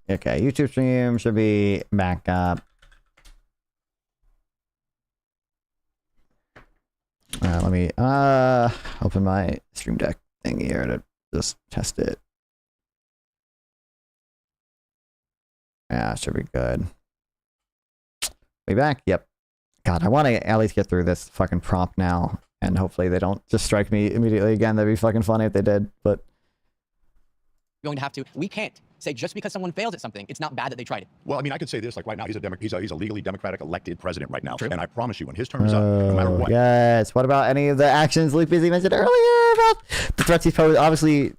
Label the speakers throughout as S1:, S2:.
S1: Okay, YouTube stream should be back up. Let me open my Stream Deck thing here to just test it. Yeah, should be good. Be back? Yep. God, I want to at least get through this fucking prompt now, and hopefully they don't just strike me immediately again. That'd be fucking funny if they did, but...
S2: Going to have to. We can't say just because someone fails at something, it's not bad that they tried it.
S3: Well, I mean, I could say this, like right now, he's a legally democratic elected president right now. True. And I promise you, when his term is up, no matter what.
S1: Yes. What about any of the actions Luke Beasley mentioned earlier about the threats he's posed? Obviously,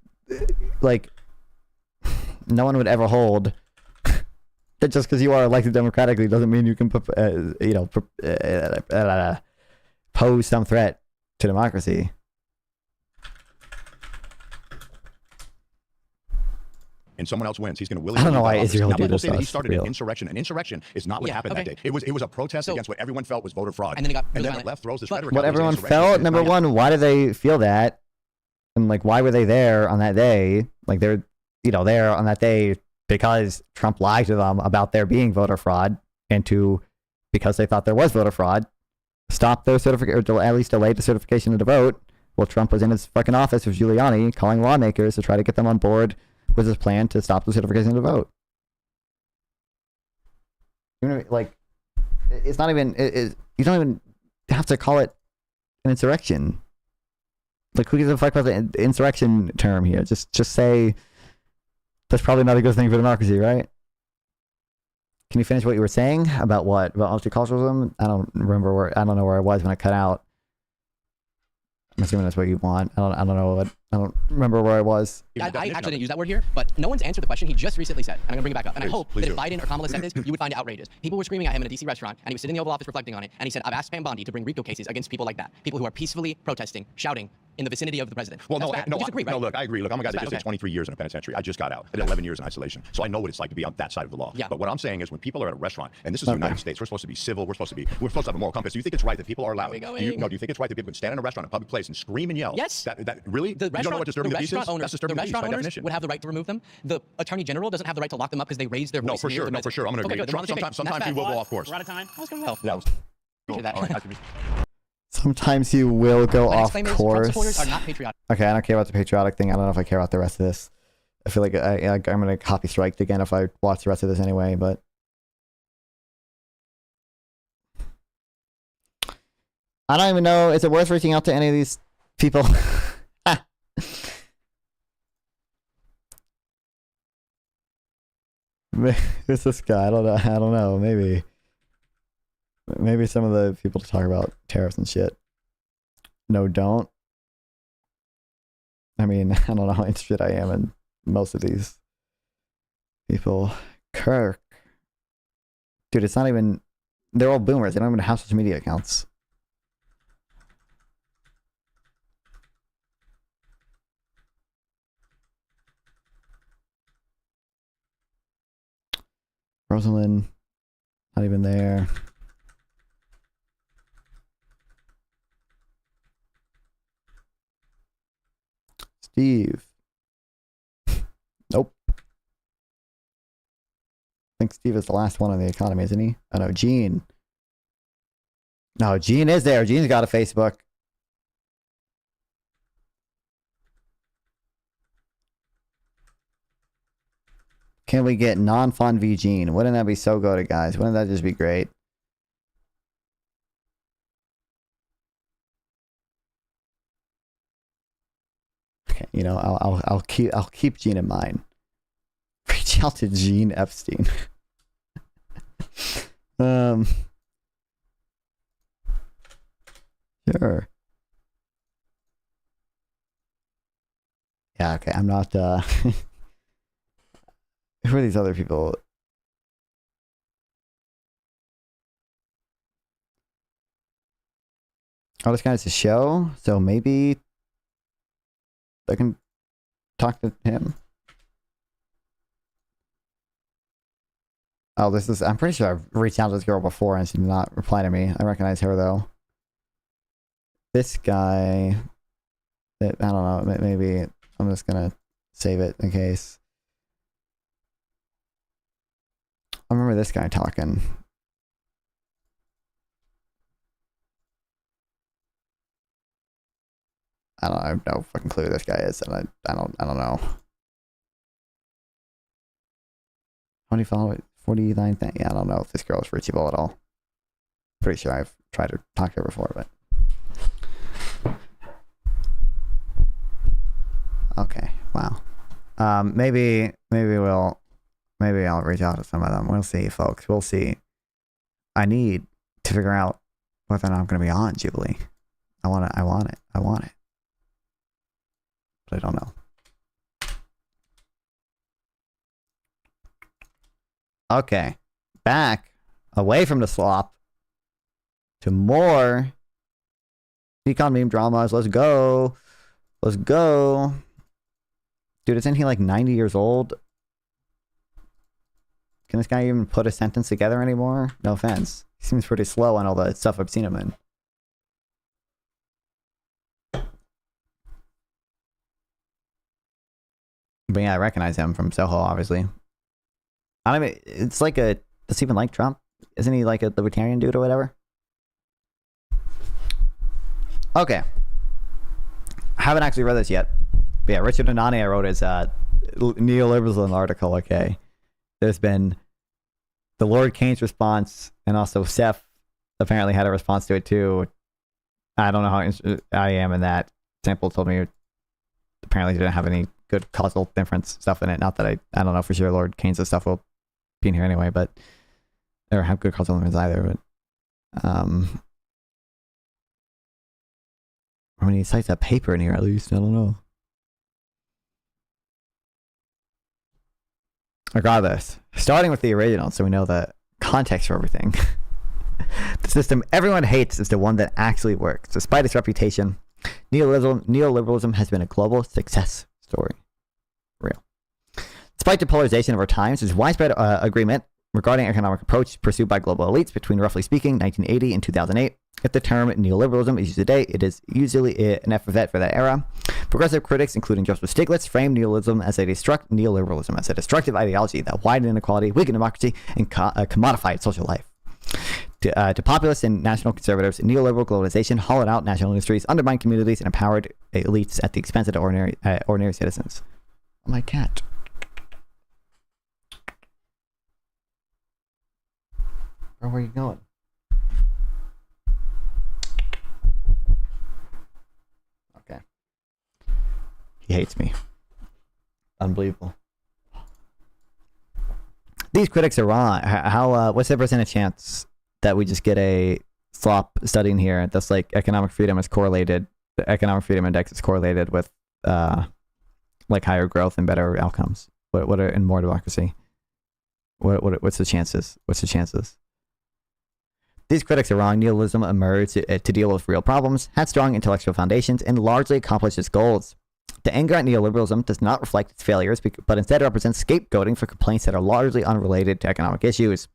S1: like, no one would ever hold that just because you are elected democratically doesn't mean you can, pose some threat to democracy.
S3: And someone else wins, he's going to willingly.
S1: I don't know why Israel
S3: now,
S1: did this.
S3: He started an insurrection. An insurrection is not what happened that day. It was a protest against what everyone felt was voter fraud.
S2: And then
S3: the left throws this rhetoric.
S1: What everyone felt. Number one, why do they feel that? And like, why were they there on that day? Like they're, there on that day because Trump lied to them about there being voter fraud, and because they thought there was voter fraud, stop their certification, or at least delayed the certification of the vote. Well, Trump was in his fucking office with Giuliani calling lawmakers to try to get them on board with his plan to stop the certification of the vote. Like, it's not even, you don't even have to call it an insurrection. Like, who gives a fuck about the insurrection term here? Just say that's probably not a good thing for democracy, right? Can you finish what you were saying about what? About multiculturalism? I don't know where I was when I cut out. I'm assuming that's what you want. I don't remember where I was.
S2: I actually didn't use that word here, but no one's answered the question he just recently said. And I'm gonna bring it back up. And I hope that if Biden or Kamala said this, you would find it outrageous. People were screaming at him in a DC restaurant, and he was sitting in the Oval Office reflecting on it, and he said, "I've asked Pam Bondi to bring RICO cases against people like that, people who are peacefully protesting, shouting in the vicinity of the president."
S3: Well,
S2: look,
S3: I agree. Look, I'm a guy that just did 23 years in a penitentiary. I just got out. I did 11 years in isolation, so I know what it's like to be on that side of the law.
S2: Yeah.
S3: But what I'm saying is, when people are at a restaurant, and this is the United States, we're supposed to be civil. We're supposed to have a moral compass. Do you think it's right that people are allowed? Do you think it's right that people can stand in a restaurant, a public place, and scream and yell?
S2: Yes.
S3: That really? You don't know what disturbing the peace is? That's disturbing the peace by definition.
S2: Would have the right to remove them. The Attorney General doesn't have the right to lock them up because they raised their voice.
S3: No, for sure. I'm going to agree. Sometimes he will go off course.
S4: We're out of time.
S1: Sometimes you will go off course.
S2: Supporters are not patriotic.
S1: Okay, I don't care about the patriotic thing. I don't know if I care about the rest of this. I feel like I'm going to copy strike again if I watch the rest of this anyway, but... I don't even know. Is it worth reaching out to any of these people? Who's this guy? I don't know. Maybe some of the people to talk about tariffs and shit. No, don't. I mean, I don't know how interested I am in most of these people. Kirk. Dude, it's not even... They're all boomers. They don't even have social media accounts. Rosalind, not even there. Steve. Nope. I think Steve is the last one on the economy, isn't he? Oh no, Gene. No, Gene is there. Gene's got a Facebook. Can we get non-fun V Gene? Wouldn't that be so good, guys? Wouldn't that just be great? Okay, I'll keep Gene in mind. Reach out to Gene Epstein. Sure. Yeah, okay, I'm not who are these other people? Oh, this guy's a show, so maybe I can talk to him. Oh, I'm pretty sure I've reached out to this girl before and she did not reply to me. I recognize her though. This guy, I don't know, maybe I'm just gonna save it in case. I remember this guy talking. I have no fucking clue who this guy is, and I don't know. How many followers? 49 thing. Yeah, I don't know if this girl is reachable at all. Pretty sure I've tried to talk to her before, but okay. Wow. Maybe I'll reach out to some of them. We'll see, folks. We'll see. I need to figure out whether or not I'm going to be on Jubilee. I want it. But I don't know. Okay. Back away from the slop to more Econ meme dramas. Let's go. Dude, isn't he like 90 years old? Can this guy even put a sentence together anymore? No offense. He seems pretty slow on all the stuff I've seen him in. But yeah, I recognize him from Soho, obviously. I don't mean, it's like does he even like Trump? Isn't he like a libertarian dude or whatever? Okay. I haven't actually read this yet. But yeah, Richard Anani, I wrote his neoliberalism article, okay. There's been the Lord Keynes response, and also Seth apparently had a response to it too. I don't know how I am in that. Sample told me apparently didn't have any good causal difference stuff in it. Not that I don't know for sure Lord Keynes' stuff will be in here anyway, but or have good causal difference either. But I mean, he cites a paper in here at least. I don't know. Regardless, starting with the original, so we know the context for everything. The system everyone hates is the one that actually works. Despite its reputation, neoliberalism has been a global success story. Real. Despite the polarization of our times, there's widespread agreement regarding economic approach pursued by global elites between, roughly speaking, 1980 and 2008. If the term neoliberalism is used today, it is usually an epithet for that era. Progressive critics, including Joseph Stiglitz, frame neoliberalism as a destructive ideology that widened inequality, weakened democracy, and commodified social life. To populists and national conservatives, neoliberal globalization hollowed out national industries, undermined communities, and empowered elites at the expense of the ordinary citizens. Oh, my cat. Where are you going? Okay. He hates me. Unbelievable. These critics are wrong. What's the percentage chance that we just get a slop study in here that's like economic freedom is correlated, the economic freedom index is correlated with like higher growth and better outcomes? What are and more democracy? What's the chances? These critics are wrong. Neoliberalism emerged to deal with real problems, had strong intellectual foundations, and largely accomplished its goals. The anger at neoliberalism does not reflect its failures, but instead represents scapegoating for complaints that are largely unrelated to economic issues.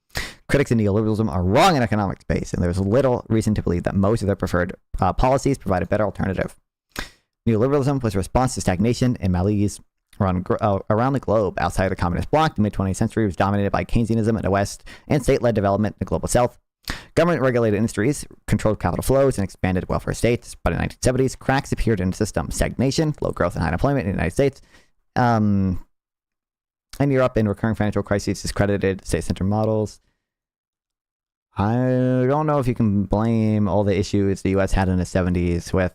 S1: Critics of neoliberalism are wrong in economic space, and there's little reason to believe that most of their preferred policies provide a better alternative. Neoliberalism was a response to stagnation and malaise around the globe. Outside the communist bloc, the mid-20th century was dominated by Keynesianism in the West and state-led development in the global South. Government-regulated industries controlled capital flows and expanded welfare states. By the 1970s, cracks appeared in the system. Stagnation, low growth, and high unemployment in the United States. And Europe, and recurring financial crises discredited state-centered models. I don't know if you can blame all the issues the U.S. had in the 70s with...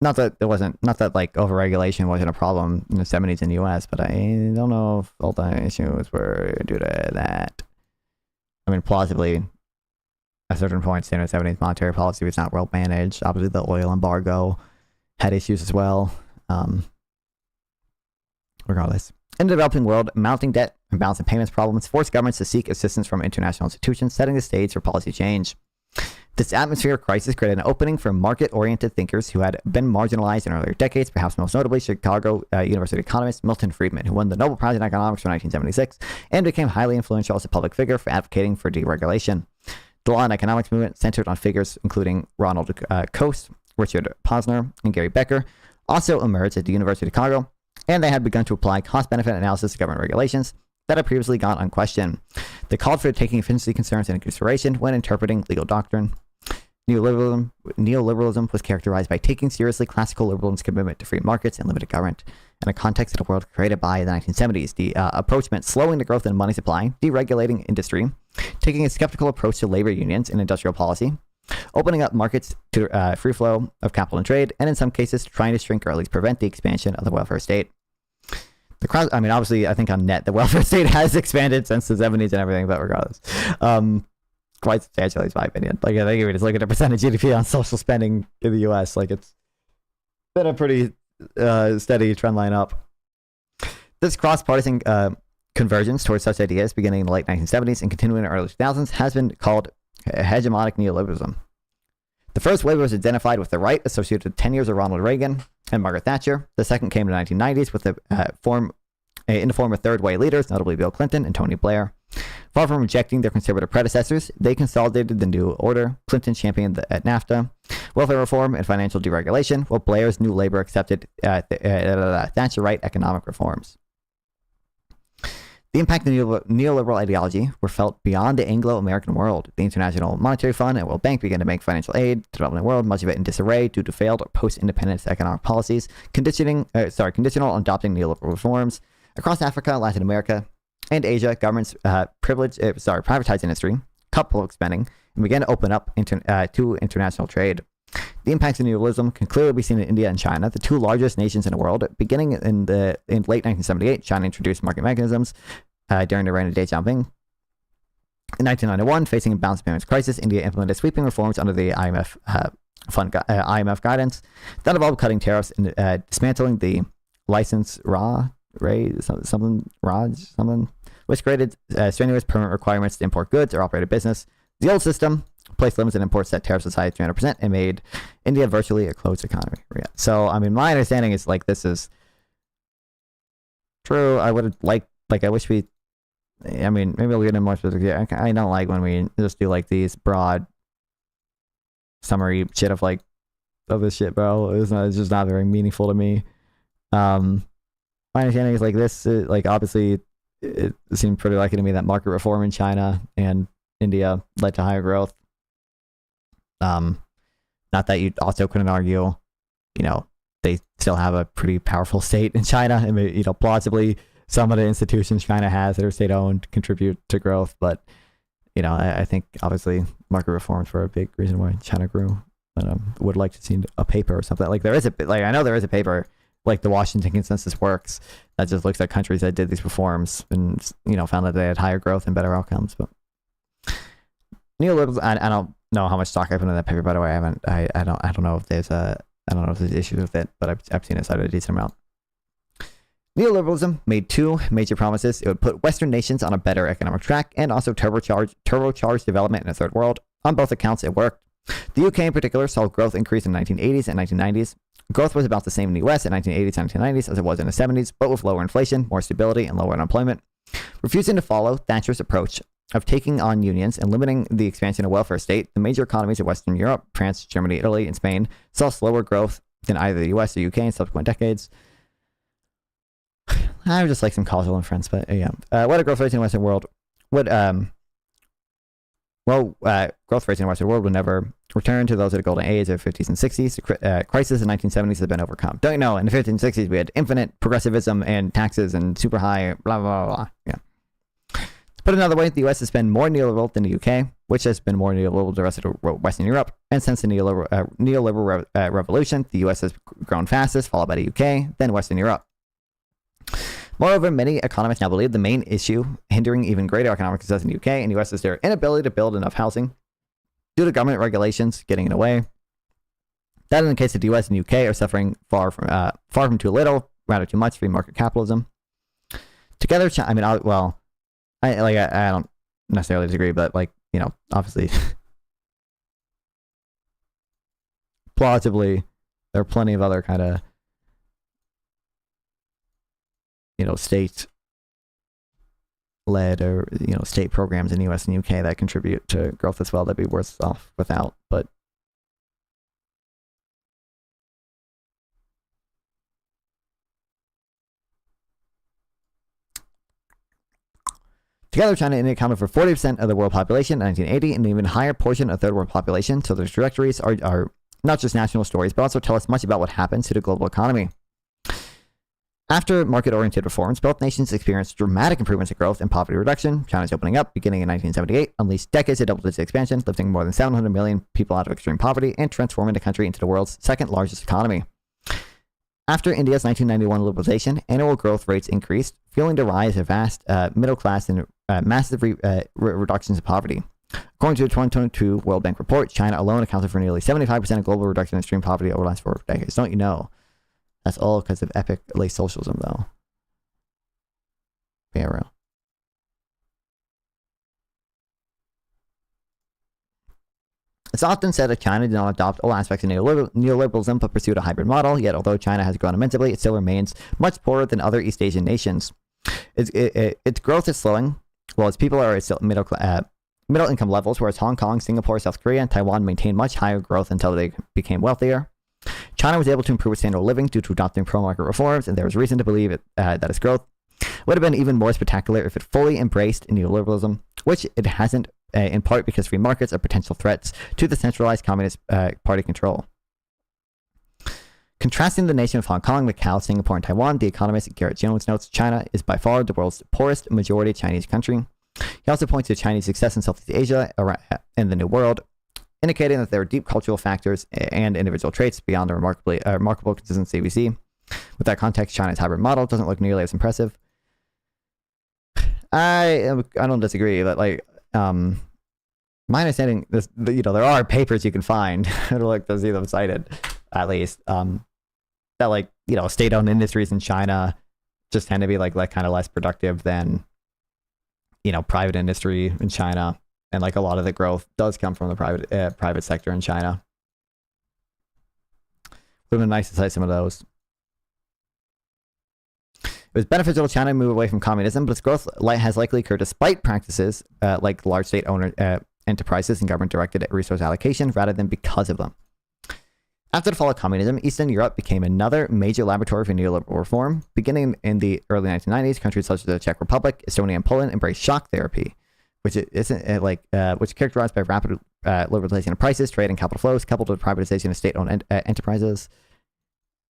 S1: Not that like overregulation wasn't a problem in the 70s in the U.S., but I don't know if all the issues were due to that. I mean, plausibly, at a certain point, in the 70s, monetary policy was not well managed. Obviously, the oil embargo had issues as well. Regardless. In the developing world, mounting debt and balancing payments problems forced governments to seek assistance from international institutions, setting the stage for policy change. This atmosphere of crisis created an opening for market-oriented thinkers who had been marginalized in earlier decades, perhaps most notably Chicago University economist Milton Friedman, who won the Nobel Prize in Economics for 1976 and became highly influential as a public figure for advocating for deregulation. The law and economics movement centered on figures including Ronald Coase, Richard Posner, and Gary Becker, also emerged at the University of Chicago, and they had begun to apply cost-benefit analysis to government regulations. that had previously gone unquestioned. They called for taking efficiency concerns into consideration when interpreting legal doctrine. Neoliberalism was characterized by taking seriously classical liberalism's commitment to free markets and limited government. In a context of the world created by the 1970s, the approach meant slowing the growth in money supply, deregulating industry, taking a skeptical approach to labor unions and industrial policy, opening up markets to free flow of capital and trade, and in some cases trying to shrink or at least prevent the expansion of the welfare state. Obviously, I think on net, the welfare state has expanded since the 70s and everything, but regardless. Quite substantially, is my opinion. Like, I think if we just look at the percentage of GDP on social spending in the U.S., like, it's been a pretty steady trend line up. This cross-partisan convergence towards such ideas beginning in the late 1970s and continuing in the early 2000s has been called hegemonic neoliberalism. The first wave was identified with the right associated with 10 years of Ronald Reagan and Margaret Thatcher. The second came in the 1990s with in the form of third-way leaders, notably Bill Clinton and Tony Blair. Far from rejecting their conservative predecessors, they consolidated the new order. Clinton championed NAFTA, welfare reform, and financial deregulation, while Blair's New Labour accepted Thatcherite economic reforms. The impact of neoliberal ideology were felt beyond the Anglo-American world. The International Monetary Fund and World Bank began to make financial aid to the developing world, much of it in disarray due to failed post-independence economic policies, conditional on adopting neoliberal reforms. Across Africa, Latin America, and Asia, governments privatized industry, cut public spending, and began to open up to international trade. The impacts of neoliberalism can clearly be seen in India and China, the two largest nations in the world. Beginning in late 1978, China introduced market mechanisms during the reign of Deng Xiaoping. In 1991, facing a balanced payments crisis, India implemented sweeping reforms under the IMF guidance that involved cutting tariffs and dismantling the license which created strenuous permanent requirements to import goods or operate a business. The old system placed limits on imports, set tariffs as high as 300%, and made India virtually a closed economy. So, my understanding is, like, this is true. I would I wish we, maybe we'll get into more specific. I don't like when we just do, like, these broad summary shit of, like, of this shit, bro. It's just not very meaningful to me. My understanding is, like, this, obviously, it seemed pretty likely to me that market reform in China and India led to higher growth. Not that you also couldn't argue, they still have a pretty powerful state in China. And, plausibly some of the institutions China has that are state-owned contribute to growth. But, I think obviously market reforms were a big reason why China grew. But would like to see a paper or something. Like, I know there is a paper, like the Washington Consensus Works, that just looks at countries that did these reforms and, found that they had higher growth and better outcomes. But neoliberalism, I don't know how much stock I put in that paper, by the way. I don't know if there's issues with it, but I've seen it cited a decent amount. Neoliberalism made two major promises. It would put Western nations on a better economic track and also turbocharge development in the third world. On both accounts, it worked. The UK in particular saw growth increase in the 1980s and 1990s. Growth was about the same in the US in 1980s and 1990s as it was in the 70s, but with lower inflation, more stability, and lower unemployment. Refusing to follow Thatcher's approach of taking on unions and limiting the expansion of welfare state, the major economies of Western Europe, France, Germany, Italy, and Spain, saw slower growth than either the US or UK in subsequent decades. I would just like some causal inference, but yeah. What are growth rates in the Western world? Growth rates in the Western world would never return to those of the golden age of the 50s and 60s. The crisis in the 1970s has been overcome. Don't you know, in the 50s and 60s, we had infinite progressivism and taxes and super high blah, blah, blah, blah. Yeah. To put it another way, the US has been more neoliberal than the UK, which has been more neoliberal than the rest of Western Europe. And since the neoliberal revolution, the US has grown fastest, followed by the UK, then Western Europe. Moreover, many economists now believe the main issue hindering even greater economic success in the UK and the US is their inability to build enough housing due to government regulations getting in the way. That in the case of the US and the UK are suffering far from too little, rather too much free market capitalism. Together, I don't necessarily disagree, but obviously, plausibly, there are plenty of other kind of state-led or, state programs in the US and UK that contribute to growth as well that'd be worse off without. But Together, China and India accounted for 40% of the world population in 1980 and an even higher portion of third world population, so their trajectories are not just national stories, but also tell us much about what happens to the global economy. After market-oriented reforms, both nations experienced dramatic improvements in growth and poverty reduction. China's opening up, beginning in 1978, unleashed decades of double-digit expansion, lifting more than 700 million people out of extreme poverty and transforming the country into the world's second-largest economy. After India's 1991 liberalization, annual growth rates increased, fueling the rise of vast middle class and massive reductions in poverty. According to the 2022 World Bank report, China alone accounted for nearly 75% of global reduction in extreme poverty over the last 4 decades. Don't you know? That's all because of epic late socialism, though. Be real. It's often said that China did not adopt all aspects of neoliberalism, but pursued a hybrid model. Yet, although China has grown immensely, it still remains much poorer than other East Asian nations. Its growth is slowing, while its people are still middle income levels, whereas Hong Kong, Singapore, South Korea, and Taiwan maintained much higher growth until they became wealthier. China was able to improve its standard of living due to adopting pro-market reforms, and there was reason to believe that its growth would have been even more spectacular if it fully embraced neoliberalism, which it hasn't, in part because free markets are potential threats to the centralized Communist Party control. Contrasting the nation of Hong Kong, Macau, Singapore, and Taiwan, the economist Garrett Jones notes China is by far the world's poorest majority Chinese country. He also points to Chinese success in Southeast Asia and the New World, indicating that there are deep cultural factors and individual traits beyond the remarkable consistency we see. With that context, China's hybrid model doesn't look nearly as impressive. I don't disagree, but my understanding is, there are papers you can find to see them cited, at least, that state-owned industries in China just tend to be kind of less productive than private industry in China. And a lot of the growth does come from the private sector in China. Would have been nice to cite some of those. It was beneficial to China to move away from communism, but its growth has likely occurred despite practices like large state-owned enterprises and government-directed resource allocation rather than because of them. After the fall of communism, Eastern Europe became another major laboratory for neoliberal reform. Beginning in the early 1990s, countries such as the Czech Republic, Estonia, and Poland embraced shock therapy, which is characterized by rapid liberalization of prices, trade, and capital flows, coupled with privatization of state-owned enterprises.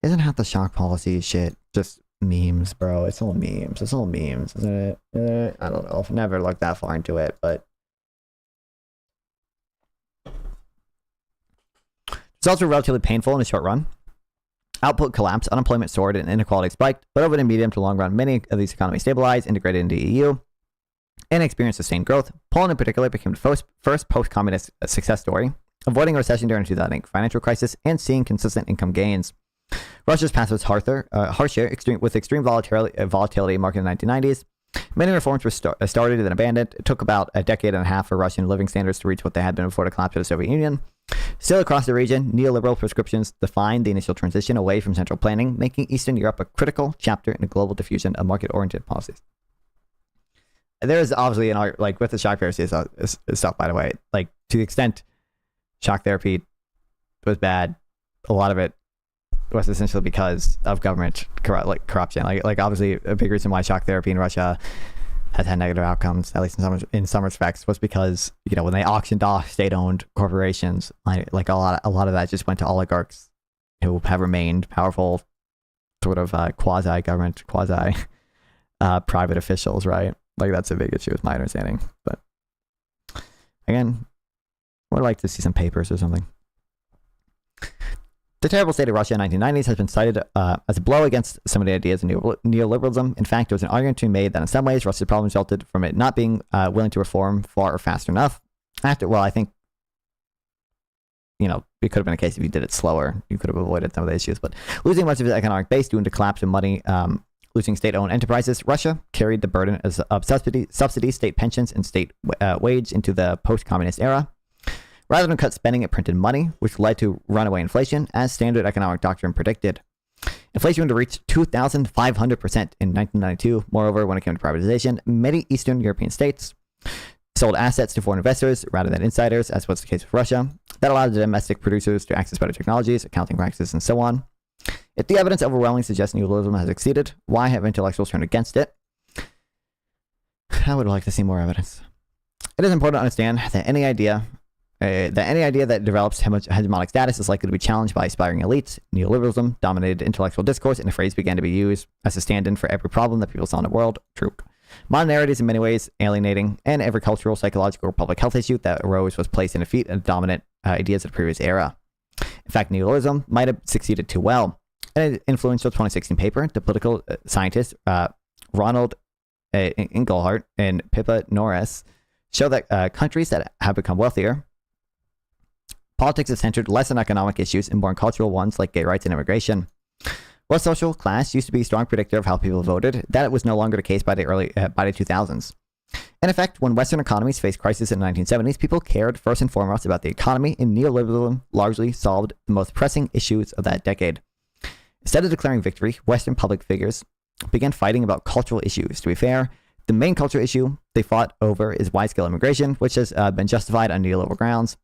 S1: Isn't half the shock policy shit just memes, bro? It's all memes. It's all memes, isn't it? I don't know. I've never looked that far into it, but results were relatively painful in the short run. Output collapsed, unemployment soared, and inequality spiked. But over the medium to long run, many of these economies stabilized, integrated into the EU, and experienced sustained growth. Poland in particular became the first post-communist success story, avoiding a recession during the 2008 financial crisis and seeing consistent income gains. Russia's path was harsher, with extreme volatility marked in the 1990s. Many reforms were started and abandoned. It took about a decade and a half for Russian living standards to reach what they had been before the collapse of the Soviet Union. Still across the region, neoliberal prescriptions defined the initial transition away from central planning, making Eastern Europe a critical chapter in the global diffusion of market-oriented policies. There is obviously an art, with the shock therapy stuff, by the way, to the extent shock therapy was bad, a lot of it was essentially because of government corruption. Obviously a big reason why shock therapy in Russia has had negative outcomes, at least in some respects, was because, when they auctioned off state-owned corporations, a lot of that just went to oligarchs who have remained powerful, sort of quasi-government, quasi-private officials, right? That's a big issue, is my understanding. But again, I would like to see some papers or something. The terrible state of Russia in the 1990s has been cited as a blow against some of the ideas of neoliberalism. In fact, there was an argument to be made that in some ways, Russia's problem resulted from it not being willing to reform far or fast enough. I think, it could have been a case if you did it slower. You could have avoided some of the issues. But losing much of its economic base due to collapse in money, losing state-owned enterprises, Russia carried the burden of subsidies, state pensions, and state wage into the post-communist era. Rather than cut spending, it printed money, which led to runaway inflation, as standard economic doctrine predicted. Inflation would reach 2,500% in 1992. Moreover, when it came to privatization, many Eastern European states sold assets to foreign investors rather than insiders, as was the case with Russia. That allowed the domestic producers to access better technologies, accounting practices, and so on. If the evidence overwhelmingly suggests neoliberalism has succeeded, why have intellectuals turned against it? I would like to see more evidence. It is important to understand that any idea that develops hegemonic status is likely to be challenged by aspiring elites. Neoliberalism dominated intellectual discourse, and the phrase began to be used as a stand-in for every problem that people saw in the world. True. Modern narrative is in many ways alienating, and every cultural, psychological, or public health issue that arose was placed in defeat of dominant ideas of the previous era. In fact, neoliberalism might have succeeded too well. In an influential 2016 paper, the political scientists Ronald Inglehart and Pippa Norris show that countries that have become wealthier, politics have centered less on economic issues and more on cultural ones like gay rights and immigration. While social class used to be a strong predictor of how people voted, that was no longer the case by the 2000s. In effect, when Western economies faced crisis in the 1970s, people cared first and foremost about the economy, and neoliberalism largely solved the most pressing issues of that decade. Instead of declaring victory, Western public figures began fighting about cultural issues. To be fair, the main cultural issue they fought over is wide-scale immigration, which has been justified on neoliberal grounds.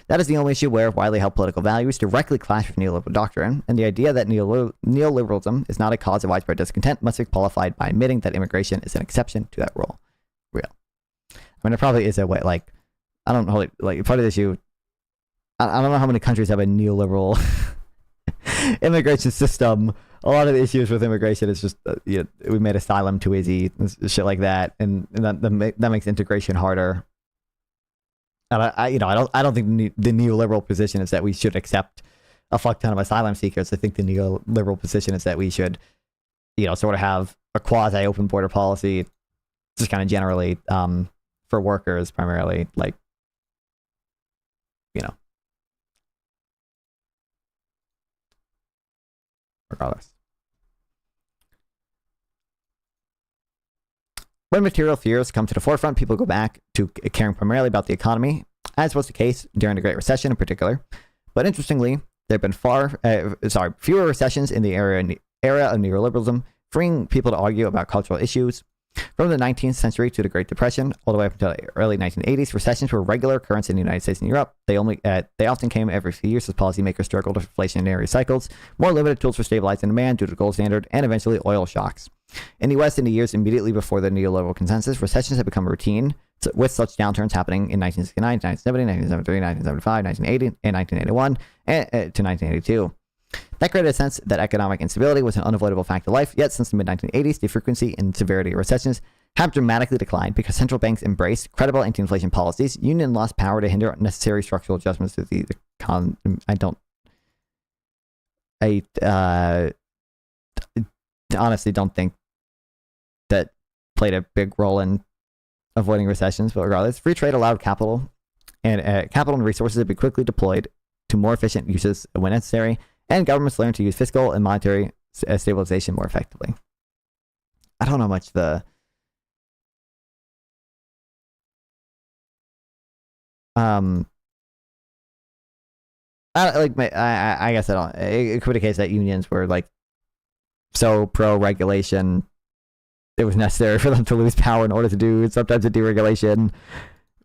S1: That is the only issue where widely held political values directly clash with neoliberal doctrine, and the idea that neoliberalism is not a cause of widespread discontent must be qualified by admitting that immigration is an exception to that rule. Real. I mean, there probably is a way, like, I don't know, like part of the issue, I don't know how many countries have a neoliberal immigration system. A lot of the issues with immigration is just, we made asylum too easy, shit like that, and that makes integration harder. And I don't think the neoliberal position is that we should accept a fuck ton of asylum seekers. I think the neoliberal position is that we should, sort of have a quasi open border policy, just kind of generally, for workers primarily, like, regardless. When material fears come to the forefront, people go back to caring primarily about the economy, as was the case during the Great Recession in particular. But interestingly, there have been fewer recessions in the era of neoliberalism, freeing people to argue about cultural issues. From the 19th century to the Great Depression, all the way up until the early 1980s, recessions were a regular occurrence in the United States and Europe. They often came every few years as policymakers struggled with inflationary cycles, more limited tools for stabilizing demand due to the gold standard, and eventually oil shocks. In the U.S., in the years immediately before the neoliberal consensus, recessions had become routine, with such downturns happening in 1969, 1970, 1973, 1975, 1980, and 1981, to 1982. That created a sense that economic instability was an unavoidable fact of life, yet since the mid-1980s, the frequency and severity of recessions have dramatically declined because central banks embraced credible anti-inflation policies. Union lost power to hinder necessary structural adjustments to the economy. I honestly don't think that played a big role in avoiding recessions, but regardless, free trade allowed capital and resources to be quickly deployed to more efficient uses when necessary, and governments learned to use fiscal and monetary stabilization more effectively. I don't know much I guess I don't. It could be the case that unions were like so pro-regulation, it was necessary for them to lose power in order to do sometimes a deregulation,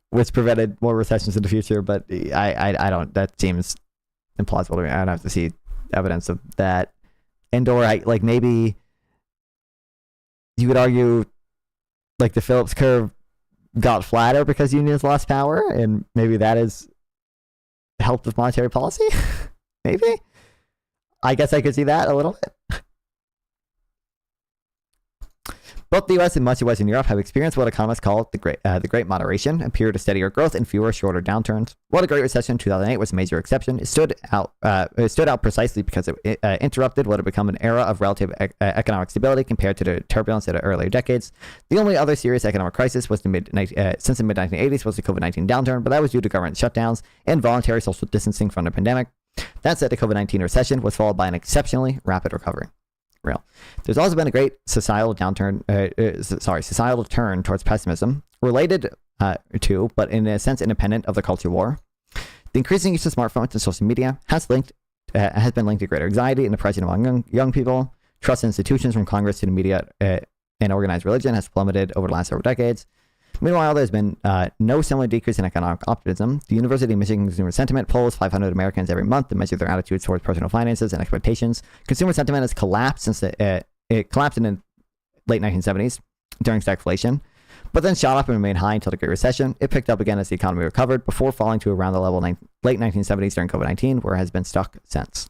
S1: which prevented more recessions in the future. But I don't. That seems implausible to me. I'd have to see evidence of that. And/or like maybe you could argue like the Phillips curve got flatter because unions lost power, and maybe that has helped with monetary policy. Maybe. I guess I could see that a little bit. Both the U.S. and much of Western Europe have experienced what economists call the Great Moderation, a period of steadier growth and fewer, shorter downturns. While the Great Recession in 2008 was a major exception, it stood out precisely because it interrupted what had become an era of relative economic stability compared to the turbulence of the earlier decades. The only other serious economic crisis was since the mid-1980s was the COVID-19 downturn, but that was due to government shutdowns and voluntary social distancing from the pandemic. That said, the COVID-19 recession was followed by an exceptionally rapid recovery. Real. There's also been a great societal turn towards pessimism, related to, but in a sense independent of the culture war. The increasing use of smartphones and social media has been linked to greater anxiety and depression among young people. Trust in institutions from Congress to the media and organized religion has plummeted over the last several decades. Meanwhile, there's been no similar decrease in economic optimism. The University of Michigan Consumer Sentiment polls 500 Americans every month to measure their attitudes towards personal finances and expectations. Consumer sentiment has collapsed since it collapsed in the late 1970s during stagflation. but then shot up and remained high until the Great Recession. It picked up again as the economy recovered before falling to around the level late 1970s during COVID-19, where it has been stuck since.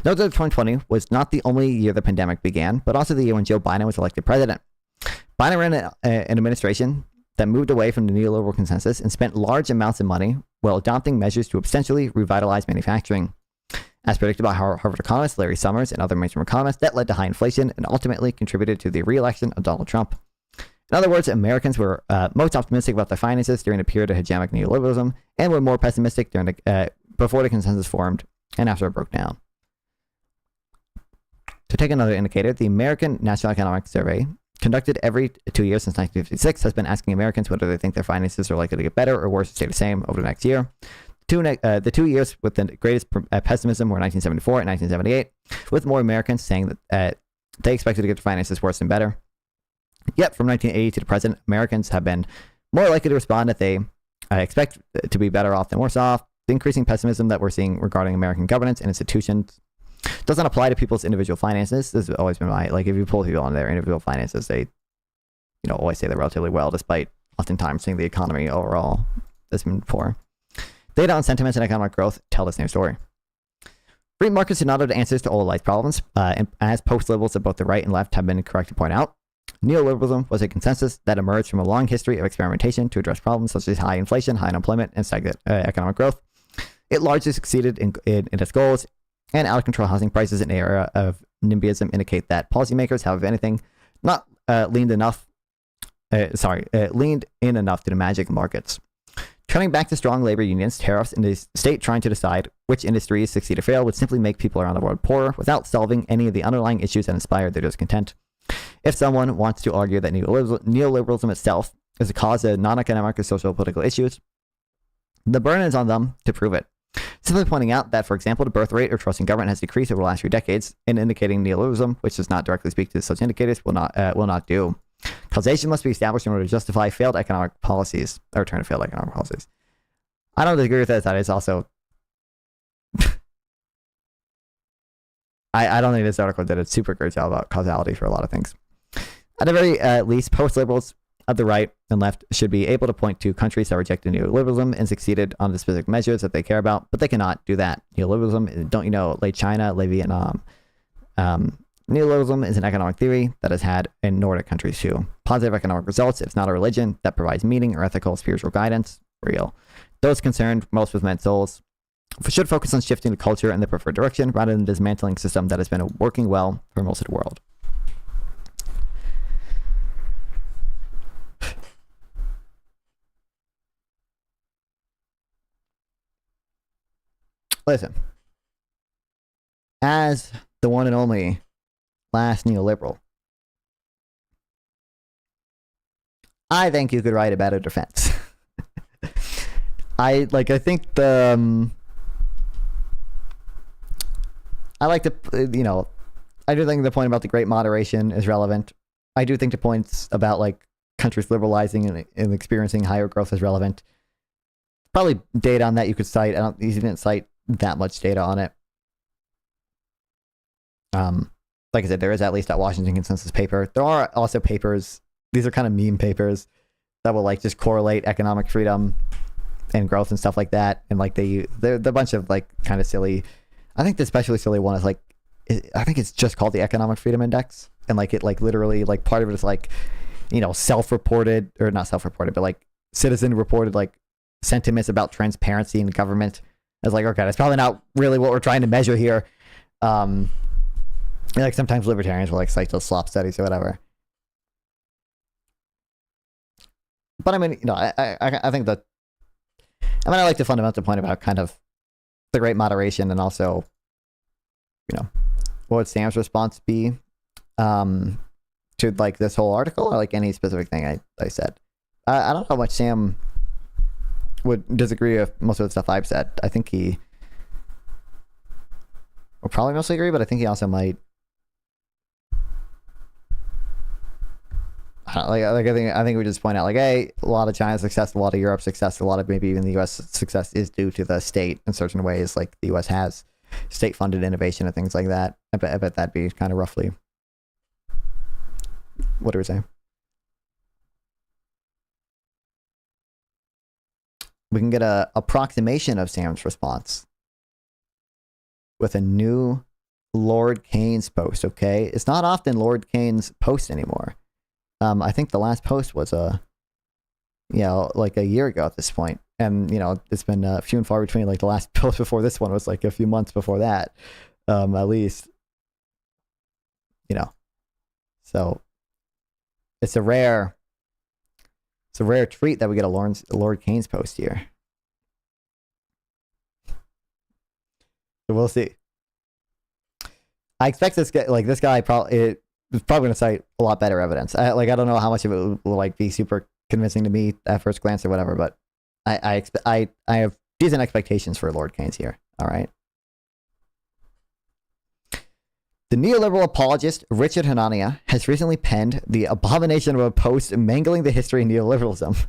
S1: Note that 2020 was not the only year the pandemic began, but also the year when Joe Biden was elected president. Biden ran an administration that moved away from the neoliberal consensus and spent large amounts of money while adopting measures to essentially revitalize manufacturing. As predicted by Harvard economist Larry Summers and other mainstream economists, that led to high inflation and ultimately contributed to the re-election of Donald Trump. In other words, Americans were most optimistic about their finances during the period of hegemonic neoliberalism and were more pessimistic during before the consensus formed and after it broke down. To take another indicator, the American National Economic Survey, conducted every 2 years since 1956, has been asking Americans whether they think their finances are likely to get better or worse or stay the same over the next year. The 2 years with the greatest pessimism were 1974 and 1978, with more Americans saying that they expected to get their finances worse and better. Yet, from 1980 to the present, Americans have been more likely to respond that they expect to be better off than worse off. The increasing pessimism that we're seeing regarding American governance and institutions doesn't apply to people's individual finances. This has always been if you pull people on their individual finances, they, always say they're relatively well, despite oftentimes seeing the economy overall has been poor. Data on sentiments and economic growth tell the same story. Free markets do not have the answers to all life's problems, and as post-liberals of both the right and left have been correct to point out, neoliberalism was a consensus that emerged from a long history of experimentation to address problems such as high inflation, high unemployment, and stagnant economic growth. It largely succeeded in its goals, and out-of-control housing prices in an era of NIMBYism indicate that policymakers have, if anything, not leaned in enough to the magic markets. Turning back to strong labor unions, tariffs, and the state trying to decide which industries succeed or fail would simply make people around the world poorer without solving any of the underlying issues that inspire their discontent. If someone wants to argue that neoliberalism itself is the cause of non-economic or social political issues, the burden is on them to prove it. Simply pointing out that, for example, the birth rate or trust in government has decreased over the last few decades, and indicating neoliberalism, which does not directly speak to such indicators, will not do. Causation must be established in order to justify failed economic policies, or return to failed economic policies. I don't disagree with that. That is also... I don't think this article did a super great job about causality for a lot of things. At the very least, post-liberals of the right and left should be able to point to countries that rejected neoliberalism and succeeded on the specific measures that they care about, but they cannot do that. Neoliberalism, don't you know, lay China, lay Vietnam. Neoliberalism is an economic theory that has had in Nordic countries too. Positive economic results, it's not a religion that provides meaning or ethical spiritual guidance. Real. Those concerned most with men's souls should focus on shifting the culture in the preferred direction rather than dismantling a system that has been working well for most of the world. Listen, as the one and only last neoliberal, I think you could write a better defense. I think the I like to, I do think the point about the great moderation is relevant. I do think the points about countries liberalizing and experiencing higher growth is relevant. Probably data on that you could cite. You didn't cite that much data on it. Like I said, there is at least that Washington consensus paper. There are also papers. These are kind of meme papers that will just correlate economic freedom and growth and stuff like that. And they're a bunch of kind of silly. I think the especially silly one is I think it's just called the Economic Freedom Index, and it literally part of it is self-reported, or not self-reported, but citizen reported sentiments about transparency in government. It's okay, that's probably not really what we're trying to measure here. Sometimes libertarians will cite those slop studies or whatever. But I mean, I think that, I like the fundamental point about kind of the great moderation, and also, what would Sam's response be to this whole article, or any specific thing I said. I don't know how much Sam would disagree with most of the stuff I've said. I think he will probably mostly agree, but I think he also might. I think we just point out hey, a lot of China's success, a lot of Europe's success, a lot of maybe even the U.S. success is due to the state in certain ways. The U.S. has state-funded innovation and things like that. I bet that'd be kind of roughly. What do we say? we can get a approximation of Sam's response with a new Lord Kane's post. Okay, it's not often Lord Kane's post anymore. I think the last post was like a year ago at this point, and it's been few and far between. Like the last post before this one was like a few months before that, at least. So it's a rare treat that we get a Lord Kane's post here. So we'll see. I expect this guy probably is probably going to cite a lot better evidence. I don't know how much of it will be super convincing to me at first glance or whatever, but I have decent expectations for Lord Kane's here. All right. The neoliberal apologist Richard Hanania has recently penned the abomination of a post mangling the history of neoliberalism.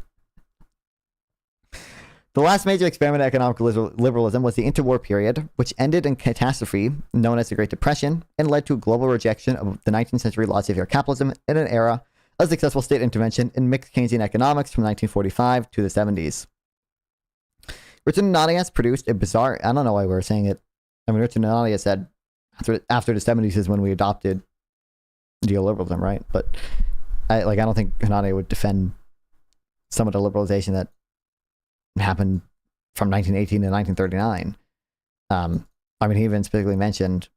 S1: The last major experiment in economic liberalism was the interwar period, which ended in catastrophe known as the Great Depression and led to a global rejection of the 19th century laissez-faire capitalism in an era of successful state intervention in mixed Keynesian economics from 1945 to the 70s. Richard Hanania has produced a bizarre... I don't know why we're saying it. I mean, Richard Hanania said after the 70s is when we adopted neoliberalism, right? But I don't think Hanania would defend some of the liberalization that happened from 1918 to 1939. I mean, he even specifically mentioned,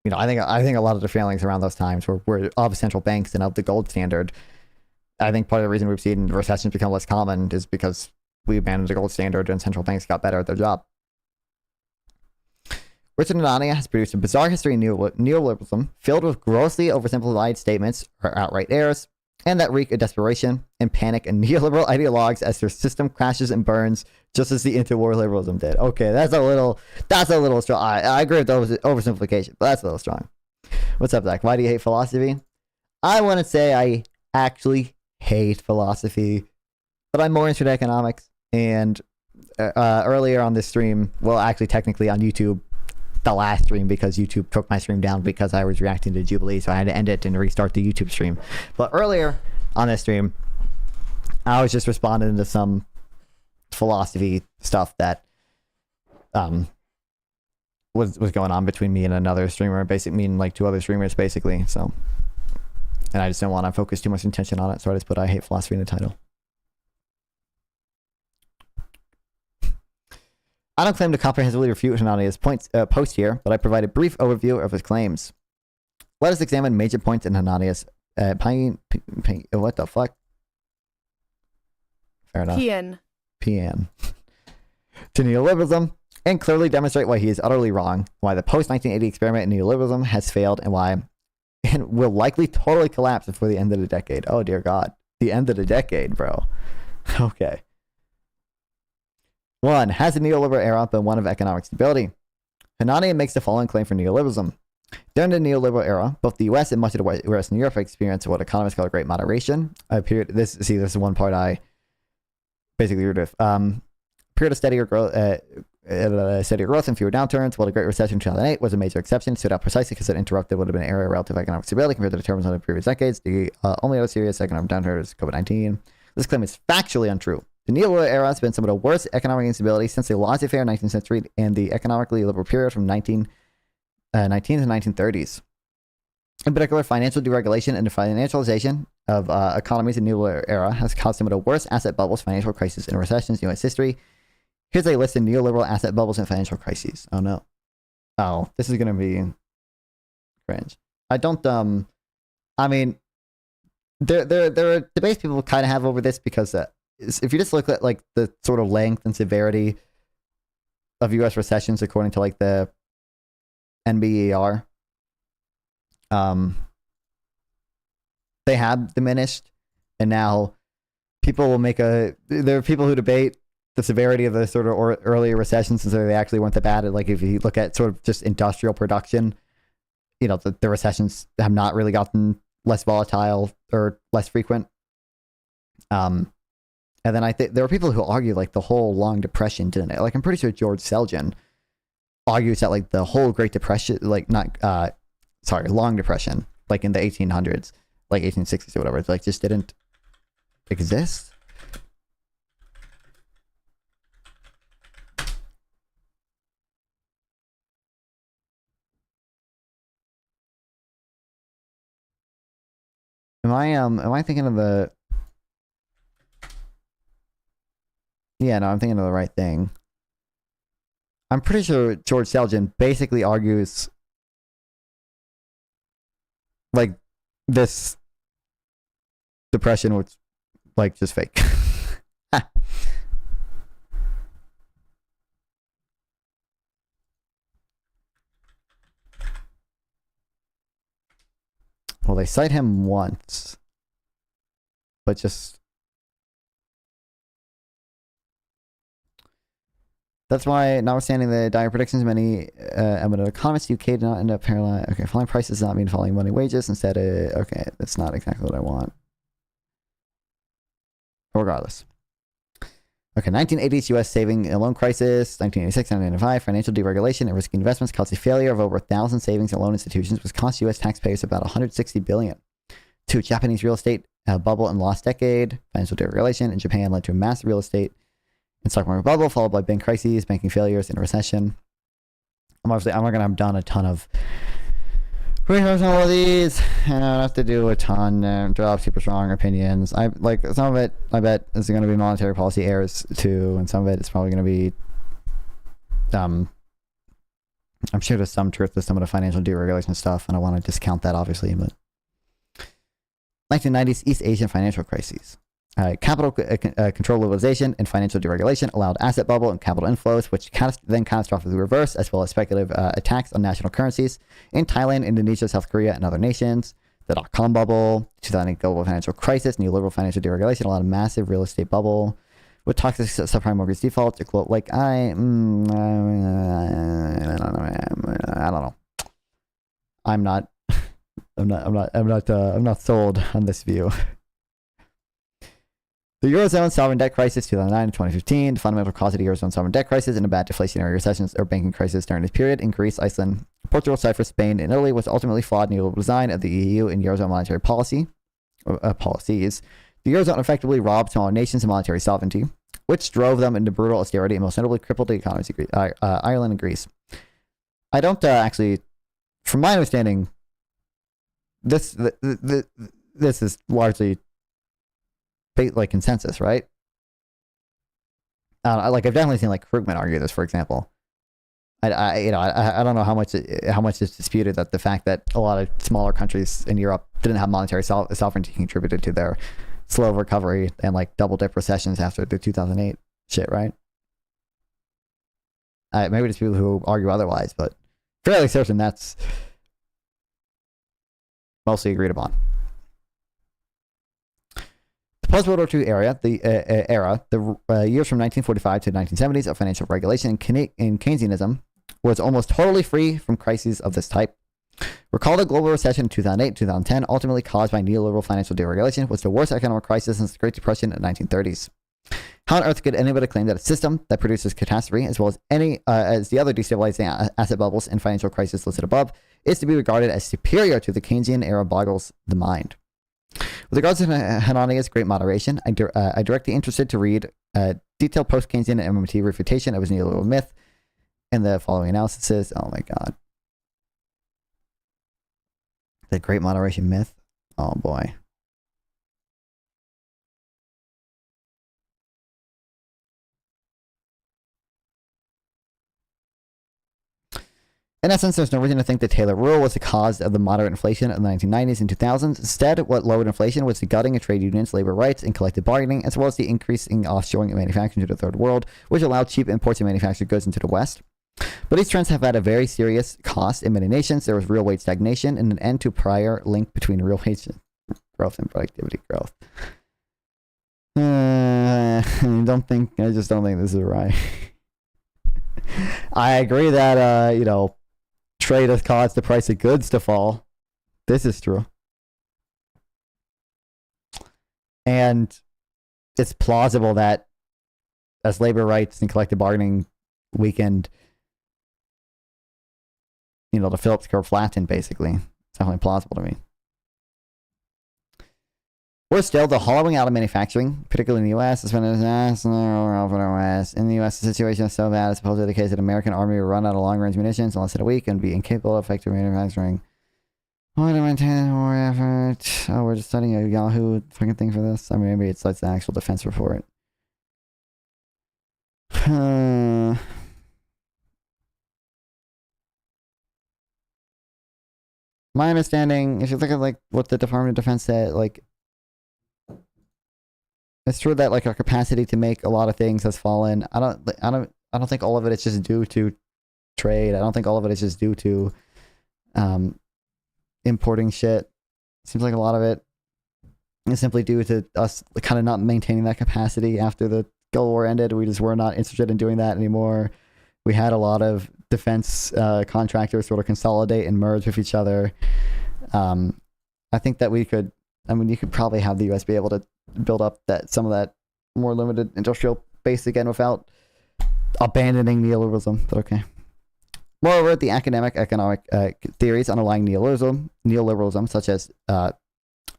S1: I think a lot of the failings around those times were of central banks and of the gold standard. I think part of the reason we've seen recessions become less common is because we abandoned the gold standard and central banks got better at their job. Richard Hanania has produced a bizarre history of neoliberalism filled with grossly oversimplified statements or outright errors, and that reek of desperation and panic and neoliberal ideologues as their system crashes and burns, just as the interwar liberalism did. Okay, that's a little strong. I agree with the oversimplification, but that's a little strong. What's up, Zach? Why do you hate philosophy? I want to say I actually hate philosophy, but I'm more interested in economics. And earlier on this stream, well, actually technically on YouTube, the last stream, because YouTube took my stream down because I was reacting to Jubilee, so I had to end it and restart the YouTube stream. But earlier on this stream, I was just responding to some philosophy stuff that was going on between me and another streamer, basically two other streamers, basically. So, and I just didn't want to focus too much attention on it, so I just put "I hate philosophy" in the title. I don't claim to comprehensively refute Hanania's post here, but I provide a brief overview of his claims. Let us examine major points in Hanania's what the fuck? Fair enough. PN. To neoliberalism, and clearly demonstrate why he is utterly wrong, why the post-1980 experiment in neoliberalism has failed, and why it will likely totally collapse before the end of the decade. Oh, dear God. The end of the decade, bro. Okay. 1. Has the neoliberal era been one of economic stability? Hanania makes the following claim for neoliberalism. During the neoliberal era, both the U.S. and much of the Western Europe experienced what economists call a great moderation. This is one part I basically agreed with. Period of steadier growth and fewer downturns, while the Great Recession in 2008 was a major exception. It stood out precisely because it interrupted what had been an era of relative economic stability compared to the terms of the previous decades. The only other serious economic downturn is COVID-19. This claim is factually untrue. The neoliberal era has been some of the worst economic instability since the laissez-faire 19th century and the economically liberal period from 19th to 1930s. In particular, financial deregulation and the financialization of economies in the neoliberal era has caused some of the worst asset bubbles, financial crises, and recessions in U.S. history. Here's a list of neoliberal asset bubbles and financial crises. Oh no. Oh, this is going to be cringe. I mean, there are debates people kind of have over this because if you just look at the sort of length and severity of U.S. recessions according to the NBER, they have diminished, and now people will there are people who debate the severity of the sort of earlier recessions and so they actually weren't that bad. If you look at sort of just industrial production, the recessions have not really gotten less volatile or less frequent. And then I think there are people who argue the whole long depression didn't it? I'm pretty sure George Selgin argues that the whole Great Depression, long depression, in the 1800s, 1860s or whatever, just didn't exist. Am I thinking of the? Yeah, no, I'm thinking of the right thing. I'm pretty sure George Selgin basically argues like this depression was like just fake. Well, they cite him once, but just that's why, notwithstanding the dire predictions, many economists, UK did not end up paralyzed. Okay, falling prices does not mean falling money wages. Instead, okay, that's not exactly what I want. Regardless. Okay, 1980s U.S. saving and loan crisis, 1986, 1995, financial deregulation and risky investments caused the failure of over 1,000 savings and loan institutions, which cost U.S. taxpayers about $160 billion. 2. Japanese real estate bubble and lost decade, financial deregulation in Japan led to a massive real estate and stock market bubble, followed by bank crises, banking failures, and a recession. I'm not going to have done a ton of research on all of these, and I don't have to do a ton, drop super strong opinions. I like some of it, I bet is going to be monetary policy errors too, and some of it is probably going to be, I'm sure there's some truth to some of the financial deregulation stuff, and I want to discount that obviously, but 1990s East Asian financial crises. Capital control globalization and financial deregulation allowed asset bubble and capital inflows, which then catastrophically reversed, as well as speculative attacks on national currencies in Thailand, Indonesia, South Korea, and other nations. The dot-com bubble, 2008 global financial crisis, neoliberal financial deregulation allowed a massive real estate bubble with toxic subprime mortgage defaults. Like I don't know. I'm not sold on this view. The Eurozone sovereign debt crisis, 2009 to 2015. The fundamental cause of the Eurozone sovereign debt crisis and a bad deflationary recessions or banking crisis during this period in Greece, Iceland, Portugal, Cyprus, Spain, and Italy was ultimately flawed neoliberal design of the EU and Eurozone monetary policies. The Eurozone effectively robbed smaller nations of monetary sovereignty, which drove them into brutal austerity and most notably crippled the economies of Ireland and Greece. I don't actually, from my understanding, this is largely like consensus, right? Like I've definitely seen like Krugman argue this, for example. I don't know how much it's disputed that the fact that a lot of smaller countries in Europe didn't have monetary sovereignty contributed to their slow recovery and like double dip recessions after the 2008 shit, right? Maybe there's people who argue otherwise, but fairly certain that's mostly agreed upon. Post-World War II era, the years from 1945 to the 1970s of financial regulation and Keynesianism was almost totally free from crises of this type. Recall the global recession in 2008-2010, ultimately caused by neoliberal financial deregulation, was the worst economic crisis since the Great Depression in the 1930s. How on earth could anybody claim that a system that produces catastrophe, as well as the other destabilizing asset bubbles and financial crises listed above, is to be regarded as superior to the Keynesian era boggles the mind? With regards to Hananiah's great moderation, I directly interested to read detailed post-Keynesian and MMT refutation of his neoliberal myth and the following analysis. Oh my god. The great moderation myth? Oh boy. In essence, there's no reason to think that Taylor rule was the cause of the moderate inflation of the 1990s and 2000s. Instead, what lowered inflation was the gutting of trade unions, labor rights, and collective bargaining, as well as the increasing offshoring of manufacturing to the third world, which allowed cheap imports of manufactured goods into the West. But these trends have had a very serious cost in many nations. There was real wage stagnation and an end to prior link between real wage growth and productivity growth. I just don't think this is right. I agree that, trade has caused the price of goods to fall. This is true. And it's plausible that as labor rights and collective bargaining weakened, the Phillips curve flattened, basically. It's definitely plausible to me. Worse still, the hollowing out of manufacturing, particularly in the U.S., has been in the U.S., the situation is so bad, it's supposedly the case that the American Army will run out of long-range munitions in less than a week and be incapable of effective manufacturing. Why to maintain more effort? Oh, we're just studying a Yahoo fucking thing for this. I mean, maybe it's like the actual defense report. My understanding, if you look at like what the Department of Defense said, like it's true that like our capacity to make a lot of things has fallen. I don't think all of it is just due to trade. I don't think all of it is just due to importing shit. Seems like a lot of it is simply due to us kind of not maintaining that capacity after the Gulf War ended. We just were not interested in doing that anymore. We had a lot of defense contractors sort of consolidate and merge with each other. I think that we could, I mean, you could probably have the US be able to build up that some of that more limited industrial base again without abandoning neoliberalism, but okay. Moreover, the academic economic theories underlying neoliberalism, such as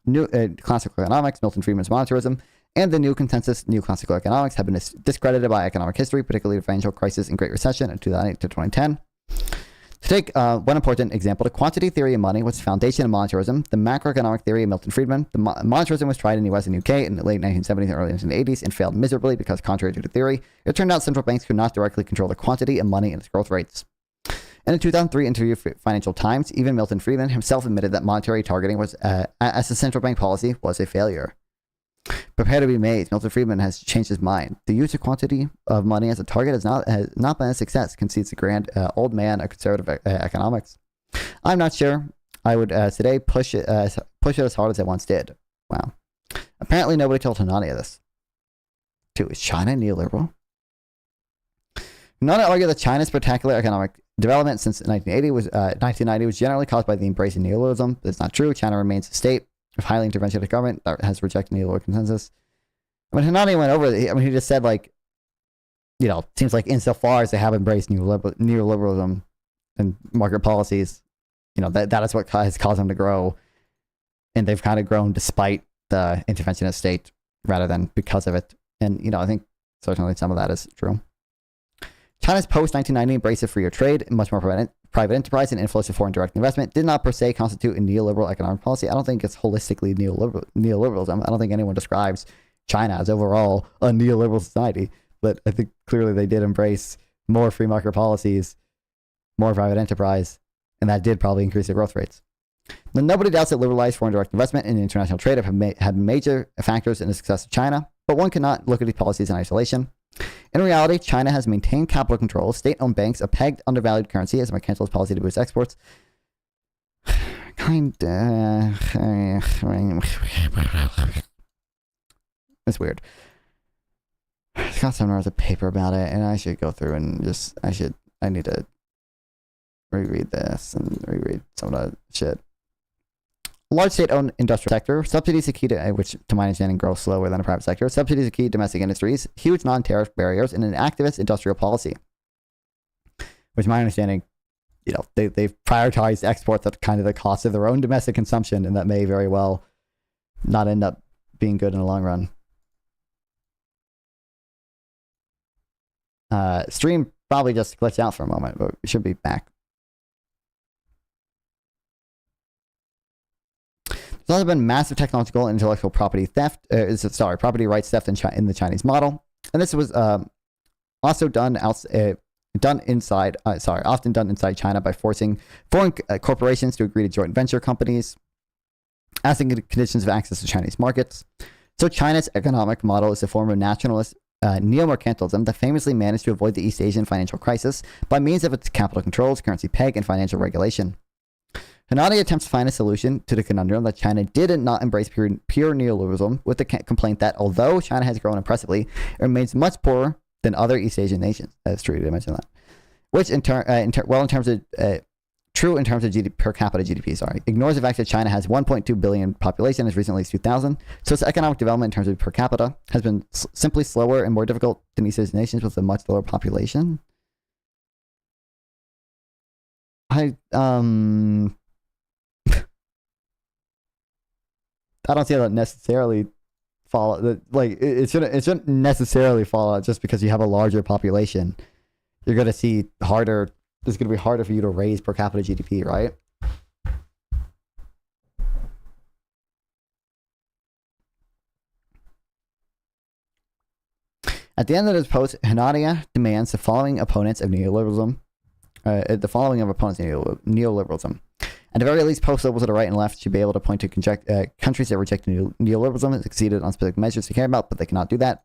S1: new classical economics, Milton Friedman's monetarism, and the new consensus neoclassical economics have been discredited by economic history, particularly the financial crisis and Great Recession in 2008 to 2010. To take one important example, the quantity theory of money was the foundation of monetarism. The macroeconomic theory of Milton Friedman. The monetarism was tried in the US and UK in the late 1970s and early 1980s and failed miserably because, contrary to the theory, it turned out central banks could not directly control the quantity of money and its growth rates. In a 2003 interview with Financial Times, even Milton Friedman himself admitted that monetary targeting was, as a central bank policy, was a failure. Prepare to be amazed. Milton Friedman has changed his mind. The use of quantity of money as a target has not been a success, concedes the grand old man of conservative economics. I'm not sure I would today push it as hard as I once did. Wow. Apparently nobody told Hanania this. 2. Is China neoliberal? None argue that China's spectacular economic development since 1990 was generally caused by the embrace of neoliberalism. That's not true. China remains a state of highly interventionist government that has rejected neoliberal consensus. I mean, Hanani went over it. I mean, he just said, like, you know, seems like insofar as they have embraced neoliberalism and market policies, you know, that is what has caused them to grow. And they've kind of grown despite the interventionist state rather than because of it. And, you know, I think certainly some of that is true. China's post-1990 embrace of freer trade, much more private enterprise, and influence of foreign direct investment did not per se constitute a neoliberal economic policy. I don't think it's holistically neoliberalism. I don't think anyone describes China as overall a neoliberal society, but I think clearly they did embrace more free market policies, more private enterprise, and that did probably increase their growth rates. Now, nobody doubts that liberalized foreign direct investment and international trade have major factors in the success of China, but one cannot look at these policies in isolation. In reality, China has maintained capital control, state-owned banks, a pegged, undervalued currency as a mercantilist policy to boost exports. It's weird. Scott Sumner has a paper about it, and I should go through and just, I need to reread this and reread some of the shit. Large state-owned industrial sector, subsidies are key to, which to my understanding grows slower than the private sector, subsidies are key to domestic industries, huge non-tariff barriers, and an activist industrial policy. Which my understanding, you know, they've prioritized exports at kind of the cost of their own domestic consumption, and that may very well not end up being good in the long run. Stream probably just glitched out for a moment, but we should be back. There's also been massive technological and intellectual property theft, property rights theft in the Chinese model. And this was also often done inside China by forcing foreign corporations to agree to joint venture companies as the conditions of access to Chinese markets. So China's economic model is a form of nationalist neo-mercantilism that famously managed to avoid the East Asian financial crisis by means of its capital controls, currency peg, and financial regulation. Hanani attempts to find a solution to the conundrum that China did not embrace pure neoliberalism with the complaint that although China has grown impressively, it remains much poorer than other East Asian nations. That's true, to mention that. Which in terms of per capita GDP, ignores the fact that China has 1.2 billion population as recently as 2000. So its economic development in terms of per capita has been simply slower and more difficult than East Asian nations with a much lower population. I don't see how that necessarily follow. Like it shouldn't necessarily follow just because you have a larger population. You're gonna see harder. It's gonna be harder for you to raise per capita GDP, right? At the end of this post, Hanadia demands the following opponents of neoliberalism. Neoliberalism. At the very least, post levels to the right and left should be able to point to countries that reject neoliberalism and succeeded on specific measures to care about, but they cannot do that.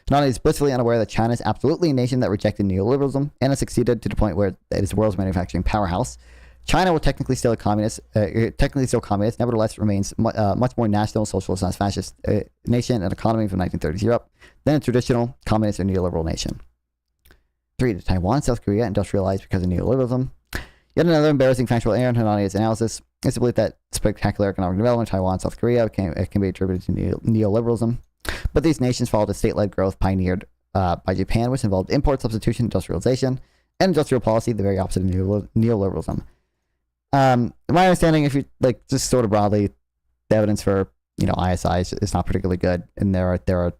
S1: Hanadia is blissfully unaware that China is absolutely a nation that rejected neoliberalism and has succeeded to the point where it is the world's manufacturing powerhouse. China will technically still communist, nevertheless remains much more national, socialist, and fascist nation and economy from 1930s Europe than a traditional communist or neoliberal nation. 3. Taiwan, South Korea industrialized because of neoliberalism. Yet another embarrassing factual error in Hanadia's analysis is the belief that spectacular economic development in Taiwan and South Korea can be attributed to neoliberalism. But these nations followed a state-led growth pioneered by Japan, which involved import substitution, industrialization, and industrial policy, the very opposite of neoliberalism. My understanding, if you like, just sort of broadly, the evidence for ISI is not particularly good, and there are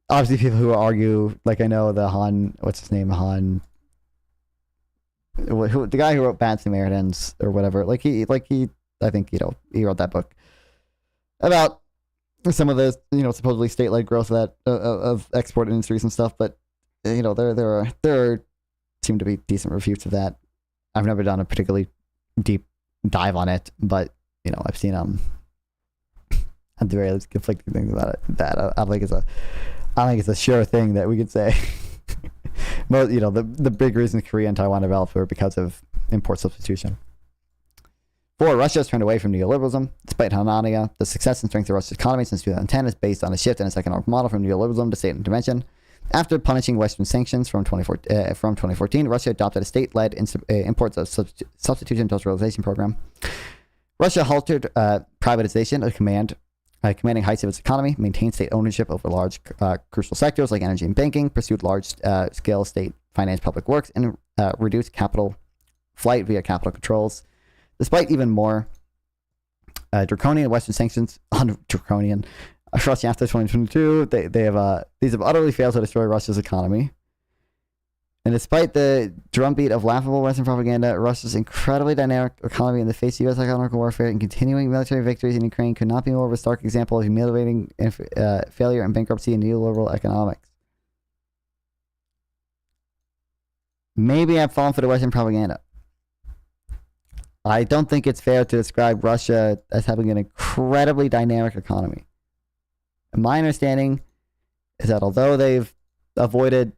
S1: obviously people who argue, like I know the what's his name, the guy who wrote Bad Samaritans or whatever, I think he wrote that book about some of the supposedly state-led growth of export industries and stuff, but there seem to be decent refutes of that. I've never done a particularly deep dive on it, but I've seen at the very least conflicting things about it. That I don't think it's a sure thing that we could say. But the big reason Korea and Taiwan developed were because of import substitution. 4. Russia has turned away from neoliberalism. Despite Hanadia, the success and strength of Russia's economy since 2010 is based on a shift in its economic model from neoliberalism to state intervention. After punishing Western sanctions from 2014, Russia adopted a state-led import substitution industrialization program. Russia halted privatization of commanding heights of its economy, maintained state ownership over large crucial sectors like energy and banking, pursued large-scale state financed public works, and reduced capital flight via capital controls. Despite even more draconian Western sanctions on draconian Russia after 2022, these have utterly failed to destroy Russia's economy. And despite the drumbeat of laughable Western propaganda, Russia's incredibly dynamic economy in the face of U.S. economic warfare and continuing military victories in Ukraine could not be more of a stark example of humiliating failure and bankruptcy in neoliberal economics. Maybe I've fallen for the Western propaganda. I don't think it's fair to describe Russia as having an incredibly dynamic economy. And my understanding is that although they've avoided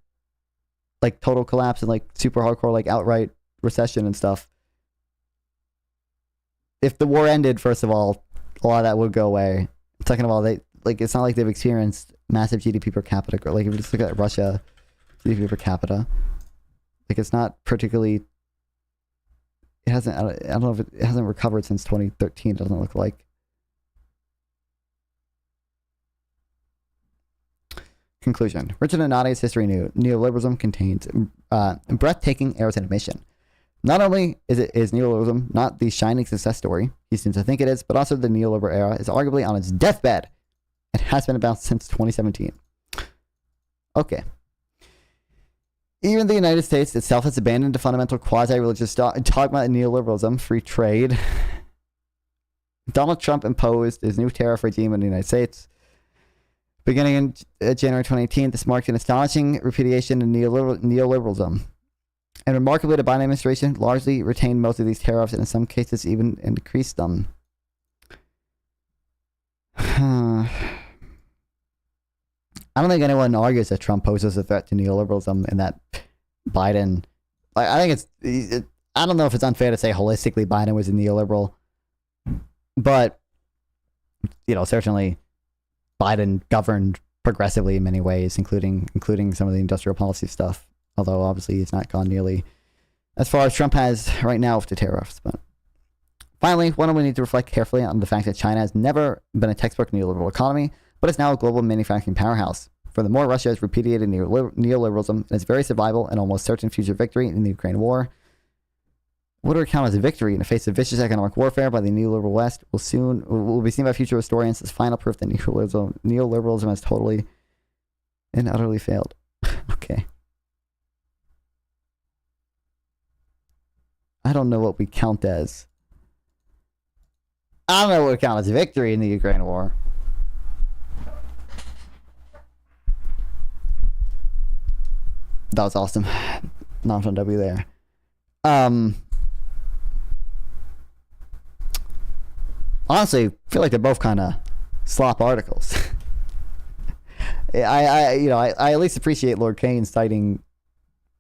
S1: total collapse and super hardcore outright recession and stuff, if the war ended, first of all, a lot of that would go away. Second of all, they it's not like they've experienced massive GDP per capita growth. If you just look at Russia GDP per capita, it's not particularly. It hasn't. I don't know if it hasn't recovered since 2013. It doesn't look like. Conclusion. Richard Hanadia's history of neoliberalism contains breathtaking errors in admission. Not only is neoliberalism not the shining success story he seems to think it is, but also the neoliberal era is arguably on its deathbed and has been about since 2017. Okay. Even the United States itself has abandoned the fundamental quasi-religious dogma of neoliberalism, free trade. Donald Trump imposed his new tariff regime in the United States. Beginning in January 2018, this marked an astonishing repudiation of neoliberalism. And remarkably, the Biden administration largely retained most of these tariffs and in some cases even increased them. I don't think anyone argues that Trump poses a threat to neoliberalism and that Biden... I think I don't know if it's unfair to say holistically Biden was a neoliberal, but, certainly Biden governed progressively in many ways, including some of the industrial policy stuff, although obviously he's not gone nearly as far as Trump has right now with the tariffs. But finally, one of we need to reflect carefully on the fact that China has never been a textbook neoliberal economy, but is now a global manufacturing powerhouse. Furthermore, Russia has repudiated neoliberalism and its very survival and almost certain future victory in the Ukraine war. What would count as a victory in the face of vicious economic warfare by the neoliberal West will be seen by future historians as final proof that neoliberalism has totally and utterly failed. Okay. I don't know what we count as. I don't know what we count as a victory in the Ukraine war. That was awesome. Not on W there. Honestly, I feel like they're both kind of slop articles. I at least appreciate Lord Kane citing,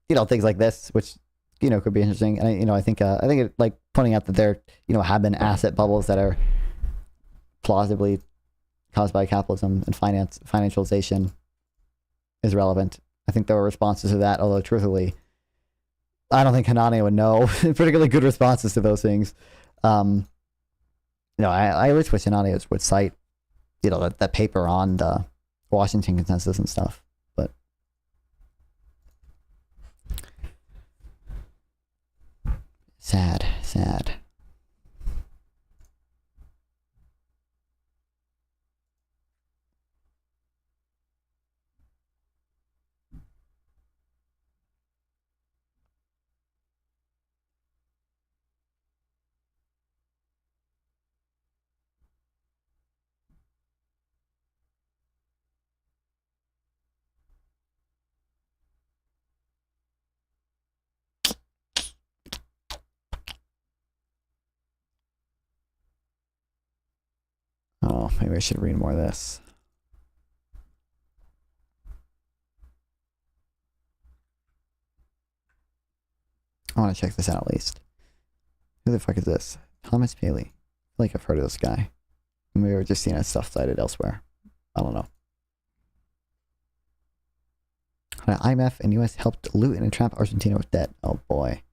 S1: things like this, which, could be interesting. And I think it, like, pointing out that there, have been asset bubbles that are plausibly caused by capitalism and financialization is relevant. I think there were responses to that, although truthfully, I don't think Hanani would know particularly good responses to those things. I at least wish Hanani would cite, that paper on the Washington consensus and stuff. But sad. Oh, maybe I should read more of this. I want to check this out at least. Who the fuck is this? Thomas Paley. I feel like I've heard of this guy. Maybe we've just seen his stuff cited elsewhere. I don't know. IMF and US helped loot and entrap Argentina with debt. Oh boy.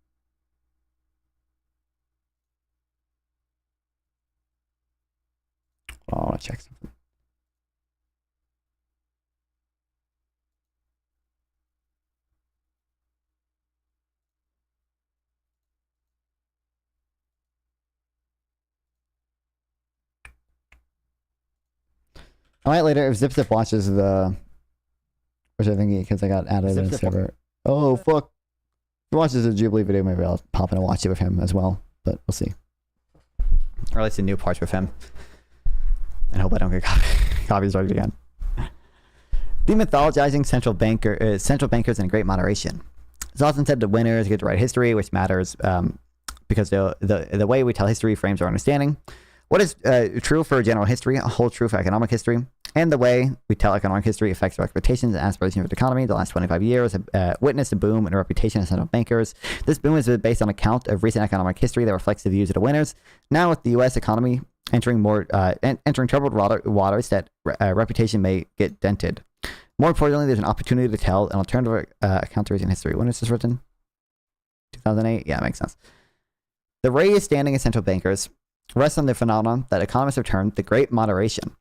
S1: I want to check something. I might later, if ZipZip watches the, which I think because I got added in the server. Oh fuck! If he watches the Jubilee video, maybe I'll pop in and watch it with him as well. But we'll see. Or at least the new parts with him. And hope I don't get copyrighted again. Demythologizing central bankers in great moderation. It's often said that winners get to write history, which matters because the way we tell history frames our understanding. What is true for general history holds true for economic history, and the way we tell economic history affects our expectations and aspirations of the economy. The last 25 years have witnessed a boom in the reputation of central bankers. This boom is based on account of recent economic history that reflects the views of the winners. Now, with the U.S. economy entering troubled waters, that reputation may get dented. More importantly, there's an opportunity to tell an alternative account to recent history. When is this written? 2008? Yeah, makes sense. The raised standing of central bankers rests on the phenomenon that economists have termed the Great Moderation.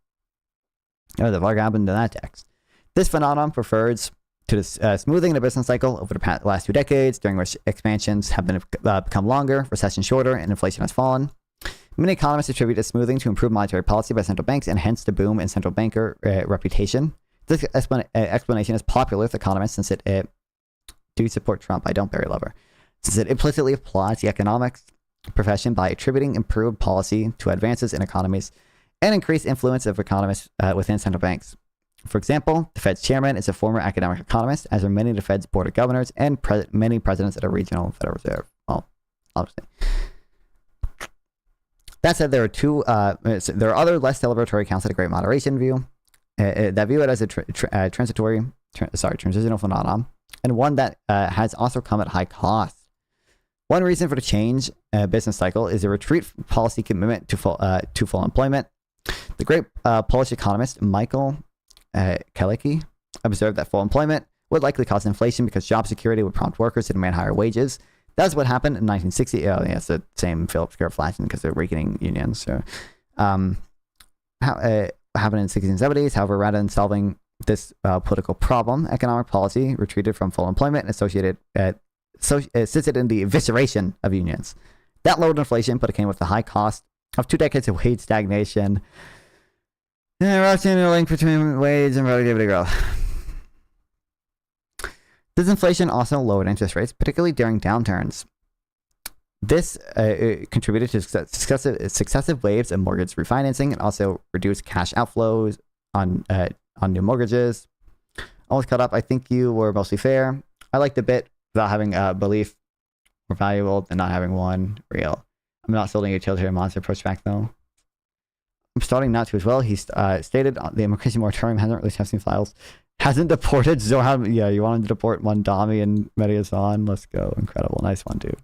S1: Oh, the fuck happened to that text? This phenomenon refers to the smoothing the business cycle over the last 2 decades, during which expansions have become longer, recession shorter, and inflation has fallen. Many economists attribute this smoothing to improved monetary policy by central banks and hence the boom in central banker reputation. This explanation is popular with economists since it do support Trump. I don't, Barry Lover. Since it implicitly applauds the economics profession by attributing improved policy to advances in economies and increased influence of economists within central banks. For example, the Fed's chairman is a former academic economist, as are many of the Fed's board of governors and many presidents of the regional Federal Reserve. Well, obviously. That said, there are other less celebratory accounts of the Great Moderation view that view it as a transitional phenomenon, and one that has also come at high cost. One reason for the change business cycle is a retreat from policy commitment to full employment. The great Polish economist Michael Kalicki observed that full employment would likely cause inflation because job security would prompt workers to demand higher wages. That's what happened in 1960. Oh, yeah, it's the same Phillips curve flashing because they're weakening unions. So, what happened in the 60s and 70s? However, rather than solving this political problem, economic policy retreated from full employment and associated assisted in the evisceration of unions. That lowered inflation, but it came with the high cost of 2 decades of wage stagnation. We're seeing a link between wage and productivity growth. This inflation also lowered interest rates, particularly during downturns. This contributed to successive waves of mortgage refinancing and also reduced cash outflows on new mortgages. Almost caught up. I think you were mostly fair. I like the bit about having a belief more valuable than not having one real. I'm not building a utilitarian monster pushback though. I'm starting not to as well. He's stated the immigration moratorium hasn't released testing files. Hasn't deported Zohan. Yeah, you wanted to deport Mondami and Mediasan. Let's go. Incredible. Nice one, dude.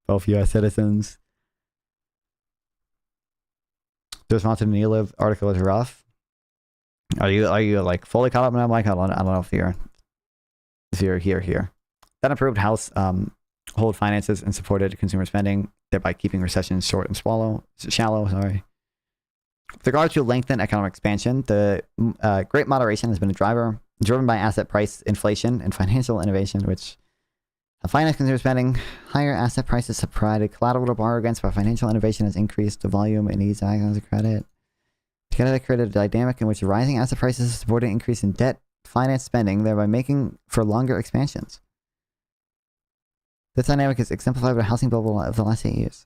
S1: Both U.S. citizens. The response to the Neoliv article is rough. Are you like fully caught up? And I'm like, I don't know if you're here. That improved House hold finances and supported consumer spending, thereby keeping recessions short and shallow. Sorry. With regard to lengthened economic expansion, the great moderation has been a driver, driven by asset price inflation and financial innovation, which have financed consumer spending. Higher asset prices have provided collateral to borrow against, but financial innovation has increased the volume and ease access to credit. Together, they created a dynamic in which rising asset prices supported an increase in debt finance spending, thereby making for longer expansions. This dynamic is exemplified by the housing bubble of the last 8 years.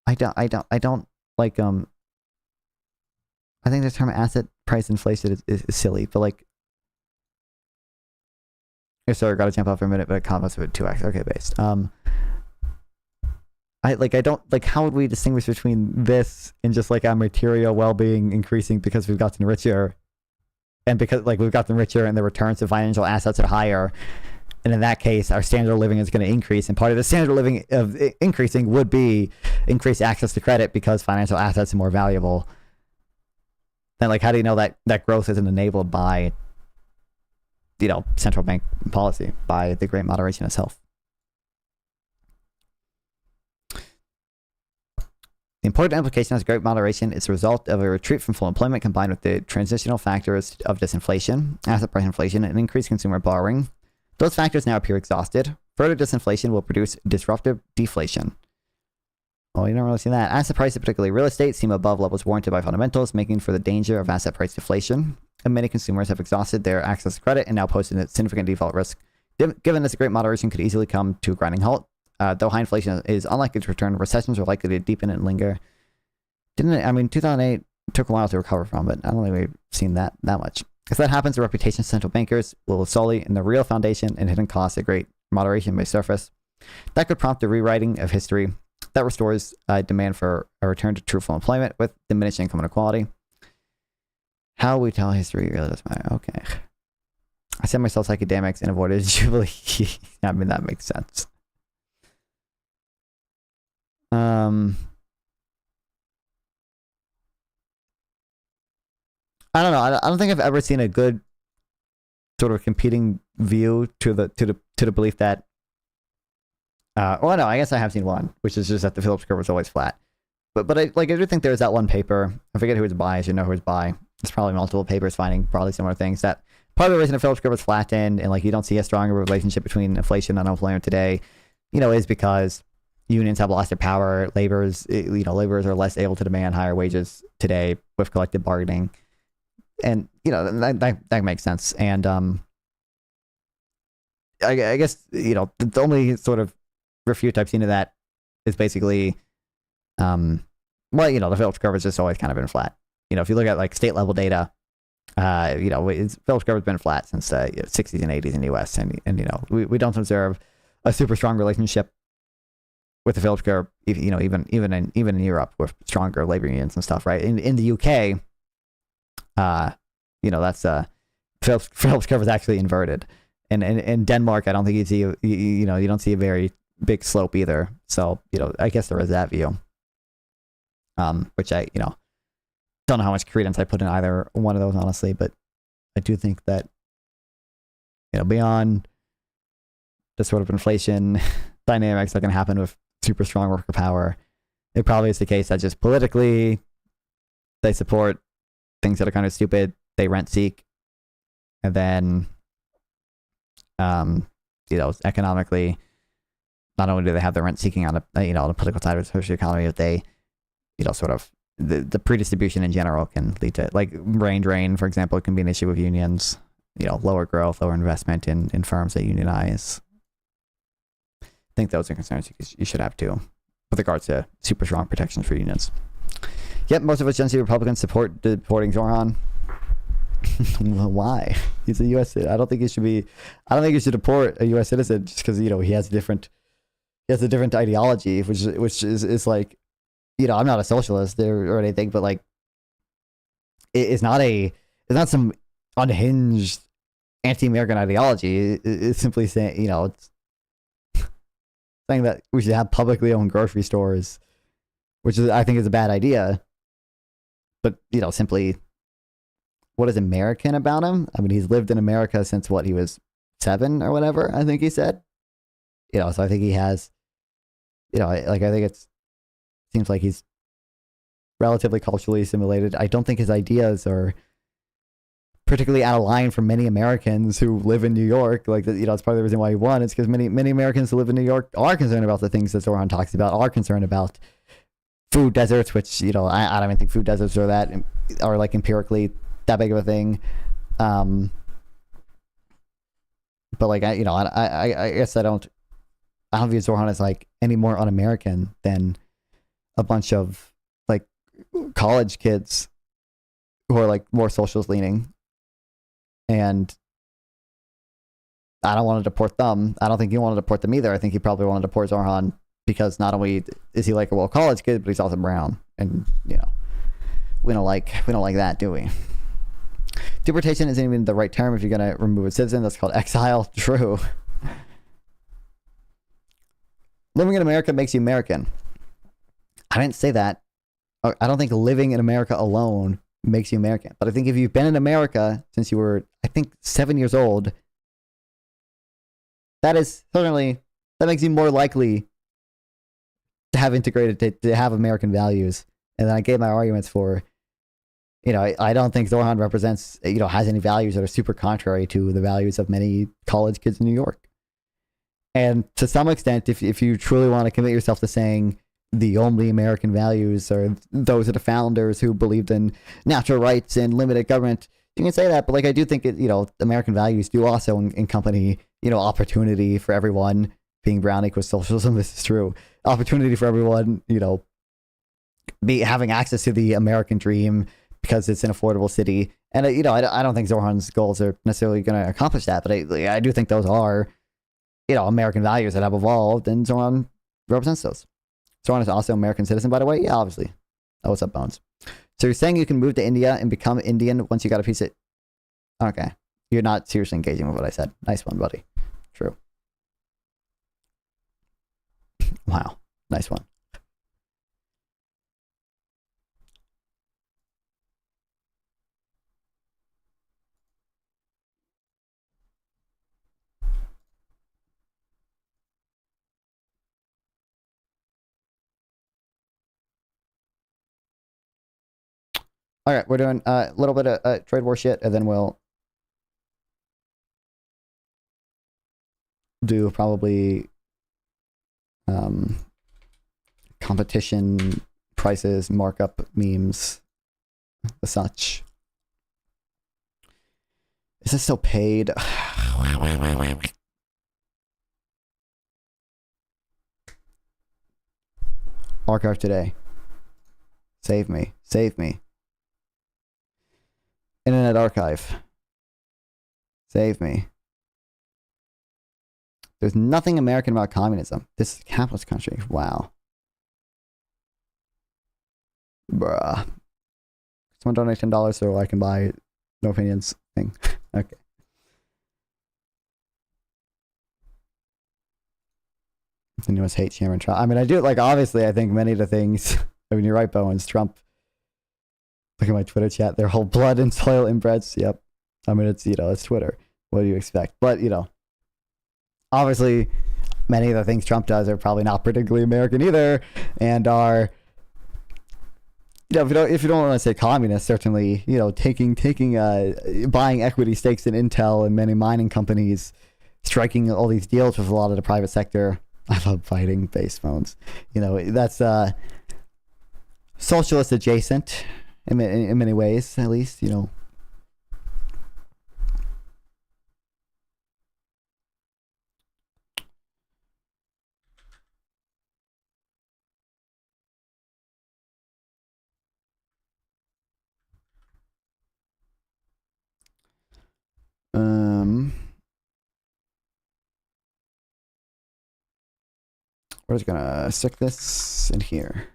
S1: I don't like I think the term asset price inflation is silly, but like, sorry, gotta jump off for a minute, but comments of it 2x. Okay, based. I don't like, how would we distinguish between this and just like our material well-being increasing because we've gotten richer, and because like we've gotten richer and the returns of financial assets are higher, and in that case our standard of living is going to increase, and part of the standard of living of increasing would be increased access to credit because financial assets are more valuable. Then like, how do you know that growth isn't enabled by, you know, central bank policy, by the great moderation itself? The important implication of great moderation is the result of a retreat from full employment combined with the transitional factors of disinflation, asset price inflation, and increased consumer borrowing. Those factors now appear exhausted. Further disinflation will produce disruptive deflation. Well, you don't really see that. Asset prices, particularly real estate, seem above levels warranted by fundamentals, making for the danger of asset price deflation. And many consumers have exhausted their access to credit and now pose a significant default risk. Given this, a great moderation could easily come to a grinding halt. Though high inflation is unlikely to return, recessions are likely to deepen and linger. 2008 took a while to recover from, but I don't think we've seen that much. If that happens, the reputation of central bankers will sully in the real foundation and hidden costs a great moderation may surface. That could prompt a rewriting of history that restores demand for a return to true full employment with diminished income inequality. How we tell history really doesn't matter. Okay. I said myself academics and avoided Jubilee. I mean, that makes sense. I don't know. I don't think I've ever seen a good sort of competing view to the belief that. Well, no, I guess I have seen one, which is just that the Phillips curve was always flat. But I do think there's that one paper. I forget who it's by. I should know who it's by. There's probably multiple papers finding probably similar things. That part of the reason the Phillips curve was flattened and like you don't see a stronger relationship between inflation and unemployment today, you know, is because unions have lost their power. Laborers are less able to demand higher wages today with collective bargaining, and you know that makes sense. And I guess you know the only sort of refute I've seen of that is basically, well, you know, the Phillips curve has just always kind of been flat. You know, if you look at like state level data, you know, Phillips curve has been flat since the 60s and 80s in the U.S. and you know, we don't observe a super strong relationship with the Phillips curve, you know, even in Europe with stronger labor unions and stuff, right? In the UK, you know, that's Phillips curve is actually inverted, and in Denmark, I don't think you don't see a very big slope either. So you know, I guess there is that view, which I don't know how much credence I put in either one of those honestly, but I do think that beyond the sort of inflation dynamics that can happen with super strong worker power, it probably is the case that just politically they support things that are kind of stupid. They rent seek, and then economically, not only do they have the rent seeking on the political side of the social economy, but they sort of the predistribution in general can lead to like brain drain, for example. It can be an issue with unions, lower growth, lower investment in firms that unionize. I think those are concerns you should have too, with regards to super strong protections for unions. Yep, most of us Gen Z Republicans support deporting Zoran. Why? He's a U.S. citizen. I don't think he should be. I don't think you should deport a U.S. citizen just because he has a different ideology, which is like, I'm not a socialist or anything, but like, it's not some unhinged anti-American ideology. It's simply saying, it's saying that we should have publicly owned grocery stores, which I think is a bad idea. But simply, what is American about him? I mean, he's lived in America since he was 7 or whatever, I think he said. So I think he has, I think seems like he's relatively culturally assimilated. I don't think his ideas are particularly out of line for many Americans who live in New York. Like, it's part of the reason why he won. It's because many Americans who live in New York are concerned about the things that Zoran talks about, are concerned about food deserts, which, I don't even think food deserts are like empirically that big of a thing. But like, I guess I don't view Zoran as like any more un-American than a bunch of like college kids who are like more socialist leaning. And I don't want to deport them. I don't think he wanted to deport them either. I think he probably wanted to deport Zoran because not only is he like a college kid, but he's also brown. And, we don't like that, do we? Deportation isn't even the right term if you're going to remove a citizen. That's called exile. True. Living in America makes you American. I didn't say that. I don't think living in America alone makes you American. But I think if you've been in America since you were, I think, 7 years old, that makes you more likely to have integrated, to have American values. And then I gave my arguments for, I don't think Zoran represents, has any values that are super contrary to the values of many college kids in New York. And to some extent, if you truly want to commit yourself to saying the only American values are those of the founders who believed in natural rights and limited government, you can say that. But like, I do think American values do also accompany, opportunity for everyone. Being brown equals socialism. This is true. Opportunity for everyone, having access to the American dream because it's an affordable city. And I don't think Zoran's goals are necessarily going to accomplish that, but I do think those are, American values that have evolved, and Zoran represents those. Zoran is also an American citizen, by the way. Yeah, obviously. Oh, what's up, Bones? So you're saying you can move to India and become Indian once you got a piece of... Okay. You're not seriously engaging with what I said. Nice one, buddy. True. Wow. Nice one. All right, we're doing a little bit of trade war shit, and then we'll do probably competition prices, markup memes, the such. Is this still paid? Archive today. Save me. Save me. Internet Archive. Save me. There's nothing American about communism. This is a capitalist country. Wow. Bruh. Someone donate $10 so I can buy no opinions thing. Okay. The newest hate Cameron Trump. I mean, I do, like, obviously, I think many of the things, I mean, you're right, Bowens. Trump. Look at my Twitter chat. Their whole blood and soil inbreds. Yep. I mean, it's, it's Twitter. What do you expect? But, obviously, many of the things Trump does are probably not particularly American either, and are, if you don't want to say communist, certainly, buying equity stakes in Intel and many mining companies, striking all these deals with a lot of the private sector. I love fighting base phones. That's socialist adjacent in many ways, at least. We're just gonna stick this in here.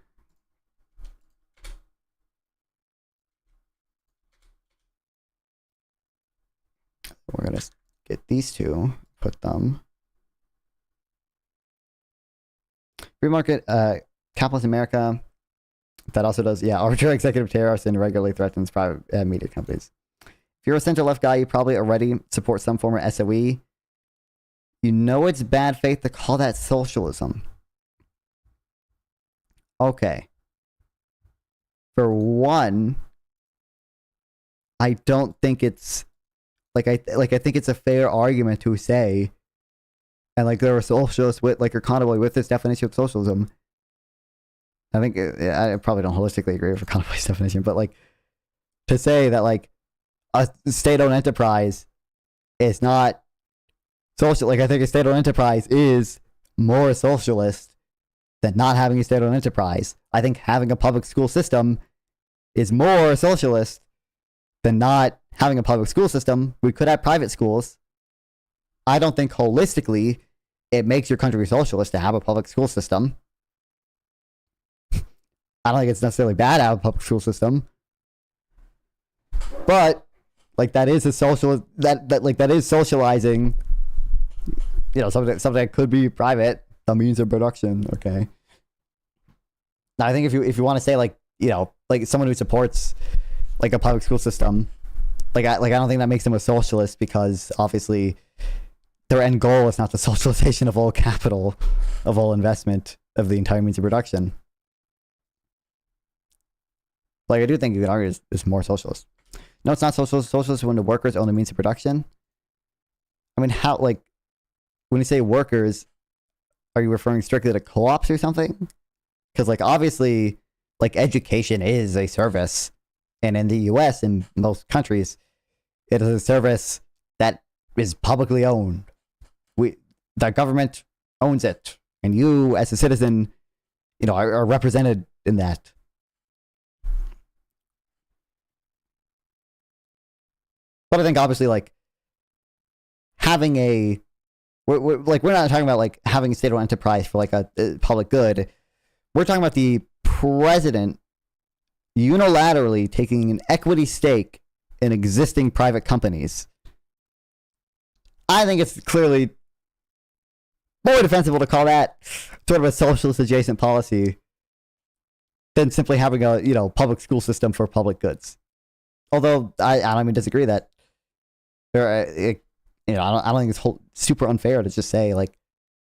S1: We're gonna get these two, put them. Free market, capitalist America. That also does, yeah, arbitrary executive tariffs and regularly threatens private media companies. If you're a center-left guy, you probably already support some form of SOE. You know it's bad faith to call that socialism. Okay. For one, I don't think it's I think it's a fair argument to say, and like there are socialists with are comfortable with this definition of socialism. I think I probably don't holistically agree with Economist's definition, but like to say that like a state-owned enterprise is not social. Like I think a state-owned enterprise is more socialist than not having a state-owned enterprise. I think having a public school system is more socialist than not having a public school system. We could have private schools. I don't think holistically it makes your country socialist to have a public school system. I don't think it's necessarily bad to have a public school system. But like that is a social that is socializing, you know, something that could be private, the means of production. Okay. Now I think if you want to say like, you know, like someone who supports like a public school system, I don't think that makes them a socialist, because obviously their end goal is not the socialization of all capital, of all investment, of the entire means of production. Like I do think you could argue it's more socialist. No, it's not socialist. Socialist when the workers own the means of production. I mean, how, like, when you say workers, are you referring strictly to co-ops or something? Because like obviously, like education is a service, and in the U.S. and most countries, it is a service that is publicly owned. The government owns it, and you as a citizen, you know, are represented in that. But I think obviously, like having we're not talking about like having a state-owned enterprise for like a public good. We're talking about the president unilaterally taking an equity stake in existing private companies. I think it's clearly more defensible to call that sort of a socialist adjacent policy than simply having a, you know, public school system for public goods. Although I don't even disagree that you know, I don't think it's super unfair to just say like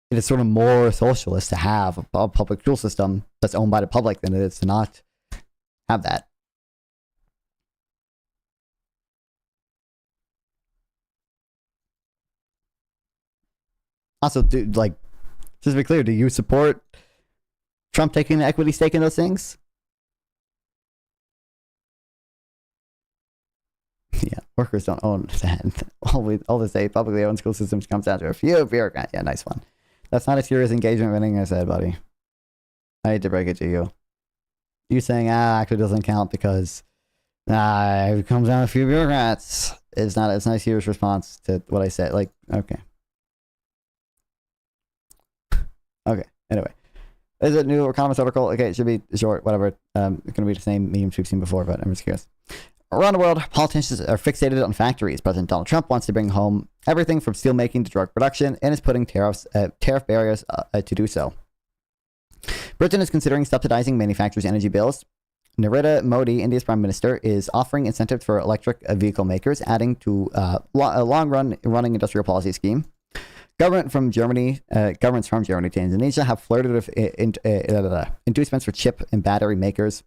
S1: it is sort of more socialist to have a public school system that's owned by the public than it is to not have that. Also, just to be clear, do you support Trump taking an equity stake in those things? Yeah, workers don't own that. All they say publicly owned school systems comes down to a few bureaucrats. Yeah, nice one. That's not a serious engagement winning, I said, buddy. I hate to break it to you. You saying actually doesn't count because it comes down to a few bureaucrats. It's not a serious response to what I said. Like, okay. Okay, anyway. Is it new or Economist article? Okay, it should be short, whatever. It's going to be the same memes we've seen before, but I'm just curious. Around the world, politicians are fixated on factories. President Donald Trump wants to bring home everything from steelmaking to drug production and is putting tariff barriers to do so. Britain is considering subsidizing manufacturers' energy bills. Narendra Modi, India's prime minister, is offering incentives for electric vehicle makers, adding to a long-running industrial policy scheme. Governments from Germany to Indonesia have flirted with inducements for chip and battery makers.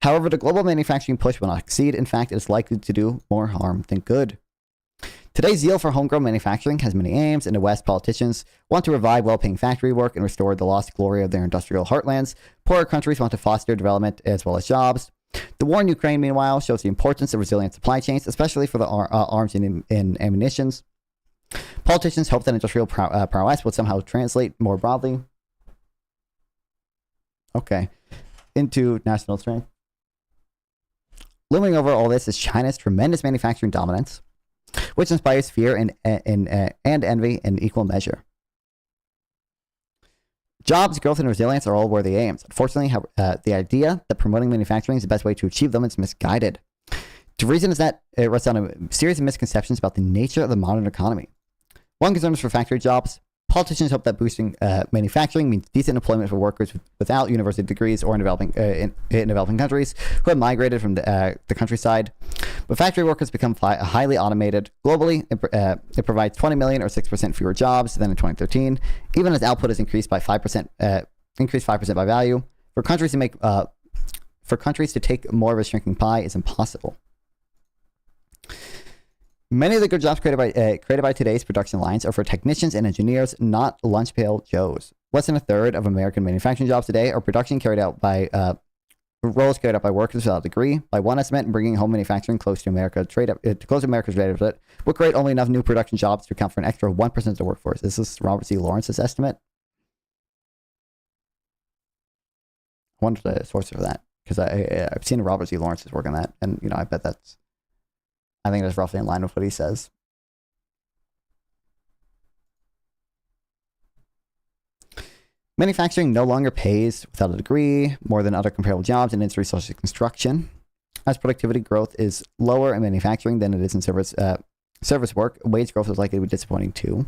S1: However, the global manufacturing push will not succeed. In fact, it is likely to do more harm than good. Today's zeal for homegrown manufacturing has many aims. In the West, politicians want to revive well-paying factory work and restore the lost glory of their industrial heartlands. Poorer countries want to foster development as well as jobs. The war in Ukraine, meanwhile, shows the importance of resilient supply chains, especially for the arms and ammunitions. Politicians hope that industrial prowess will somehow translate more broadly. Okay. Into national strength. Looming over all this is China's tremendous manufacturing dominance, which inspires fear and envy in equal measure. Jobs, growth, and resilience are all worthy aims. Unfortunately, the idea that promoting manufacturing is the best way to achieve them is misguided. The reason is that it rests on a series of misconceptions about the nature of the modern economy. One concern is for factory jobs. Politicians hope that boosting manufacturing means decent employment for workers without university degrees or in developing countries who have migrated from the countryside. But factory workers become highly automated. Globally, it provides 20 million or 6% fewer jobs than in 2013, even as output is increased by 5%, increased 5% by value. For countries to take more of a shrinking pie is impossible. Many of the good jobs created by today's production lines are for technicians and engineers, not lunch pail Joes. Less than a third of American manufacturing jobs today are production carried out by roles carried out by workers without a degree. By one estimate, bringing home manufacturing close to America's trade deficit will create only enough new production jobs to account for an extra 1% of the workforce. Is this Robert C. Lawrence's estimate? I wonder the source for that, because I've seen Robert C. Lawrence's work on that, and I bet I think that's roughly in line with what he says. Manufacturing no longer pays without a degree more than other comparable jobs in industry such as construction. As productivity growth is lower in manufacturing than it is in service work, wage growth is likely to be disappointing too.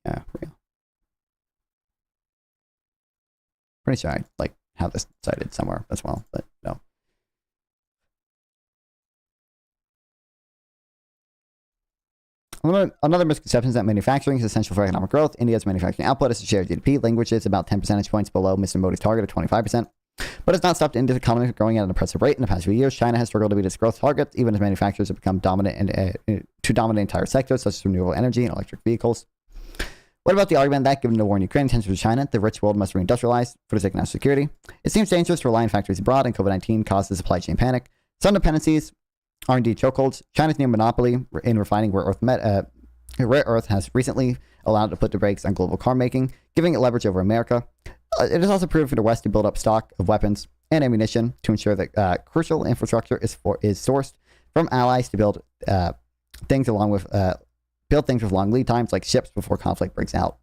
S1: Yeah, real. Pretty sure I have this cited somewhere as well, but no. Another misconception is that manufacturing is essential for economic growth. India's manufacturing output as a share of GDP languages about 10 percentage points below Mr. Modi's target of 25%, but has not stopped India's economy from growing at an impressive rate in the past few years. China has struggled to meet its growth targets, even as manufacturers have become dominant to dominate entire sectors such as renewable energy and electric vehicles. What about the argument that, given the war in Ukraine and tensions with China, the rich world must reindustrialize for the sake of national security? It seems dangerous to rely on factories abroad, and COVID-19 caused the supply chain panic. Some dependencies are indeed chokeholds. China's near monopoly in refining rare earth has recently allowed it to put the brakes on global car making, giving it leverage over America. It has also proven for the West to build up stock of weapons and ammunition to ensure that crucial infrastructure is sourced from allies to build things with long lead times like ships before conflict breaks out.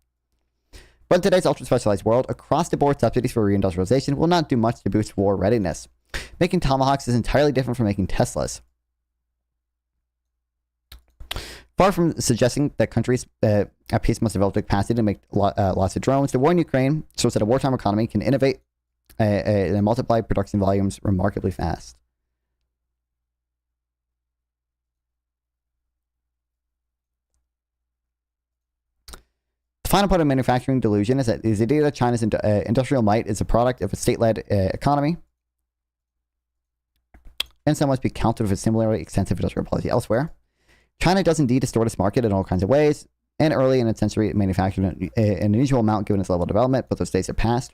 S1: But in today's ultra-specialized world, across-the-board subsidies for reindustrialization will not do much to boost war readiness. Making Tomahawks is entirely different from making Teslas. Far from suggesting that countries at peace must develop the capacity to make lots of drones, the war in Ukraine shows that a wartime economy can innovate and multiply production volumes remarkably fast. The final part of manufacturing delusion is the idea that China's industrial might is a product of a state-led economy and so must be countered with a similarly extensive industrial policy elsewhere. China does indeed distort its market in all kinds of ways, and early in its century it manufactured an unusual amount given its level of development, but those days have passed.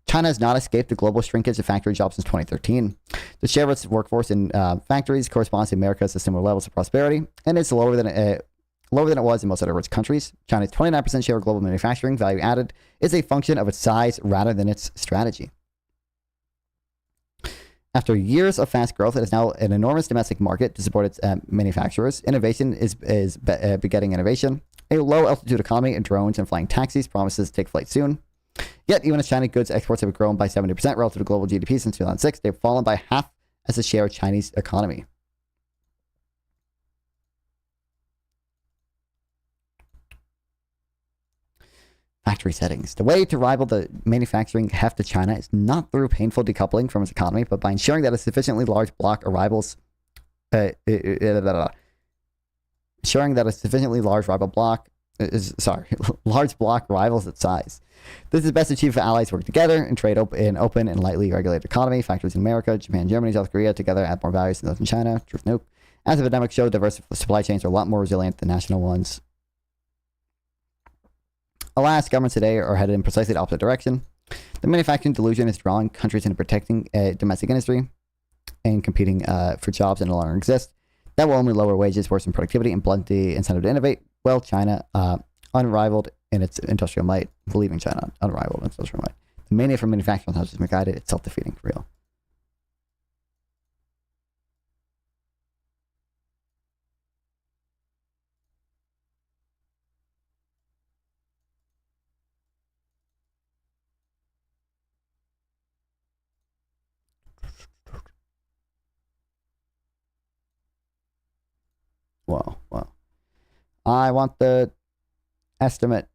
S1: China has not escaped the global shrinkage of factory jobs since 2013. The share of its workforce in factories corresponds to America's similar levels of prosperity, and it's lower than it was in most other rich countries. China's 29% share of global manufacturing value added is a function of its size rather than its strategy. After years of fast growth, it is now an enormous domestic market to support its manufacturers. Innovation is begetting innovation. A low-altitude economy and drones and flying taxis promises to take flight soon. Yet, even as China goods exports have grown by 70% relative to global GDP since 2006, they've fallen by half as a share of Chinese economy. Factory settings. The way to rival the manufacturing heft of China is not through painful decoupling from its economy, but by ensuring that a sufficiently large block rivals its size. This is best achieved if allies work together and trade in open and lightly regulated economy. Factories in America, Japan, Germany, South Korea together add more values than those in China. Truth note. As the epidemic showed, diverse supply chains are a lot more resilient than national ones. Alas, governments today are headed in precisely the opposite direction. The manufacturing delusion is drawing countries into protecting domestic industry and competing for jobs that no longer exist. That will only lower wages, worsen productivity, and blunt the incentive to innovate. Well, China, unrivaled in its industrial might, believing China, unrivaled in its industrial might. The mania for manufacturing houses misguided, it's self-defeating, for real. Whoa. I want the estimate.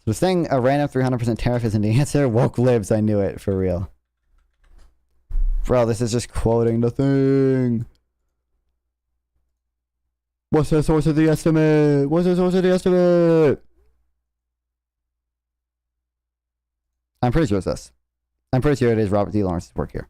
S1: So saying a random 300% tariff isn't the answer. Woke lives. I knew it. For real. Bro, this is just quoting the thing. What's the source of the estimate? I'm pretty sure it's this. I'm pretty sure it is Robert D. Lawrence's work here.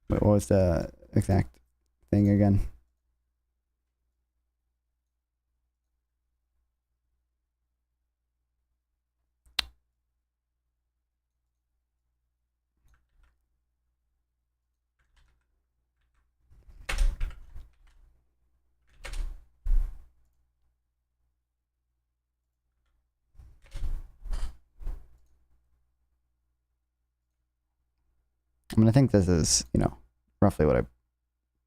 S1: Wait, what was the exact thing again? I mean, I think this is, roughly what I've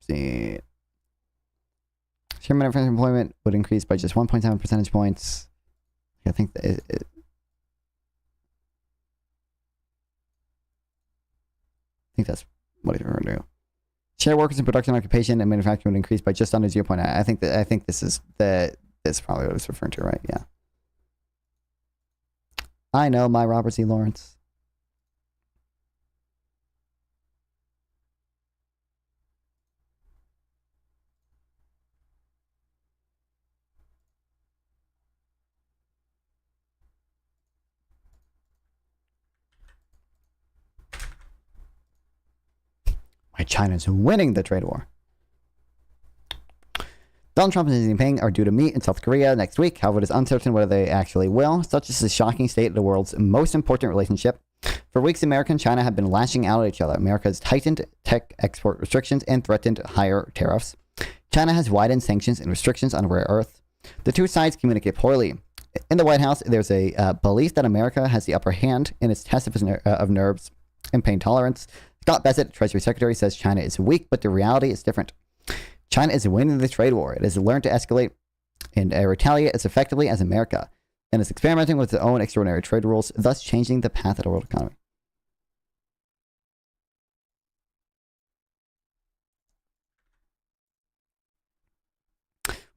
S1: seen. Chairman of employment would increase by just 1.7 percentage points. I think that I think that's what he's referring to. Share workers in production, occupation, and manufacturing would increase by just under 0.9. I think this is probably what it's referring to, right? Yeah. I know my Robert C. Lawrence. Why China's winning the trade war. Donald Trump and Xi Jinping are due to meet in South Korea next week. However, it is uncertain whether they actually will. Such is the shocking state of the world's most important relationship. For weeks, America and China have been lashing out at each other. America has tightened tech export restrictions and threatened higher tariffs. China has widened sanctions and restrictions on rare earth. The two sides communicate poorly. In the White House, there's a belief that America has the upper hand in its test of nerves and pain tolerance. Scott Bessent, Treasury Secretary, says China is weak, but the reality is different. China is winning the trade war. It has learned to escalate and retaliate as effectively as America, and is experimenting with its own extraordinary trade rules, thus changing the path of the world economy.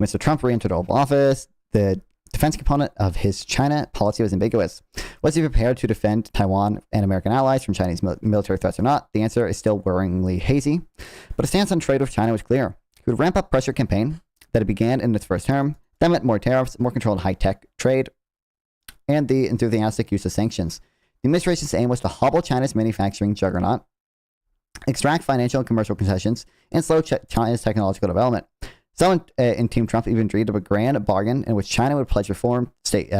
S1: Mr. Trump re-entered Oval Office. The defense component of his China policy was ambiguous. Was he prepared to defend Taiwan and American allies from Chinese military threats or not? The answer is still worryingly hazy. But his stance on trade with China was clear. He would ramp up pressure campaign that it began in its first term. That meant more tariffs, more controlled high-tech trade, and the enthusiastic use of sanctions. The administration's aim was to hobble China's manufacturing juggernaut, extract financial and commercial concessions, and slow China's technological development. Some in Team Trump even dreamed of a grand bargain in which China would pledge to reform state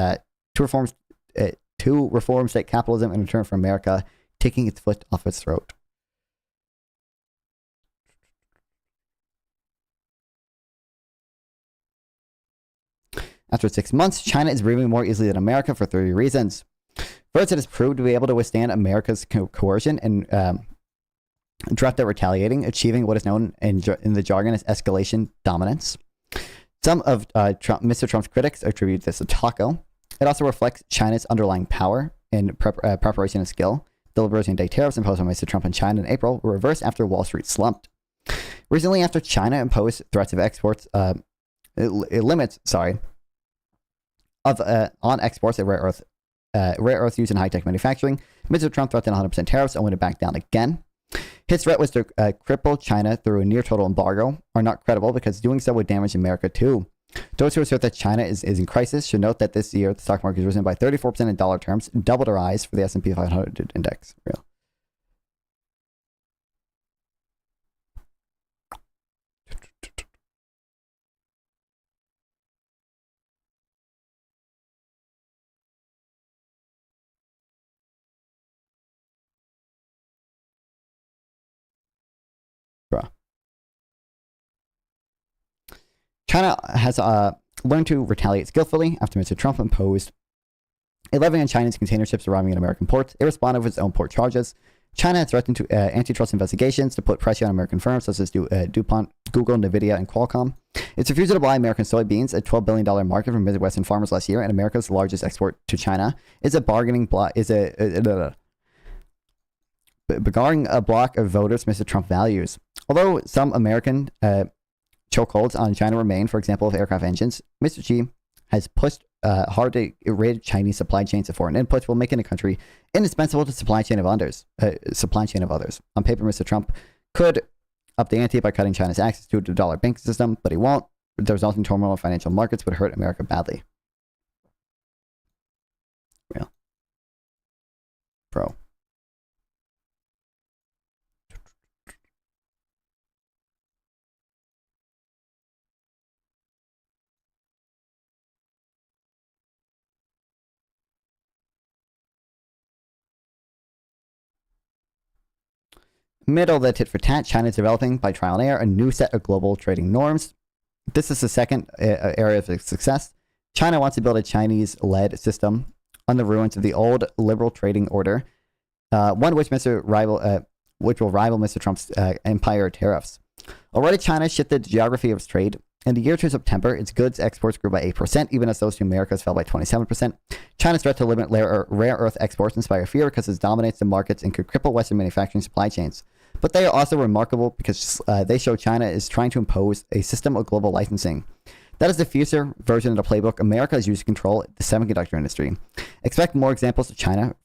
S1: capitalism in return for America taking its foot off its throat. After 6 months, China is breathing more easily than America for 3 reasons. First, it has proved to be able to withstand America's coercion and direct retaliating, achieving what is known in the jargon as escalation dominance. Some of Mr. Trump's critics attribute this to Taco. It also reflects China's underlying power in preparation and skill. The Liberation Day tariffs imposed on Mr. Trump and China in April were reversed after Wall Street slumped. Recently, after China imposed threats of exports, limits on exports of rare earth used in high-tech manufacturing, Mr. Trump threatened 100% tariffs and went it back down again. His threat was to cripple China through a near-total embargo are not credible because doing so would damage America too. Those who assert that China is in crisis should note that this year the stock market has risen by 34% in dollar terms, double the rise for the S&P 500 index. Real. China has learned to retaliate skillfully after Mr. Trump imposed 11 on Chinese container ships arriving in American ports, irrespective of its own port charges. China has threatened to antitrust investigations to put pressure on American firms such as DuPont, Google, NVIDIA, and Qualcomm. Its refusal to buy American soybeans, a $12 billion market from Midwestern farmers last year and America's largest export to China, is a bargaining block. Beguiling a block of voters Mr. Trump values. Although some American chokeholds on China remain, for example, of aircraft engines, Mr. Xi has pushed hard to rid Chinese supply chains of foreign inputs while making the country indispensable to supply chain of others. On paper, Mr. Trump could up the ante by cutting China's access to the dollar banking system, but he won't. The resulting turmoil in financial markets would hurt America badly. Real. Pro. Middle of the tit for tat, China is developing by trial and error a new set of global trading norms. This is the second area of success. China wants to build a Chinese-led system on the ruins of the old liberal trading order, one which will rival Mr. Trump's empire tariffs. Already, China shifted the geography of its trade. In the year to September, its goods exports grew by 8%, even as those to Americas fell by 27%. China's threat to limit rare earth exports inspire fear because it dominates the markets and could cripple Western manufacturing supply chains. But they are also remarkable because they show China is trying to impose a system of global licensing. That is the future version of the playbook America has used to control the semiconductor industry. Expect more examples of China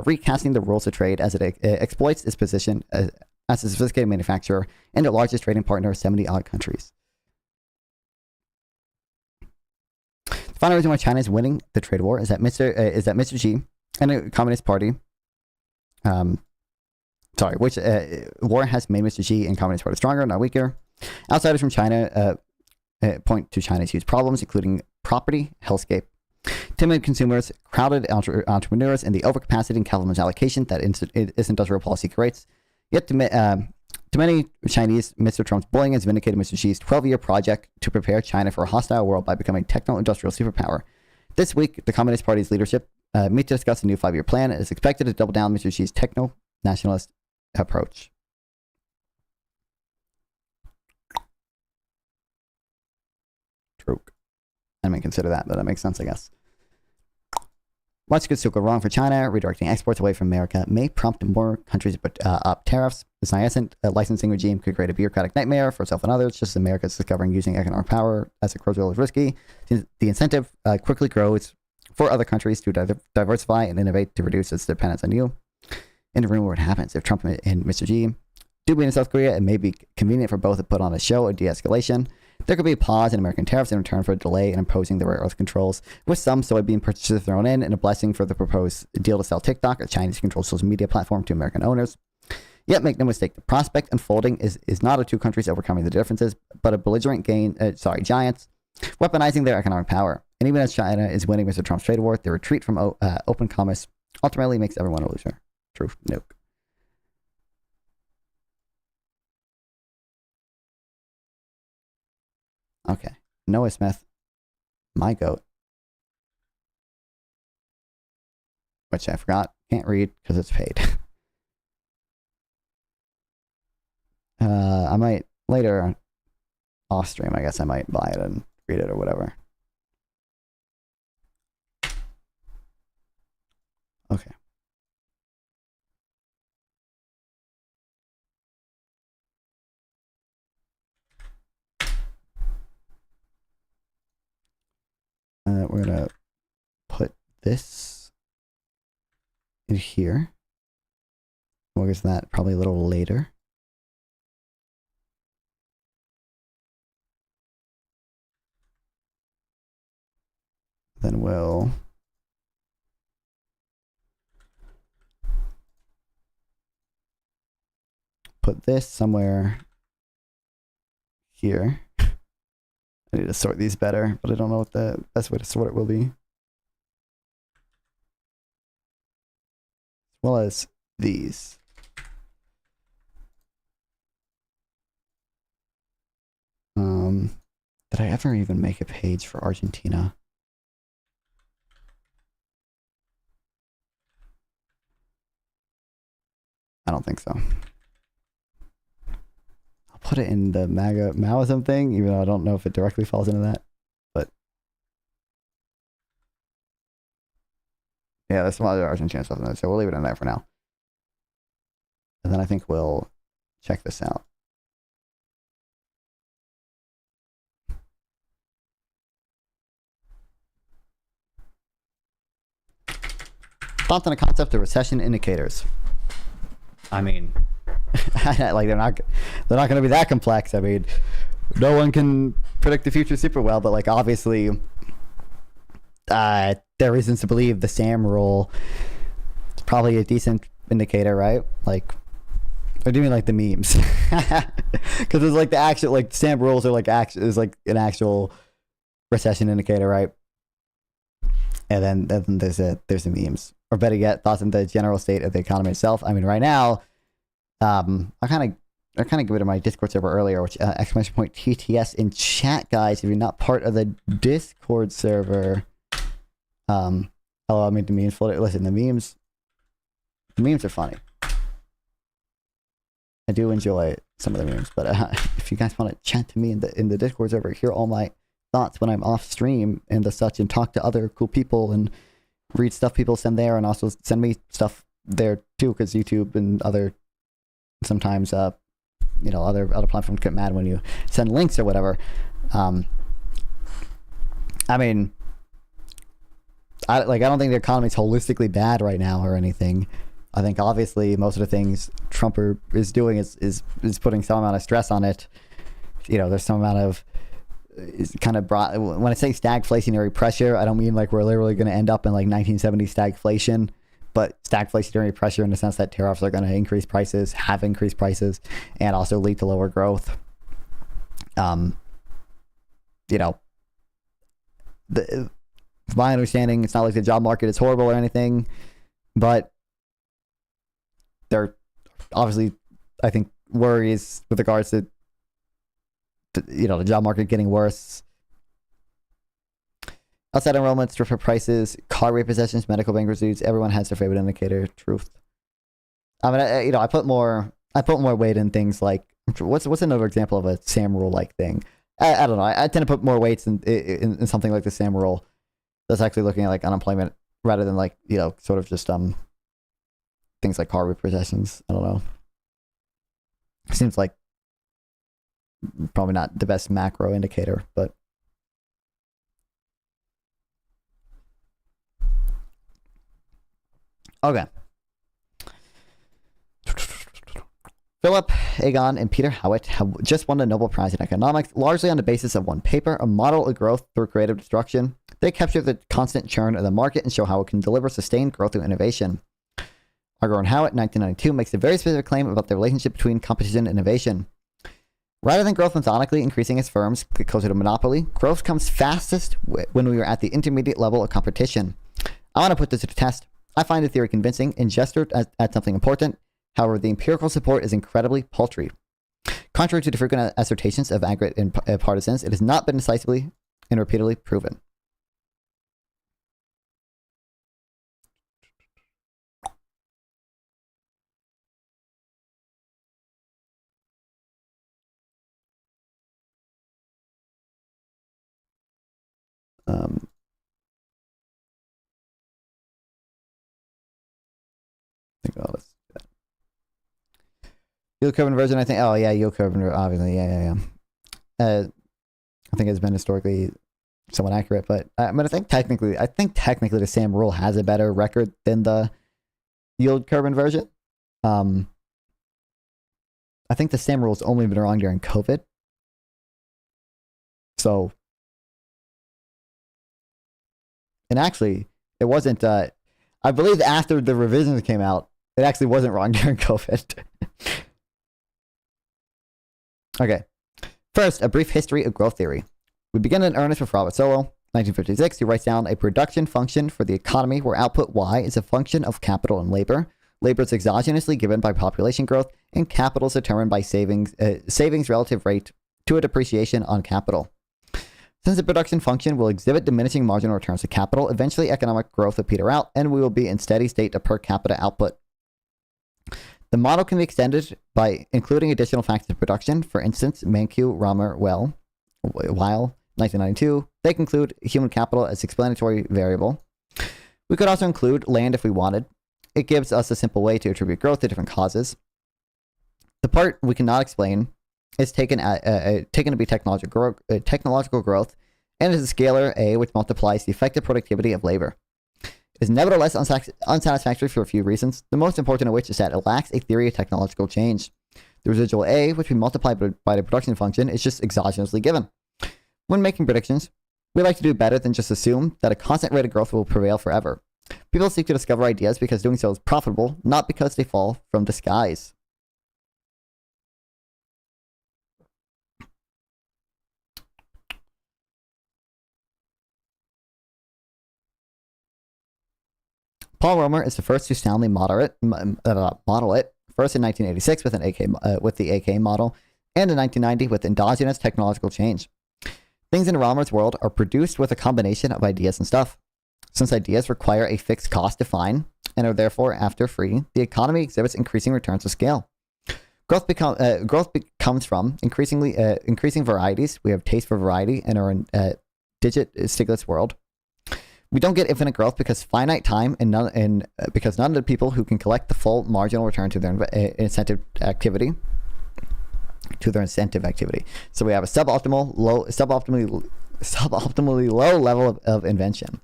S1: recasting the rules of trade as it exploits its position as a sophisticated manufacturer and the largest trading partner of 70-odd countries. The final reason why China is winning the trade war is that Mr. Xi and the Communist Party, war has made Mr. Xi and Communist Party stronger, not weaker. Outsiders from China point to China's huge problems, including property, hellscape, timid consumers, crowded entrepreneurs, and the overcapacity in capital allocation that its industrial policy creates. Yet to many Chinese, Mr. Trump's bullying has vindicated Mr. Xi's 12-year project to prepare China for a hostile world by becoming techno-industrial superpower. This week, the Communist Party's leadership meet to discuss a new 5-year plan and is expected to double down Mr. Xi's techno-nationalist approach. True. I may consider that, but that makes sense, I guess. Much could still go wrong for China. Redirecting exports away from America may prompt more countries up tariffs. This nascent licensing regime could create a bureaucratic nightmare for itself and others, just as America is discovering using economic power as a crossroad is risky. The incentive quickly grows for other countries to diversify and innovate to reduce its dependence on you. In the room where it happens, if Trump and Mr. Xi do be in South Korea, it may be convenient for both to put on a show of de-escalation. There could be a pause in American tariffs in return for a delay in imposing the rare earth controls, with some soybean purchases thrown in, and a blessing for the proposed deal to sell TikTok, a Chinese-controlled social media platform, to American owners. Yet, make no mistake, the prospect unfolding is not of two countries overcoming the differences, but a belligerent giants weaponizing their economic power. And even as China is winning Mr. Trump's trade war, the retreat from open commerce ultimately makes everyone a loser. True. Nuke. Okay. Noah Smith, my goat. Which I forgot. Can't read because it's paid. I might later off stream, I guess I might buy it and read it or whatever. Okay. We're gonna put this in here. We'll get to that probably a little later. Then we'll put this somewhere here. I need to sort these better, but I don't know what the best way to sort it will be. As well as these. That Did I ever even make a page for Argentina? I don't think so. I'll put it in the MAGA Maoism thing, even though I don't know if it directly falls into that. But yeah, there's some other Argentina stuff in there, so we'll leave it in there for now. And then I think we'll check this out. Thoughts on the concept of recession indicators? I mean, like they're not going to be that complex. I mean, no one can predict the future super well, but like obviously, there are reasons to believe the SAM rule is probably a decent indicator, right? Like, or do you mean like the memes? Because it's like the actual like SAM rules are like is like an actual recession indicator, right? And then there's the memes. Or better yet, thoughts on the general state of the economy itself. I mean, right now, I kind of give it to my Discord server earlier, which exclamation point TTS in chat, guys. If you're not part of the Discord server, allow me the memes folder. Listen, the memes are funny. I do enjoy some of the memes, but if you guys want to chat to me in the Discord server, hear all my thoughts when I'm off stream and the such, and talk to other cool people and read stuff people send there, and also send me stuff there too, because YouTube and other sometimes other platforms get mad when you send links or whatever. I mean, I don't think the economy's holistically bad right now or anything. I think obviously most of the things Trump is doing is putting some amount of stress on it. There's some amount of is kind of brought, when I say stagflationary pressure, I don't mean like we're literally going to end up in like 1970 stagflation, but stagflationary pressure in the sense that tariffs are going to increase prices, have increased prices, and also lead to lower growth. My understanding, it's not like the job market is horrible or anything, but there obviously, I think, worries with regards to the job market getting worse. Outside enrollments, stripper prices, car repossessions, medical bankruptcies, everyone has their favorite indicator. Truth. I mean, I put more weight in things like what's another example of a SAM rule like thing. I don't know. I tend to put more weights in something like the SAM rule that's actually looking at like unemployment rather than like sort of just things like car repossessions. I don't know. Seems like probably not the best macro indicator, but okay. Philip, Econ, and Peter Howitt have just won the Nobel Prize in Economics, largely on the basis of one paper, A Model of Growth Through Creative Destruction. They capture the constant churn of the market and show how it can deliver sustained growth through innovation. Argo and Howitt, 1992, makes a very specific claim about the relationship between competition and innovation. Rather than growth methodically increasing as firms get closer to monopoly, growth comes fastest when we are at the intermediate level of competition. I want to put this to the test. I find the theory convincing and gestured at something important. However, the empirical support is incredibly paltry. Contrary to the frequent assertions of aggregate and partisans, it has not been decisively and repeatedly proven. Yield curve inversion, I think. Oh yeah, yield curve inversion, obviously. Yeah. I think it's been historically somewhat accurate, but I think technically the SAM rule has a better record than the yield curve inversion. I think the SAM rule's only been wrong during COVID. So, and actually, it wasn't. I believe after the revisions came out, it actually wasn't wrong during COVID. Okay. First, a brief history of growth theory. We begin in earnest with Robert Solow, 1956, who writes down a production function for the economy where output Y is a function of capital and labor. Labor is exogenously given by population growth, and capital is determined by savings relative rate to a depreciation on capital. Since the production function will exhibit diminishing marginal returns to capital, eventually economic growth will peter out, and we will be in steady state of per capita output. The model can be extended by including additional factors of production. For instance, Mankiw, Romer, Weil, 1992, they conclude human capital as explanatory variable. We could also include land if we wanted. It gives us a simple way to attribute growth to different causes. The part we cannot explain is taken to be technological growth, and is a scalar A which multiplies the effective productivity of labor. It is nevertheless unsatisfactory for a few reasons, the most important of which is that it lacks a theory of technological change. The residual A, which we multiply by the production function, is just exogenously given. When making predictions, we like to do better than just assume that a constant rate of growth will prevail forever. People seek to discover ideas because doing so is profitable, not because they fall from the skies. Paul Romer is the first to soundly model it, first in 1986 with the AK model, and in 1990 with endogenous technological change. Things in Romer's world are produced with a combination of ideas and stuff. Since ideas require a fixed cost to find and are therefore after free, the economy exhibits increasing returns to scale. Growth comes from increasing varieties. We have taste for variety in our digit Stiglitz world. We don't get infinite growth because finite time because none of the people who can collect the full marginal return to their incentive activity. So we have a suboptimally low level of invention.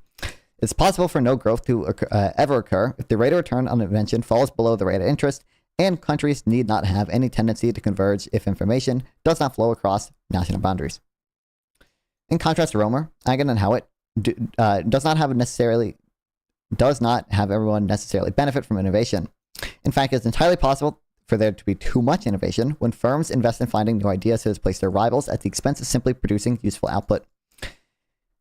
S1: It's possible for no growth to ever occur if the rate of return on invention falls below the rate of interest, and countries need not have any tendency to converge if information does not flow across national boundaries. In contrast to Romer, Agon and Howitt does not have everyone necessarily benefit from innovation. In fact, it's entirely possible for there to be too much innovation when firms invest in finding new ideas to displace their rivals at the expense of simply producing useful output.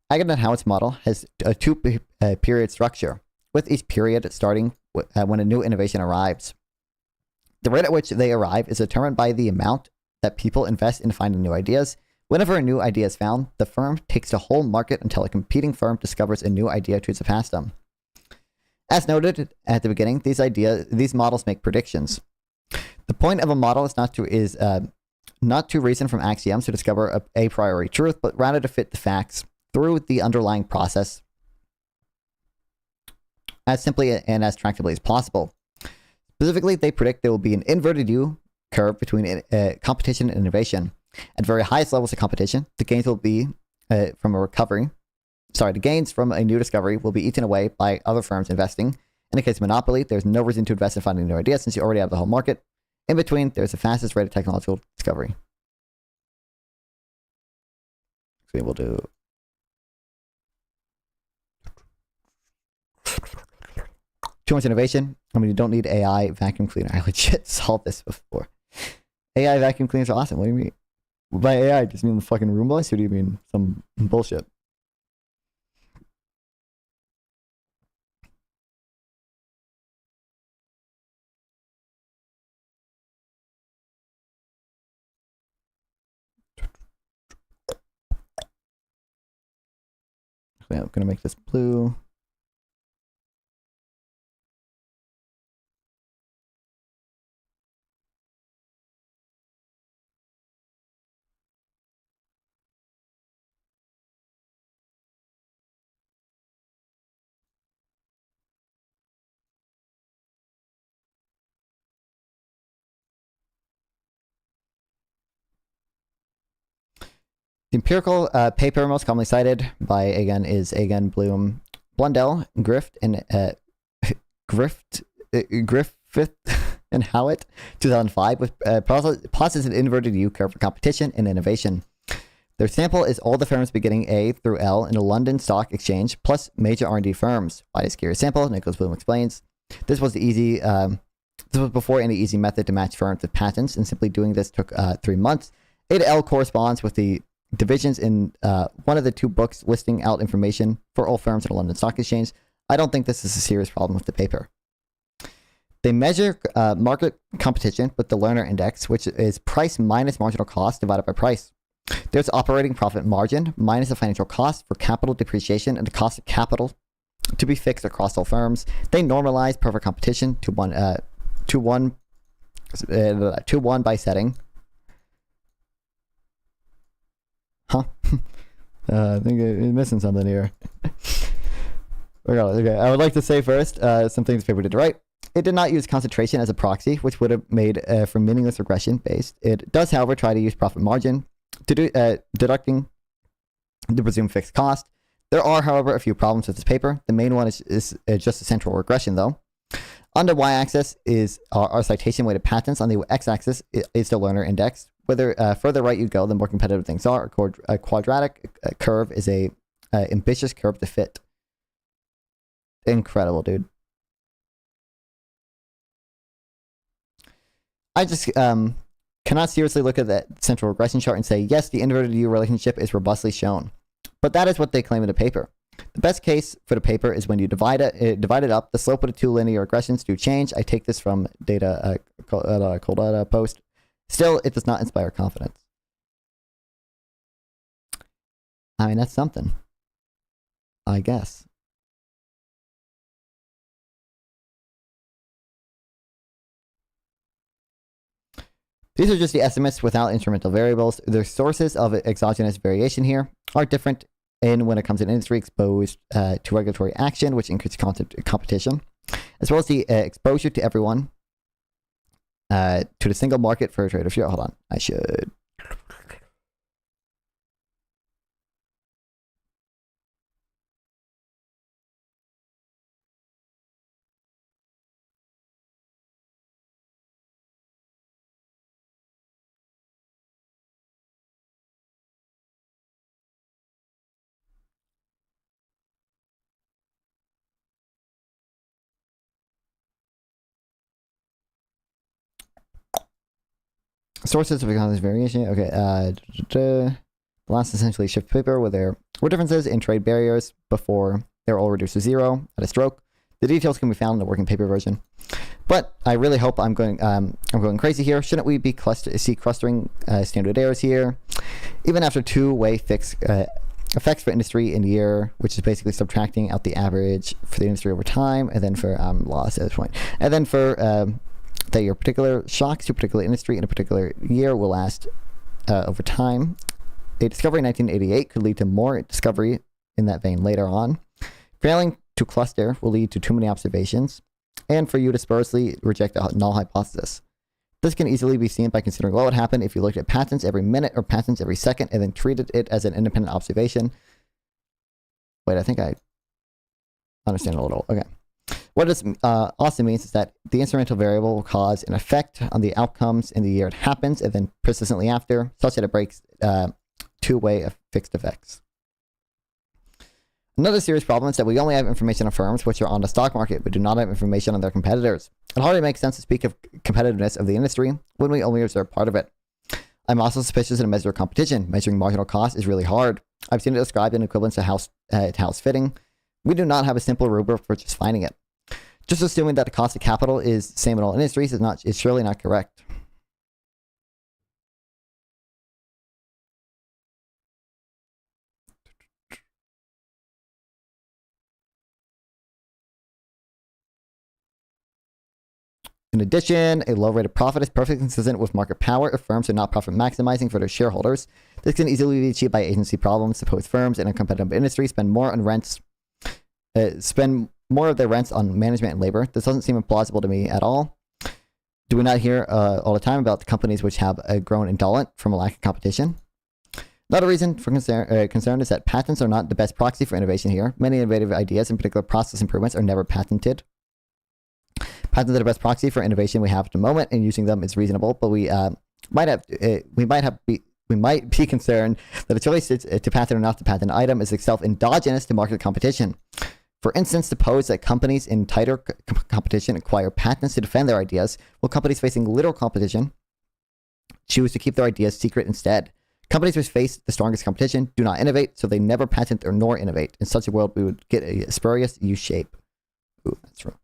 S1: Agon and Howitt's model has a two-period structure, with each period starting when a new innovation arrives. The rate at which they arrive is determined by the amount that people invest in finding new ideas. Whenever a new idea is found, the firm takes the whole market until a competing firm discovers a new idea to surpass them. As noted at the beginning, these models make predictions. The point of a model is not to reason from axioms to discover a priori truth, but rather to fit the facts through the underlying process as simply and as tractably as possible. Specifically, they predict there will be an inverted U curve between competition and innovation. At very highest levels of competition, the gains will be from a new discovery will be eaten away by other firms investing. In the case of monopoly, there's no reason to invest in finding new ideas since you already have the whole market. In between, there's the fastest rate of technological discovery. So we'll do too much innovation. I mean, you don't need AI vacuum cleaner. I legit solved this before. AI vacuum cleaners are awesome. What do you mean? By AI, just mean the fucking Roombas? Or do you mean some bullshit? Okay, I'm gonna make this blue. The empirical paper most commonly cited by Agon is Agon, Bloom, Blundell, Griffith, and Griffith and Howitt, 2005, with posits an inverted U curve for competition and innovation. Their sample is all the firms beginning A through L in the London Stock Exchange, plus major R&D firms. Why a scary sample? Nicholas Bloom explains. This was before any easy method to match firms with patents, and simply doing this took 3 months. A to L corresponds with the divisions in one of the two books listing out information for all firms in the London Stock Exchange. I don't think this is a serious problem with the paper. They measure market competition with the Lerner index, which is price minus marginal cost divided by price. There's operating profit margin minus the financial cost for capital depreciation and the cost of capital to be fixed across all firms. They normalize perfect competition to one by setting. Huh? I think I'm missing something here. Okay, I would like to say first, some things the paper did right. It did not use concentration as a proxy, which would have made for meaningless regression based. It does, however, try to use profit margin to do deducting the presumed fixed cost. There are, however, a few problems with this paper. The main one is just a central regression, though. On the y-axis is our citation weighted patents. On the x-axis is the learner index. Whether further right you go, the more competitive things are. A quadratic curve is a ambitious curve to fit. Incredible, dude. I just cannot seriously look at that central regression chart and say, yes, the inverted U relationship is robustly shown. But that is what they claim in the paper. The best case for the paper is when you divide it up, the slope of the two linear regressions do change. I take this from data Coldata post. Still, it does not inspire confidence. I mean, that's something, I guess. These are just the estimates without instrumental variables. The sources of exogenous variation here are different in when it comes to industry exposed to regulatory action, which increases competition, as well as the exposure to everyone to the single market for a trade of share. Hold on, I should. Sources of economic variation. Okay. The last essentially shift paper where there were differences in trade barriers before they're all reduced to zero at a stroke. The details can be found in the working paper version. But I really hope I'm going crazy here. Shouldn't we be clustering standard errors here? Even after two-way fixed effects for industry in year, which is basically subtracting out the average for the industry over time, and then for loss at this point, and then for that your particular shocks to a particular industry in a particular year will last over time. A discovery in 1988 could lead to more discovery in that vein later on. Failing to cluster will lead to too many observations, and for you to spuriously reject a null hypothesis. This can easily be seen by considering what would happen if you looked at patents every minute or patents every second and then treated it as an independent observation. Wait, I think I understand a little. Okay. What this also means is that the instrumental variable will cause an effect on the outcomes in the year it happens and then persistently after, such that it breaks two-way fixed effects. Another serious problem is that we only have information on firms which are on the stock market, but do not have information on their competitors. It hardly makes sense to speak of competitiveness of the industry when we only observe part of it. I'm also suspicious in a measure of competition. Measuring marginal cost is really hard. I've seen it described in equivalence to house fitting. We do not have a simple rubric for just finding it. Just assuming that the cost of capital is the same in all industries is surely not correct. In addition, a low rate of profit is perfectly consistent with market power if firms are not profit maximizing for their shareholders. This can easily be achieved by agency problems. Suppose firms in a competitive industry spend more of their rents on management and labor. This doesn't seem implausible to me at all. Do we not hear all the time about the companies which have grown indolent from a lack of competition? Another reason for concern is that patents are not the best proxy for innovation here. Many innovative ideas, in particular process improvements, are never patented. Patents are the best proxy for innovation we have at the moment, and using them is reasonable. But we might be concerned that the choice to patent or not to patent an item is itself endogenous to market competition. For instance, suppose that companies in tighter competition acquire patents to defend their ideas, while companies facing literal competition choose to keep their ideas secret instead. Companies which face the strongest competition do not innovate, so they never patent or nor innovate. In such a world, we would get a spurious U-shape. Ooh, that's true.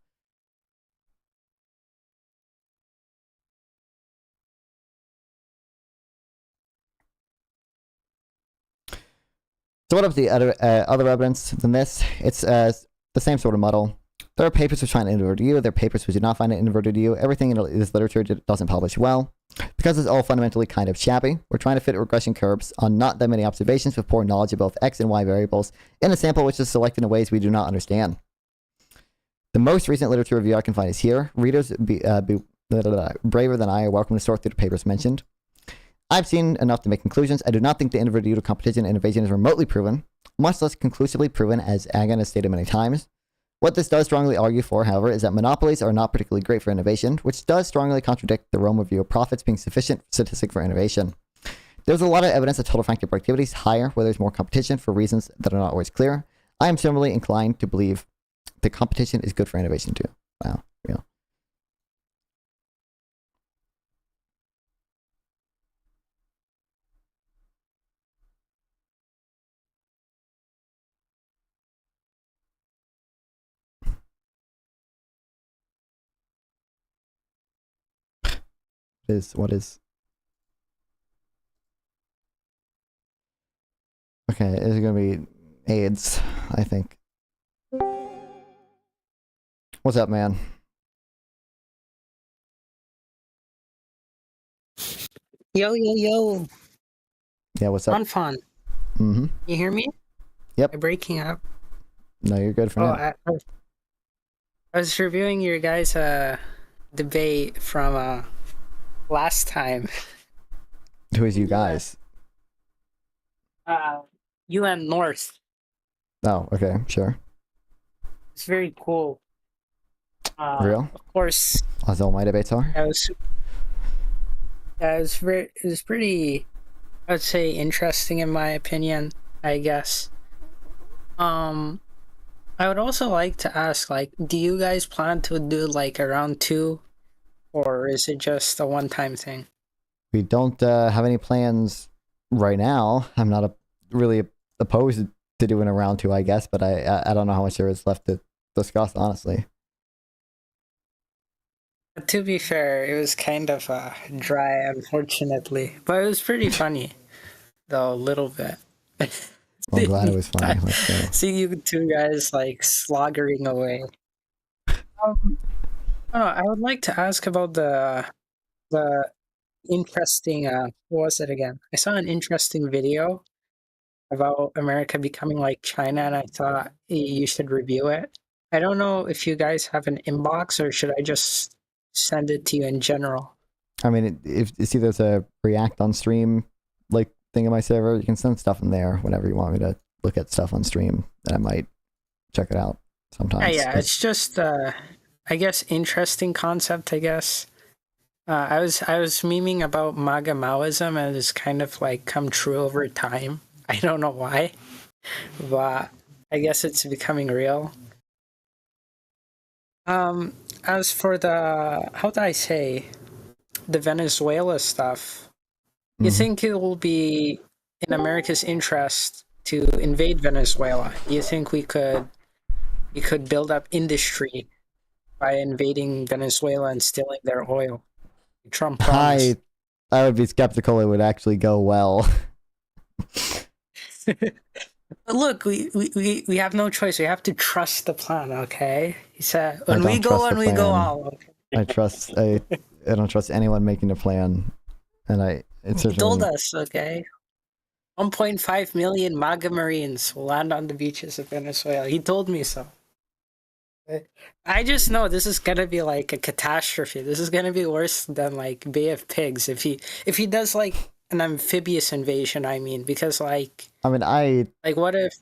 S1: So what of the other evidence than this? It's the same sort of muddle. There are papers which find it inverted U. There are papers which do not find it inverted U. Everything in this literature doesn't publish well. Because it's all fundamentally kind of shabby, we're trying to fit regression curves on not that many observations with poor knowledge of both x and y variables in a sample which is selected in ways we do not understand. The most recent literature review I can find is here. Readers braver than I are welcome to sort through the papers mentioned. I've seen enough to make conclusions. I do not think the inverted U to competition innovation is remotely proven, much less conclusively proven, as Agan has stated many times. What this does strongly argue for, however, is that monopolies are not particularly great for innovation, which does strongly contradict the Rome view of profits being sufficient statistic for innovation. There's a lot of evidence that total franking productivity is higher where there's more competition for reasons that are not always clear. I am similarly inclined to believe that competition is good for innovation too. Wow, real. What is okay, it's gonna be AIDS, I think. What's up, man?
S4: Yo, yo, yo.
S1: Yeah, what's up?
S4: Fun.
S1: Mm-hmm.
S4: You hear me?
S1: Yep.
S4: I'm breaking up.
S1: No, you're good for now.
S4: I was reviewing your guys' debate from last time.
S1: Who is you guys?
S4: You and North.
S1: Oh, okay, sure.
S4: It's very cool.
S1: Real?
S4: Of course.
S1: As all my debates are?
S4: It was pretty, I would say, interesting in my opinion, I guess. I would also like to ask, like, do you guys plan to do like a round 2, or is it just a one-time thing?
S1: We don't have any plans right now. I'm not really opposed to doing a round 2, I guess, but I don't know how much there is left to discuss, honestly.
S4: To be fair, it was kind of dry, unfortunately, but it was pretty funny, though, a little bit.
S1: Well, I'm glad it was funny. Let's go.
S4: See you two guys like sloggering away. I don't know, I would like to ask about the interesting. What was it again? I saw an interesting video about America becoming like China, and I thought you should review it. I don't know if you guys have an inbox, or should I just send it to you in general?
S1: I mean, if you see there's a React on stream like thing in my server, you can send stuff in there whenever you want me to look at stuff on stream, and I might check it out sometimes.
S4: Yeah, it's just I guess interesting concept, I guess. I was memeing about MAGA Maoism, and it's kind of like come true over time. I don't know why, but I guess it's becoming real. As for the, how do I say, the Venezuela stuff, you think it will be in America's interest to invade Venezuela? Do you think we could build up industry by invading Venezuela and stealing their oil? Trump promised.
S1: I would be skeptical it would actually go well.
S4: Look, we have no choice. We have to trust the plan, okay? He said, when we go all. Okay?
S1: I don't trust anyone making a plan, and
S4: He told us, okay? 1.5 million MAGA Marines will land on the beaches of Venezuela. He told me so. I just know this is gonna be like a catastrophe. This is gonna be worse than like Bay of Pigs if he does like an amphibious invasion. I mean, because like what if?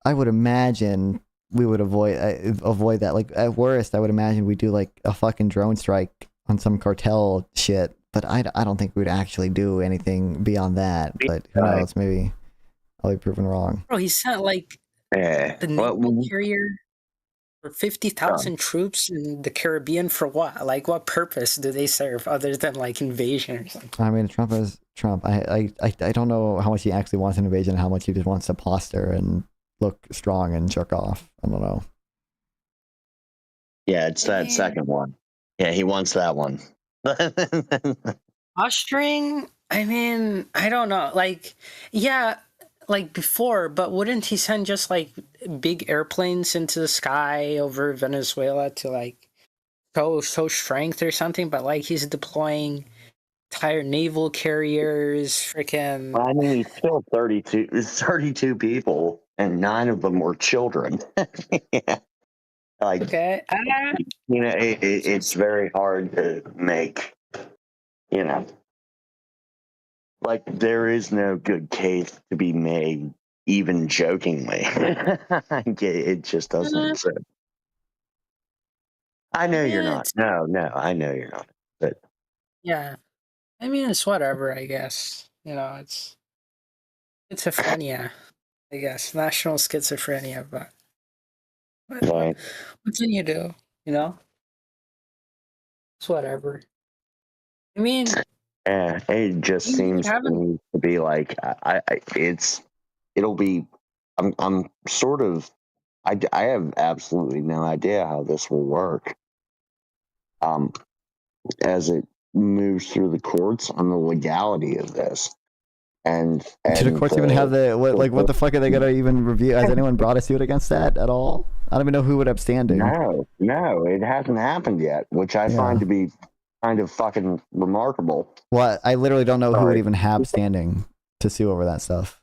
S1: I would imagine we would avoid that. Like at worst, I would imagine we do like a fucking drone strike on some cartel shit. But I don't think we'd actually do anything beyond that. But who knows? Maybe I'll be proven wrong.
S4: Bro, he sent like the naval carrier for 50,000 troops in the Caribbean for what? Like, what purpose do they serve other than like invasion or something?
S1: I mean, Trump is Trump. I don't know how much he actually wants an invasion and how much he just wants to plaster and look strong and jerk off. I don't know.
S5: Yeah, it's that second one. Yeah, he wants that one.
S4: Posturing, I mean, I don't know. Like, yeah, like before, but wouldn't he send just like big airplanes into the sky over Venezuela to like show strength or something? But like he's deploying entire naval carriers, freaking.
S5: I mean, he killed 32 people, and 9 of them were children. Yeah. Like,
S4: Okay.
S5: it's very hard to make, you know, like there is no good case to be made, even jokingly. It just doesn't exist. I know you're not. No, I know you're not. But
S4: yeah, I mean it's whatever. I guess it's schizophrenia. I guess national schizophrenia, but
S5: right.
S4: what can you do? It's whatever. I mean,
S5: Yeah, it just seems to me to be like it'll be. I'm sort of. I have absolutely no idea how this will work. As it moves through the courts on the legality of this. And
S1: do the courts even have what the fuck are they gonna even review? Has anyone brought a suit against that at all? I don't even know who would have standing.
S5: No, it hasn't happened yet, which I find to be kind of fucking remarkable.
S1: Well, I literally don't know who would even have standing to sue over that stuff.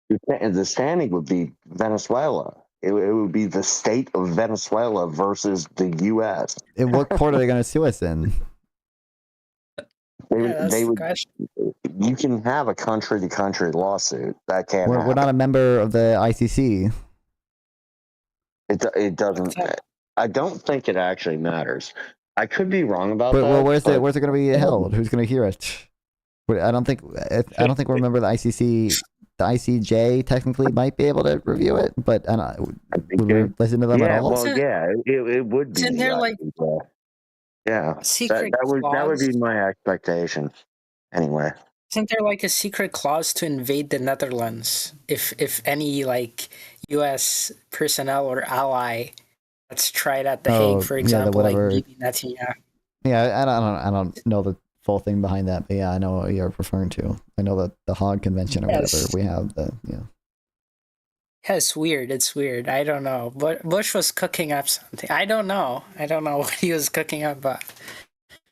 S5: The standing would be Venezuela. It would be the state of Venezuela versus the U.S.
S1: In what court are they going to sue us in?
S5: They would. You can have a country-to-country lawsuit. That can't.
S1: We're not a member of the ICC.
S5: It doesn't. I don't think it actually matters. I could be wrong about
S1: that.
S5: Well,
S1: where's it going to be held? Who's going to hear it? I don't think we're a member of the ICC. The ICJ technically might be able to review it, but would we listen to them at all?
S5: Well, it would be.
S4: Isn't there like
S5: secret that would be my expectation. Anyway,
S4: isn't there like a secret clause to invade the Netherlands if any like U.S. personnel or ally that's tried at the Hague, for example, like Bibi Netanyahu?
S1: Yeah, I don't know the full thing behind that, but yeah, I know what you're referring to. I know that the Hague Convention or whatever we have. Yeah,
S4: it's weird. It's weird. I don't know. But Bush was cooking up something. I don't know what he was cooking up, but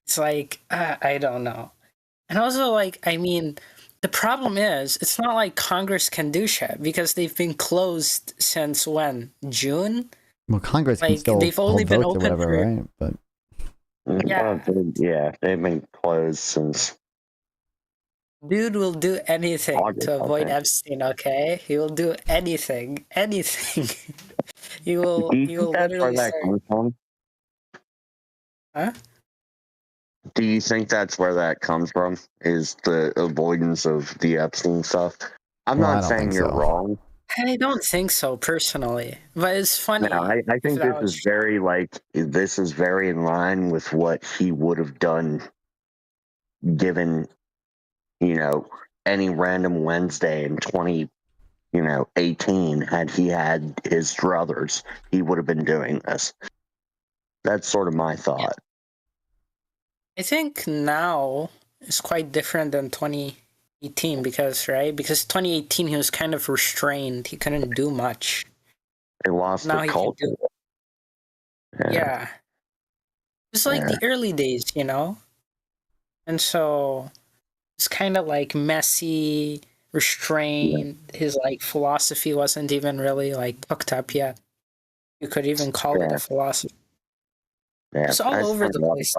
S4: it's like I don't know. And also, like, I mean, the problem is it's not like Congress can do shit because they've been closed since when? June?
S1: Well, Congress can still they've only been open whatever, for right? But
S5: they've been closed since.
S4: Dude will do anything to avoid Epstein. Okay, he will do anything. He will. He will literally. Huh?
S5: Do you think that's where that comes from? Is the avoidance of the Epstein stuff? I'm not saying you're wrong.
S4: I don't think so personally, but it's funny.
S5: No, I think this is very in line with what he would have done, given, any random Wednesday in 2018 had he had his druthers, he would have been doing this. That's sort of my thought.
S4: I think now is quite different than 2018 because 2018 he was kind of restrained. He couldn't do much.
S5: He lost the culture.
S4: Yeah. It's like the early days, And so it's kind of like messy, restrained. Yeah. His philosophy wasn't even really hooked up yet. You could even call it a philosophy.
S5: Yeah.
S4: It's all over the place.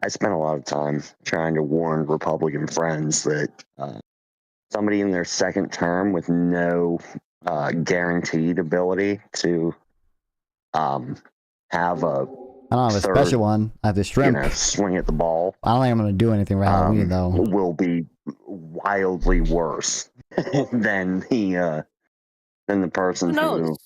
S5: I spent a lot of time trying to warn Republican friends that somebody in their second term with no guaranteed ability to have a
S1: I don't have a special one. I have the shrimp.
S5: Swing at the ball.
S1: I don't think I'm going to do anything for Halloween, though.
S5: Will be wildly worse than the person who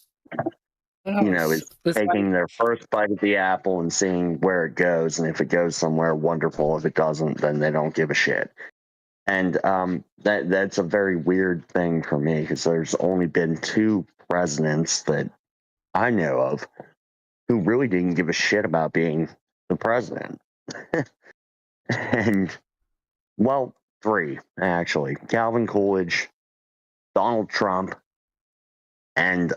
S5: is taking their first bite of the apple and seeing where it goes, and if it goes somewhere, wonderful. If it doesn't, then they don't give a shit. And that's a very weird thing for me because there's only been 2 presidents that I know of who really didn't give a shit about being the president. And 3 actually: Calvin Coolidge, Donald Trump, and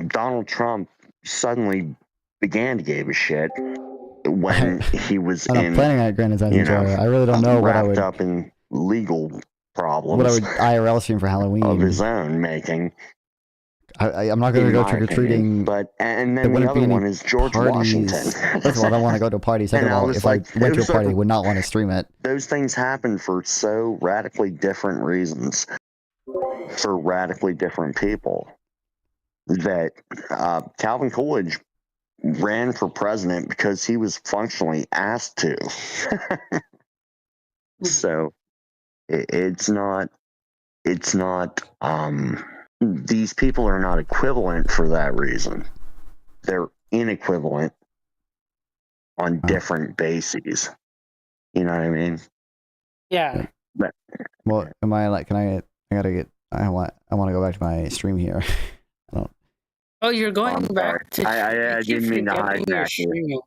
S5: Donald Trump suddenly began to give a shit when he was
S1: I'm not planning on granitizing Joy. I really don't know what I would...
S5: wrapped up in legal problems.
S1: What I would IRL stream for Halloween.
S5: Of his own making.
S1: I'm not going to go trick-or-treating.
S5: But, and then the other one is George Washington.
S1: First of all, I don't want to go to a party. Second of all, if I went to a party, I would not want to stream it.
S5: Those things happen for so radically different reasons. For radically different people. That Calvin Coolidge ran for president because he was functionally asked to. So it's not these people are not equivalent for that reason. They're inequivalent on different bases. You know what I mean?
S4: Yeah.
S5: But,
S1: well, am I like, I want to go back to my stream here.
S4: Oh, you're going back to...
S5: I didn't mean to hijack you.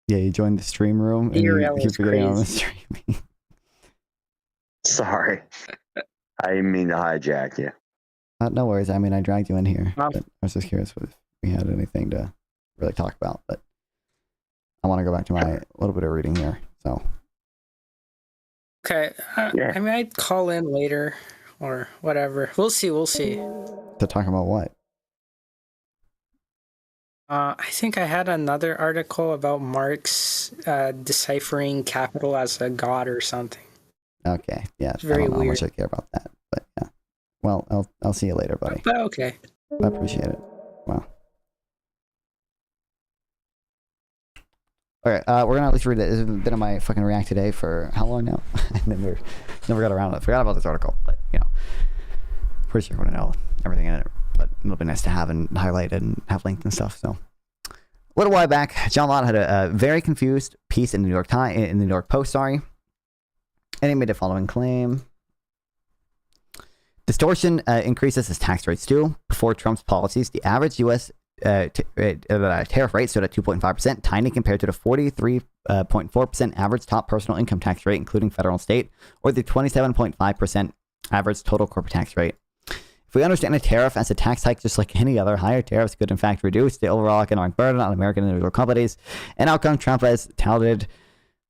S1: Yeah, you joined the stream room and you keep forgetting on the streaming.
S5: Sorry. I didn't mean to hijack you.
S1: No worries. I mean, I dragged you in here. But I was just curious if we had anything to really talk about. But I want to go back to my little bit of reading here. So.
S4: Okay. I might call in later or whatever. We'll see.
S1: To talk about what?
S4: I think I had another article about Marx deciphering capital as a god or something.
S1: Okay. Yeah.
S4: It's very
S1: I don't know
S4: weird.
S1: how much I care about that, but yeah. Well, I'll see you later, buddy.
S4: But okay.
S1: I appreciate it. Wow. All right, we're gonna at least read it. This has been on my fucking React today for how long now? And then never got around to it. Forgot about this article, but pretty sure you want to know everything in it. But it'll be nice to have and highlight and have linked and stuff. So, a little while back, John Lott had a very confused piece in the New York Post. Sorry, and he made the following claim. Distortion increases as tax rates do. Before Trump's policies, the average U.S. Tariff rate stood at 2.5%, tiny compared to the 43.4% average top personal income tax rate, including federal and state, or the 27.5% average total corporate tax rate. If we understand a tariff as a tax hike just like any other, higher tariffs could in fact reduce the overall economic burden on American individual companies, an outcome Trump has touted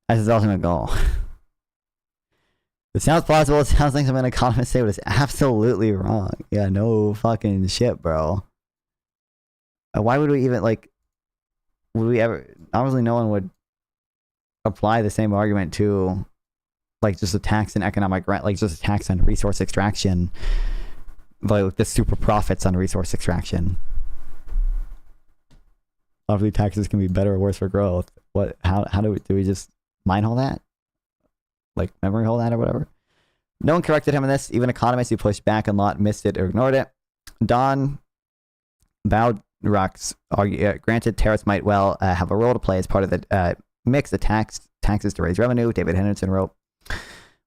S1: as his ultimate goal. It sounds plausible. It sounds like something an economist say, but it's absolutely wrong. Yeah, no fucking shit, bro. Why would we even, would we ever... Obviously, no one would apply the same argument to, just a tax and economic rent, just a tax on resource extraction, the super profits on resource extraction. Obviously, taxes can be better or worse for growth. How do we just mine all that? Memory hole that or whatever. No one corrected him on this. Even economists who pushed back a lot missed it or ignored it. Don Bowdrock's granted tariffs might well have a role to play as part of the mix of taxes to raise revenue. David Henderson wrote,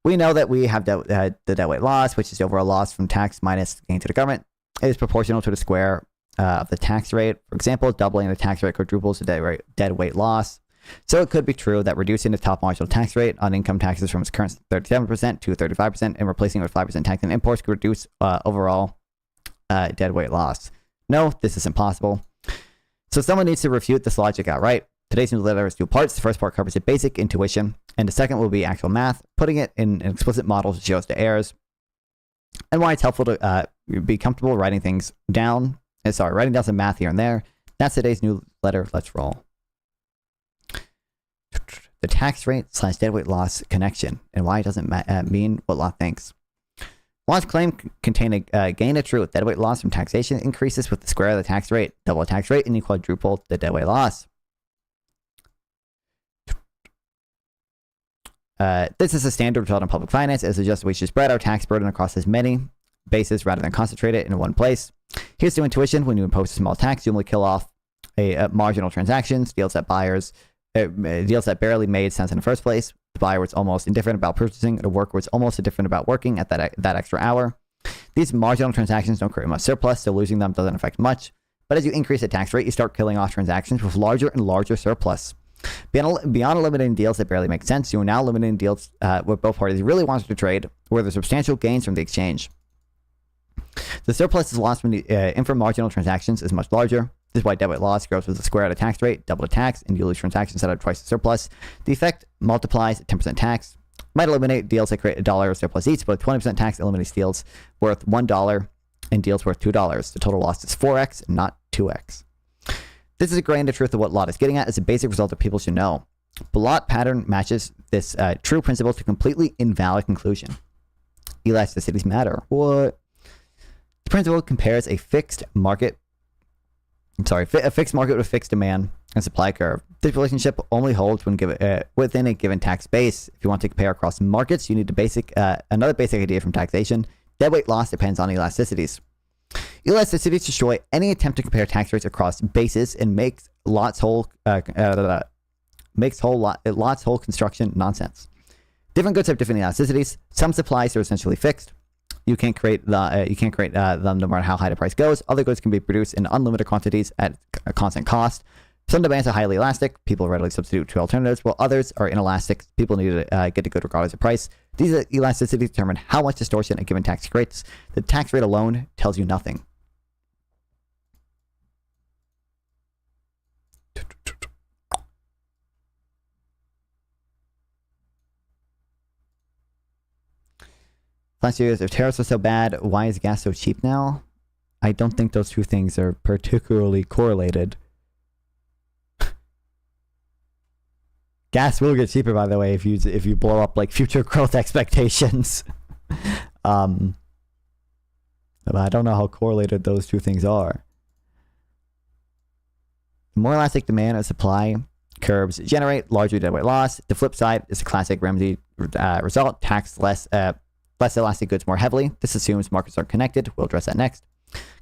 S1: "We know that we have the deadweight loss, which is the overall loss from tax minus gain to the government. It is proportional to the square of the tax rate. For example, doubling the tax rate quadruples the deadweight loss. So it could be true that reducing the top marginal tax rate on income taxes from its current 37% to 35% and replacing it with 5% tax on imports could reduce overall deadweight loss. No, this is impossible. So someone needs to refute this logic outright. Today's newsletter has two parts. The first part covers the basic intuition, and the second will be actual math, putting it in an explicit model to show us the errors and why it's helpful to be comfortable writing things down. Writing down some math here and there. That's today's newsletter. Let's roll. The tax rate / deadweight loss connection and why it doesn't mean what Lott thinks. Lott's claim contain a gain of truth. Deadweight loss from taxation increases with the square of the tax rate. Double the tax rate and you quadruple the deadweight loss. This is a standard result in public finance. It suggests we should spread our tax burden across as many bases rather than concentrate it in one place. Here's the intuition. When you impose a small tax, you only kill off a marginal transactions, deals that barely made sense in the first place. The buyer was almost indifferent about purchasing. The worker was almost indifferent about working at that extra hour. These marginal transactions don't create much surplus, so losing them doesn't affect much. But as you increase the tax rate, you start killing off transactions with larger and larger surplus. Beyond eliminating deals that barely make sense, you are now limiting deals where both parties really wanted to trade, where there's substantial gains from the exchange. The surplus is lost when the inframarginal transactions is much larger. This is why deadweight loss grows with the square of the tax rate, double the tax, and you lose transactions that have twice the surplus. The effect multiplies at 10% tax. Might eliminate deals that create $1 of surplus each, but 20% tax eliminates deals worth $1 and deals worth $2. The total loss is 4x, not 2x. This is a grain of truth of what Lott is getting at. It's a basic result that people should know. The Lott pattern matches this true principle to completely invalid conclusion. Elasticities matter. What? The principle compares a fixed market with a fixed demand and supply curve. This relationship only holds when within a given tax base. If you want to compare across markets, you need another basic idea from taxation. Deadweight loss depends on elasticities. Elasticities destroy any attempt to compare tax rates across bases and makes Lott's whole construction nonsense. Different goods have different elasticities. Some supplies are essentially fixed. You can't create them no matter how high the price goes. Other goods can be produced in unlimited quantities at a constant cost. Some demands are highly elastic. People readily substitute to alternatives, while others are inelastic. People need to get the good regardless of price. These elasticities determine how much distortion a given tax creates. The tax rate alone tells you nothing. Last year, if tariffs are so bad, why is gas so cheap now? I don't think those two things are particularly correlated. Gas will get cheaper, by the way, if you blow up like future growth expectations. But I don't know how correlated those two things are. The more elastic demand and supply curves generate larger deadweight loss. The flip side is a classic Ramsey result: tax less elastic goods more heavily. This assumes markets are connected. We'll address that next.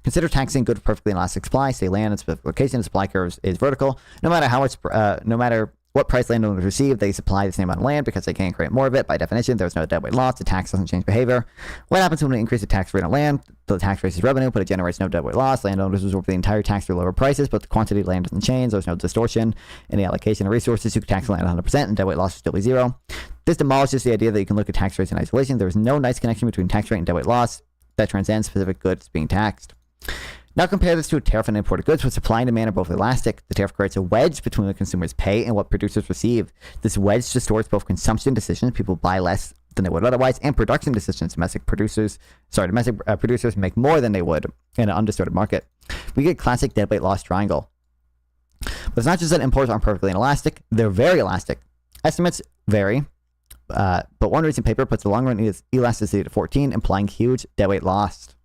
S1: Consider taxing good perfectly elastic supply. Say land in specific location, the supply curve is vertical. No matter what price landowners receive, they supply the same amount of land because they can't create more of it. By definition, there's no deadweight loss. The tax doesn't change behavior. What happens when we increase the tax rate on land? The tax raises revenue, but it generates no deadweight loss. Landowners absorb the entire tax through lower prices, but the quantity of land doesn't change. There's no distortion in the allocation of resources. You can tax land 100%, and deadweight loss will still be zero. This demolishes the idea that you can look at tax rates in isolation. There is no nice connection between tax rate and deadweight loss that transcends specific goods being taxed. Now compare this to a tariff on imported goods, where supply and demand are both elastic. The tariff creates a wedge between what consumers pay and what producers receive. This wedge distorts both consumption decisions, people buy less than they would otherwise, and production decisions. Domestic producers make more than they would in an undistorted market. We get classic deadweight loss triangle. But it's not just that imports aren't perfectly inelastic, they're very elastic. Estimates vary, but one recent paper puts the long run elasticity to 14, implying huge deadweight loss.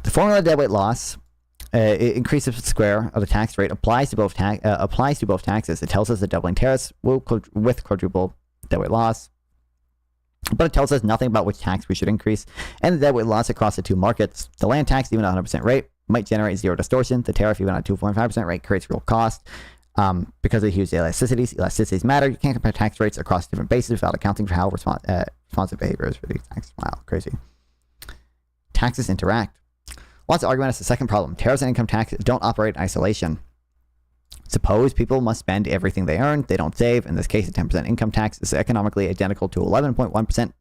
S1: The formula deadweight loss it increases the square of the tax rate applies to both taxes. It tells us that doubling tariffs will with quadruple deadweight loss, but it tells us nothing about which tax we should increase and the deadweight loss across the two markets. The land tax, even at 100% rate, might generate zero distortion. The tariff, even at 2.5% rate, creates real cost because of huge elasticities. Elasticities matter. You can't compare tax rates across different bases without accounting for how responsive behavior is for these taxes. Wow, crazy. Taxes interact. Lott's argument is the second problem. Tariffs and income tax don't operate in isolation. Suppose people must spend everything they earn. They don't save. In this case, a 10% income tax is economically identical to 11.1%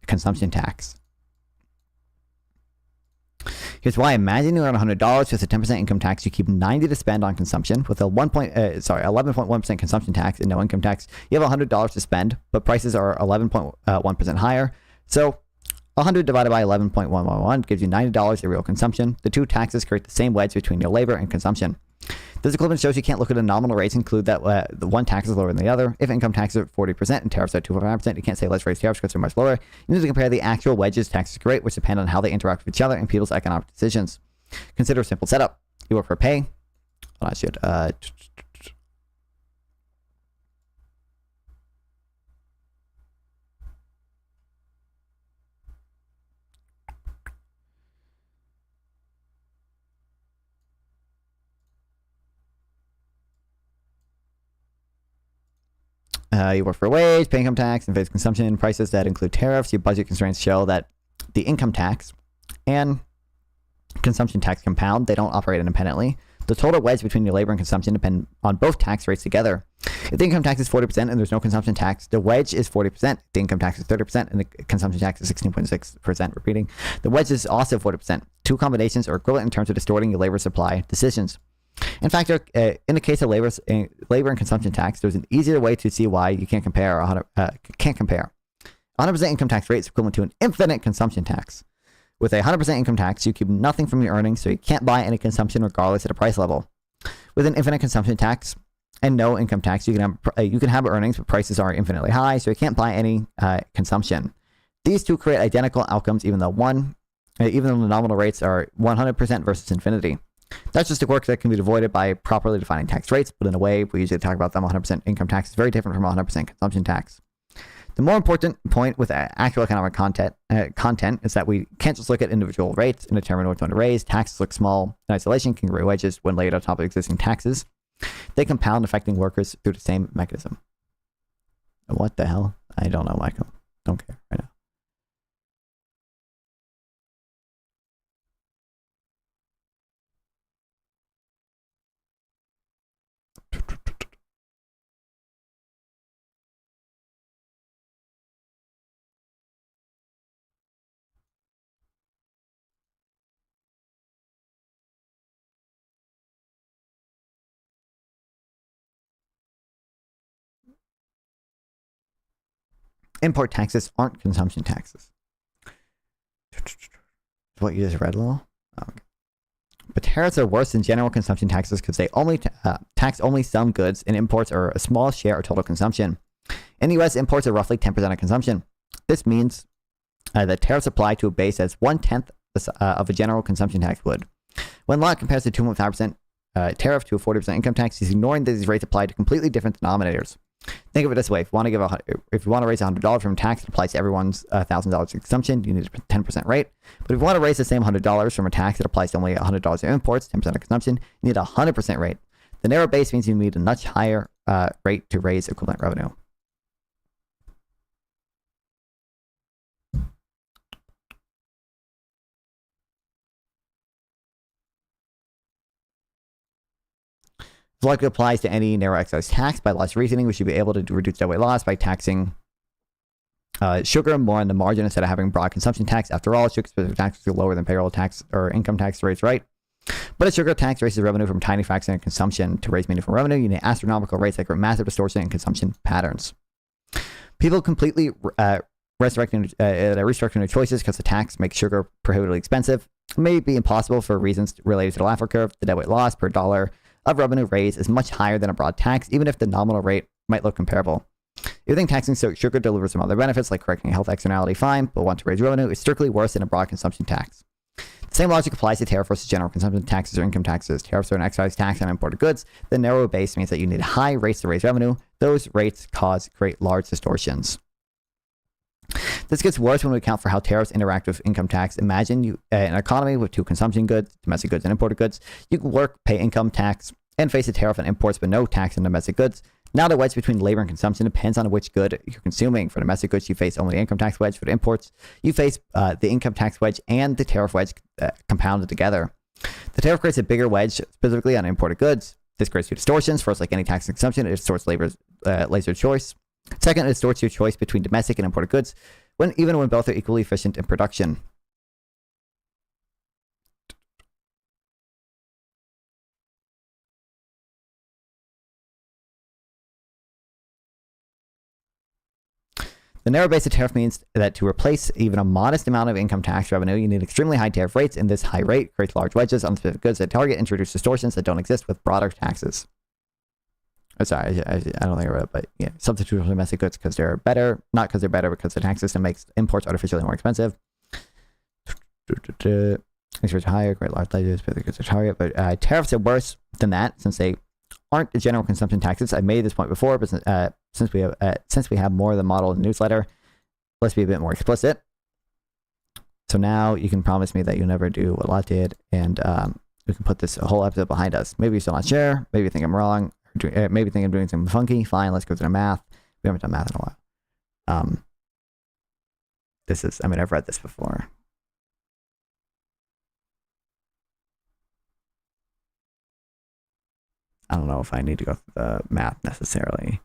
S1: consumption tax. Here's why. Imagine you earn $100 with a 10% income tax. You keep 90 to spend on consumption. With a 11.1% consumption tax and no income tax, you have $100 to spend, but prices are 11.1% higher. So 100 divided by 11.111 gives you $90 in real consumption. The two taxes create the same wedge between your labor and consumption. This equivalent shows you can't look at the nominal rates and conclude that the one tax is lower than the other. If income taxes are at 40% and tariffs are at 2.5%, you can't say let's raise tariffs because they're much lower. You need to compare the actual wedges taxes create, which depend on how they interact with each other and people's economic decisions. Consider a simple setup. You work for pay. Well, I should you work for a wage, pay income tax, and face consumption prices that include tariffs. Your budget constraints show that the income tax and consumption tax compound. They don't operate independently. The total wedge between your labor and consumption depend on both tax rates together. If the income tax is 40% and there's no consumption tax, the wedge is 40%. The income tax is 30% and the consumption tax is 16.6%. Repeating, the wedge is also 40%. Two combinations are equivalent in terms of distorting your labor supply decisions. In fact, in the case of labor and consumption tax, there's an easier way to see why you can't compare. 100% income tax rate is equivalent to an infinite consumption tax. With a 100% income tax, you keep nothing from your earnings, so you can't buy any consumption regardless of the price level. With an infinite consumption tax and no income tax, you can have earnings, but prices are infinitely high, so you can't buy any consumption. These two create identical outcomes, even though the nominal rates are 100% versus infinity. That's just a quirk that can be avoided by properly defining tax rates, but in a way, we usually talk about them. 100% income tax is very different from 100% consumption tax. The more important point with actual economic content is that we can't just look at individual rates and determine which one to raise. Taxes look small in isolation, can create wedges when laid on top of existing taxes. They compound, affecting workers through the same mechanism. What the hell? I don't know, Michael. Don't care right now. Import taxes aren't consumption taxes. What you just read, Lowell? Okay. But tariffs are worse than general consumption taxes because they only tax only some goods, and imports are a small share of total consumption. In the U.S., imports are roughly 10% of consumption. This means that tariffs apply to a base as 1/10 of a general consumption tax would. When law compares the 2.5% tariff to a 40% income tax, he's ignoring that these rates apply to completely different denominators. Think of it this way: if you want to raise $100 from tax, it applies to everyone's $1,000 consumption. You need a 10% rate. But if you want to raise the same $100 from a tax that applies to only $100 of imports, 10% of consumption, you need a 100% rate. The narrow base means you need a much higher rate to raise equivalent revenue. This likely applies to any narrow excise tax. By loss reasoning, we should be able to reduce deadweight loss by taxing sugar more on the margin instead of having broad consumption tax. After all, sugar-specific taxes are lower than payroll tax or income tax rates, right? But a sugar tax raises revenue from tiny fraction of consumption. To raise meaningful revenue, you need astronomical rates that create massive distortion in consumption patterns. People completely restructuring their choices because the tax makes sugar prohibitively expensive. It may be impossible for reasons related to the Laffer curve. The deadweight loss per dollar of revenue raised is much higher than a broad tax, even if the nominal rate might look comparable. If you think taxing sugar delivers some other benefits, like correcting a health externality, fine, but want to raise revenue, it's strictly worse than a broad consumption tax. The same logic applies to tariff versus general consumption taxes or income taxes. Tariffs are an excise tax on imported goods. The narrow base means that you need high rates to raise revenue. Those rates create large distortions. This gets worse when we account for how tariffs interact with income tax. Imagine an economy with two consumption goods, domestic goods and imported goods. You can work, pay income tax, and face a tariff on imports but no tax on domestic goods. Now the wedge between labor and consumption depends on which good you're consuming. For domestic goods, you face only the income tax wedge. For the imports, you face the income tax wedge and the tariff wedge compounded together. The tariff creates a bigger wedge specifically on imported goods. This creates two distortions. First, like any tax and consumption, it distorts labor's choice. Second, it distorts your choice between domestic and imported goods, even when both are equally efficient in production. The narrow base of tariff means that to replace even a modest amount of income tax revenue, you need extremely high tariff rates, and this high rate creates large wedges on specific goods that target, introduce distortions that don't exist with broader taxes. Oh, sorry, I don't think I wrote it, but yeah, substitute for domestic goods because they're better, not because they're better, because the tax system makes imports artificially more expensive. Exports higher, create large wedges, but the goods are target. But tariffs are worse than that since they aren't general consumption taxes. I made this point before, but since we have more of the model in the newsletter, let's be a bit more explicit. So now you can promise me that you'll never do what Lot did, and we can put this whole episode behind us. Maybe you're still not sure. Maybe you think I'm wrong. Maybe think I'm doing something funky. Fine, let's go to the math. We haven't done math in a while. I've read this before. I don't know if I need to go through the math necessarily.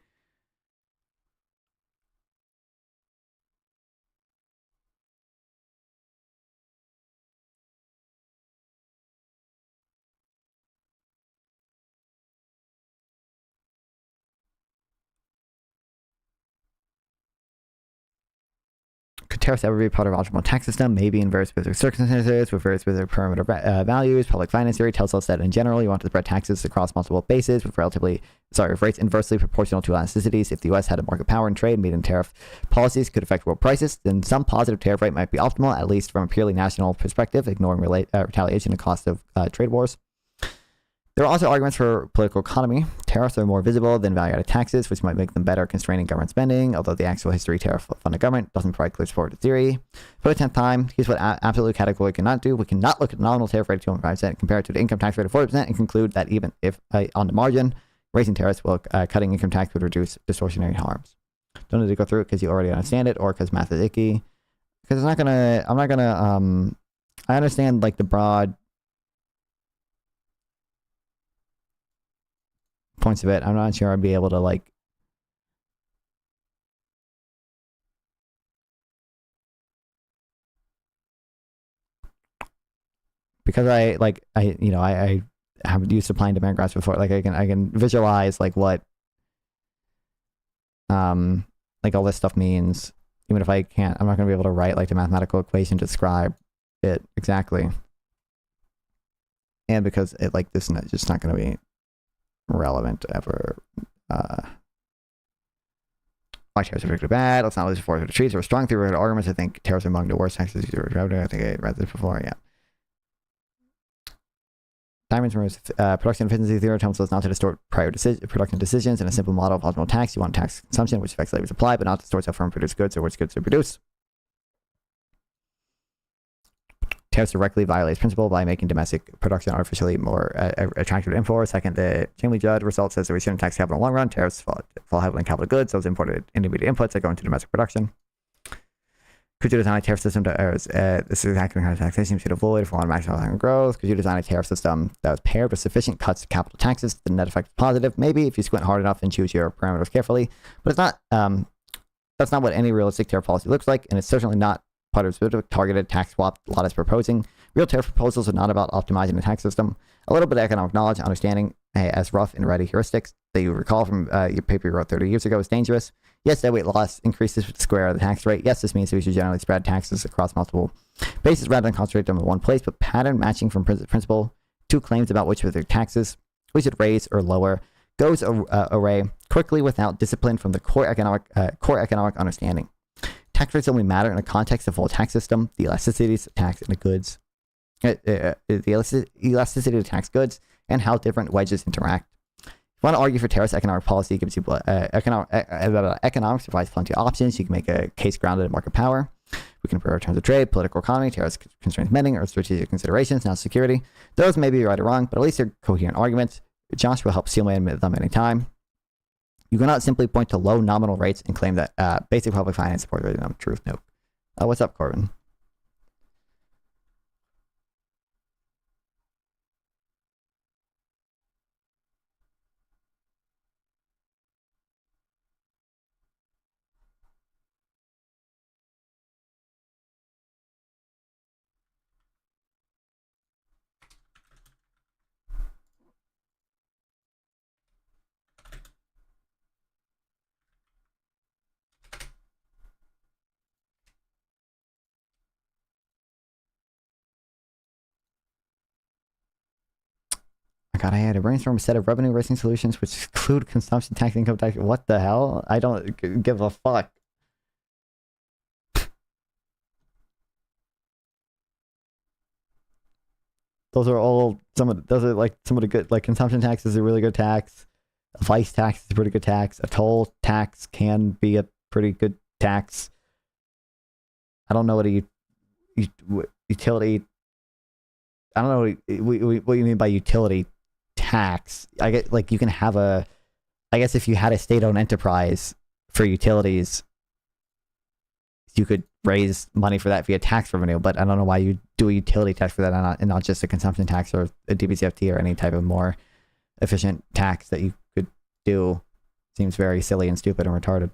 S1: Could tariffs ever be part of an optimal tax system? Maybe in very specific circumstances, with very specific parameter values. Public finance theory tells us that in general, you want to spread taxes across multiple bases with rates inversely proportional to elasticities. If the U.S. had a market power in trade, median tariff policies could affect world prices, then some positive tariff rate might be optimal, at least from a purely national perspective, ignoring retaliation and cost of trade wars. There are also arguments for political economy. Tariffs are more visible than value-added taxes, which might make them better constraining government spending, although the actual history tariff-funded government doesn't provide clear support to theory. For the 10th time, here's what absolute category cannot do. We cannot look at the nominal tariff rate of 2.5% compared to the income tax rate of 40% and conclude that even if, on the margin, raising tariffs while cutting income tax would reduce distortionary harms. Don't need to go through it because you already understand it, or because math is icky. Because I understand, like, the broad points of it. I'm not sure I'd be able to, like, because I haven't used supply and demand graphs before. Like, I can visualize, like, what like all this stuff means, even if I'm not going to be able to write, like, the mathematical equation to describe it exactly. And because it, like, this is just not going to be relevant ever. Why tariffs are particularly bad? Let's not lose for the trees. There are strong theoretical arguments. I think tariffs are among the worst taxes used to revenue. I think I read this before. Yeah. Diamonds removes production efficiency theory tells us not to distort prior production decisions in a simple model of optimal tax. You want tax consumption, which affects labor supply, but not distort how firm produce goods or which goods are produced. Tariffs directly violates principle by making domestic production artificially more attractive to import. Second, the Chamberlain Judd result says that we shouldn't tax capital in the long run. Tariffs fall heavily in capital goods, those imported intermediate inputs that go into domestic production. Could you design a tariff system this is exactly the kind of taxation you should avoid if we want to maximize growth? Could you design a tariff system that was paired with sufficient cuts to capital taxes? The net effect is positive. Maybe if you squint hard enough and choose your parameters carefully, but it's not. That's not what any realistic tariff policy looks like, and it's certainly not part of specific targeted tax swap Lot is proposing. Real tariff proposals are not about optimizing the tax system. A little bit of economic knowledge and understanding as rough and ready heuristics that you recall from your paper you wrote 30 years ago is dangerous. Yes, that weight loss increases with the square of the tax rate. Yes, this means that we should generally spread taxes across multiple bases rather than concentrate them in one place, but pattern matching from principle to claims about which of their taxes we should raise or lower goes array quickly without discipline from the core economic understanding. Tax rates only matter in the context of a full tax system, the elasticities of tax and the goods, the elasticity of tax goods, and how different wedges interact. If you want to argue for tariffs, economic policy gives you economics provides plenty of options. You can make a case grounded in market power. We can improve our terms of trade, political economy, tariffs constraints spending, or strategic considerations, not security. Those may be right or wrong, but at least they're coherent arguments. Josh will help steelman them anytime. You cannot simply point to low nominal rates and claim that basic public finance supports the truth. Nope. What's up, Corbin? God, I had to brainstorm a set of revenue raising solutions which exclude consumption tax, income tax. What the hell? I don't give a fuck. Those are some of the good, like, consumption tax is a really good tax. A vice tax is a pretty good tax. A toll tax can be a pretty good tax. I don't know what utility. I don't know what you mean by utility tax. I get, like, you can have I guess if you had a state-owned enterprise for utilities, you could raise money for that via tax revenue, but I don't know why you do a utility tax for that and not just a consumption tax or a DBCFT or any type of more efficient tax that you could do seems very silly and stupid and retarded.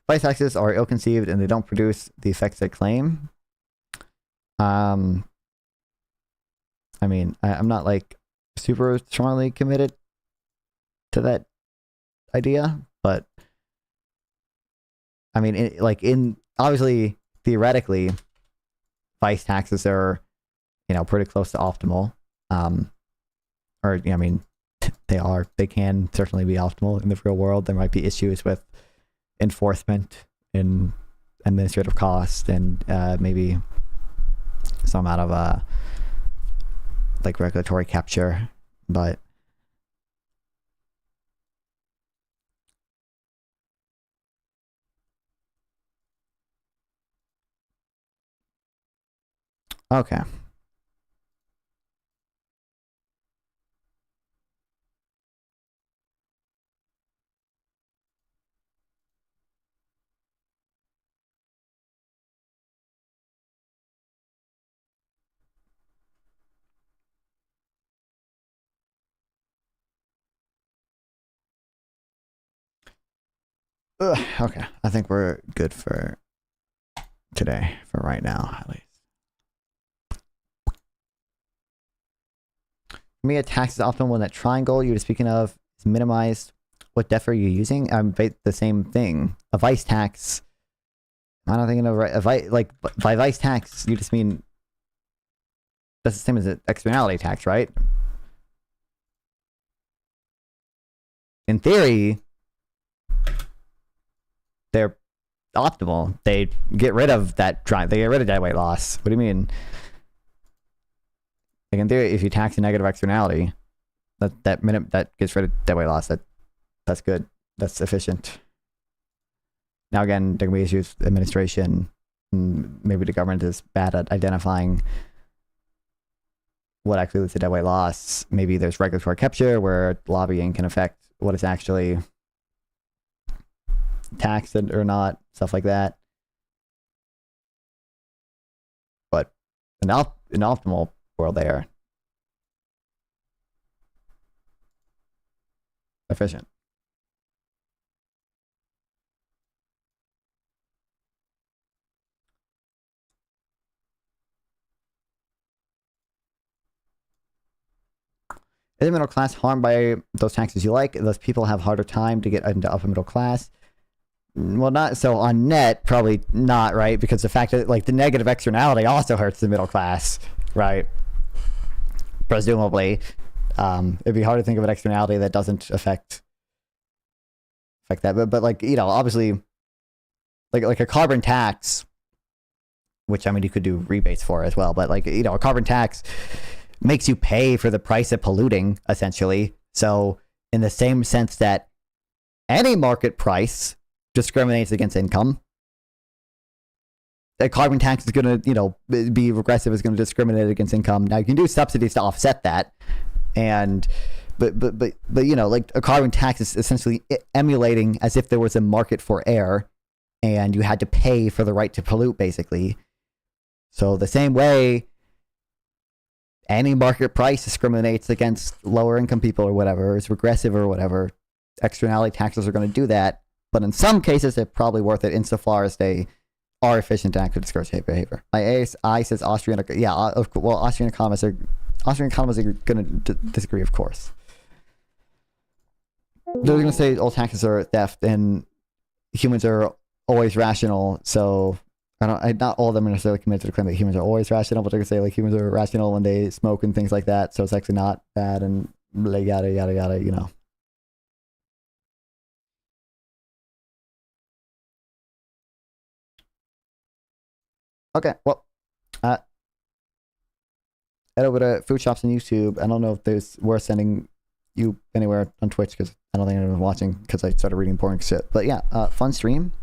S1: Vice taxes are ill-conceived and they don't produce the effects they claim. I mean, I'm not like super strongly committed to that idea, but I mean, obviously, theoretically, vice taxes are, pretty close to optimal. I mean, they can certainly be optimal in the real world. There might be issues with enforcement and administrative cost and maybe some amount of like regulatory capture, but okay. Okay, I think we're good for today, for right now, at least. For me, a tax is optimal when that triangle you were speaking of is minimized. What def are you using? The same thing. A vice tax. I'm not thinking of by vice tax, you just mean that's the same as an externality tax, right? In theory, they're optimal. They get rid of that they get rid of deadweight loss. What do you mean? Like in theory, if you tax a negative externality, that gets rid of deadweight loss. That's good. That's efficient. Now again, there can be issues with administration. Maybe the government is bad at identifying what actually leads to deadweight loss. Maybe there's regulatory capture where lobbying can affect what is actually taxed or not, stuff like that. But in an optimal world, they are efficient. Is the middle class harmed by those taxes you like? Those people have harder time to get into upper middle class. Well, not so on net, probably not, right? Because the fact that the negative externality also hurts the middle class, right? Presumably, it'd be hard to think of an externality that doesn't affect that. But obviously, like a carbon tax, which I mean you could do rebates for as well. But a carbon tax makes you pay for the price of polluting, essentially. So in the same sense that any market price discriminates against income, a carbon tax is going to, be regressive, is going to discriminate against income. Now you can do subsidies to offset that, but a carbon tax is essentially emulating as if there was a market for air, and you had to pay for the right to pollute, basically. So the same way, any market price discriminates against lower income people or whatever, is regressive or whatever. Externality taxes are going to do that, but in some cases they're probably worth it insofar as they are efficient to active discouraging behavior. My ASI says Austrian economists are going to disagree, of course. They're going to say all taxes are theft and humans are always rational, so not all of them are necessarily committed to the claim that humans are always rational, but they're going to say humans are rational when they smoke and things like that, so it's actually not bad and yada, yada, yada, Okay, well, head over to food shops on YouTube. I don't know if we're sending you anywhere on Twitch because I don't think anyone was watching because I started reading boring shit. But yeah, fun stream.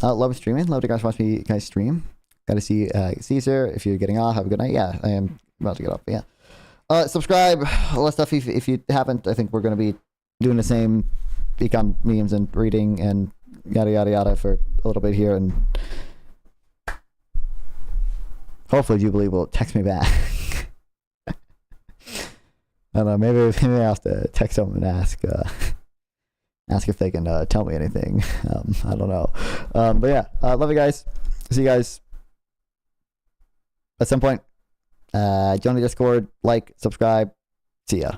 S1: Love streaming. Love to guys watch me guys stream. Got to see Caesar. If you're getting off, have a good night. Yeah, I am about to get off. But yeah. Subscribe. All that stuff. If you haven't, I think we're going to be doing the same Econ memes and reading and yada yada yada for a little bit here, and hopefully Jubilee will text me back. I don't know. Maybe I have to text them and ask if they can tell me anything. I don't know. But yeah, love you guys. See you guys at some point. Join the Discord. Like, subscribe. See ya.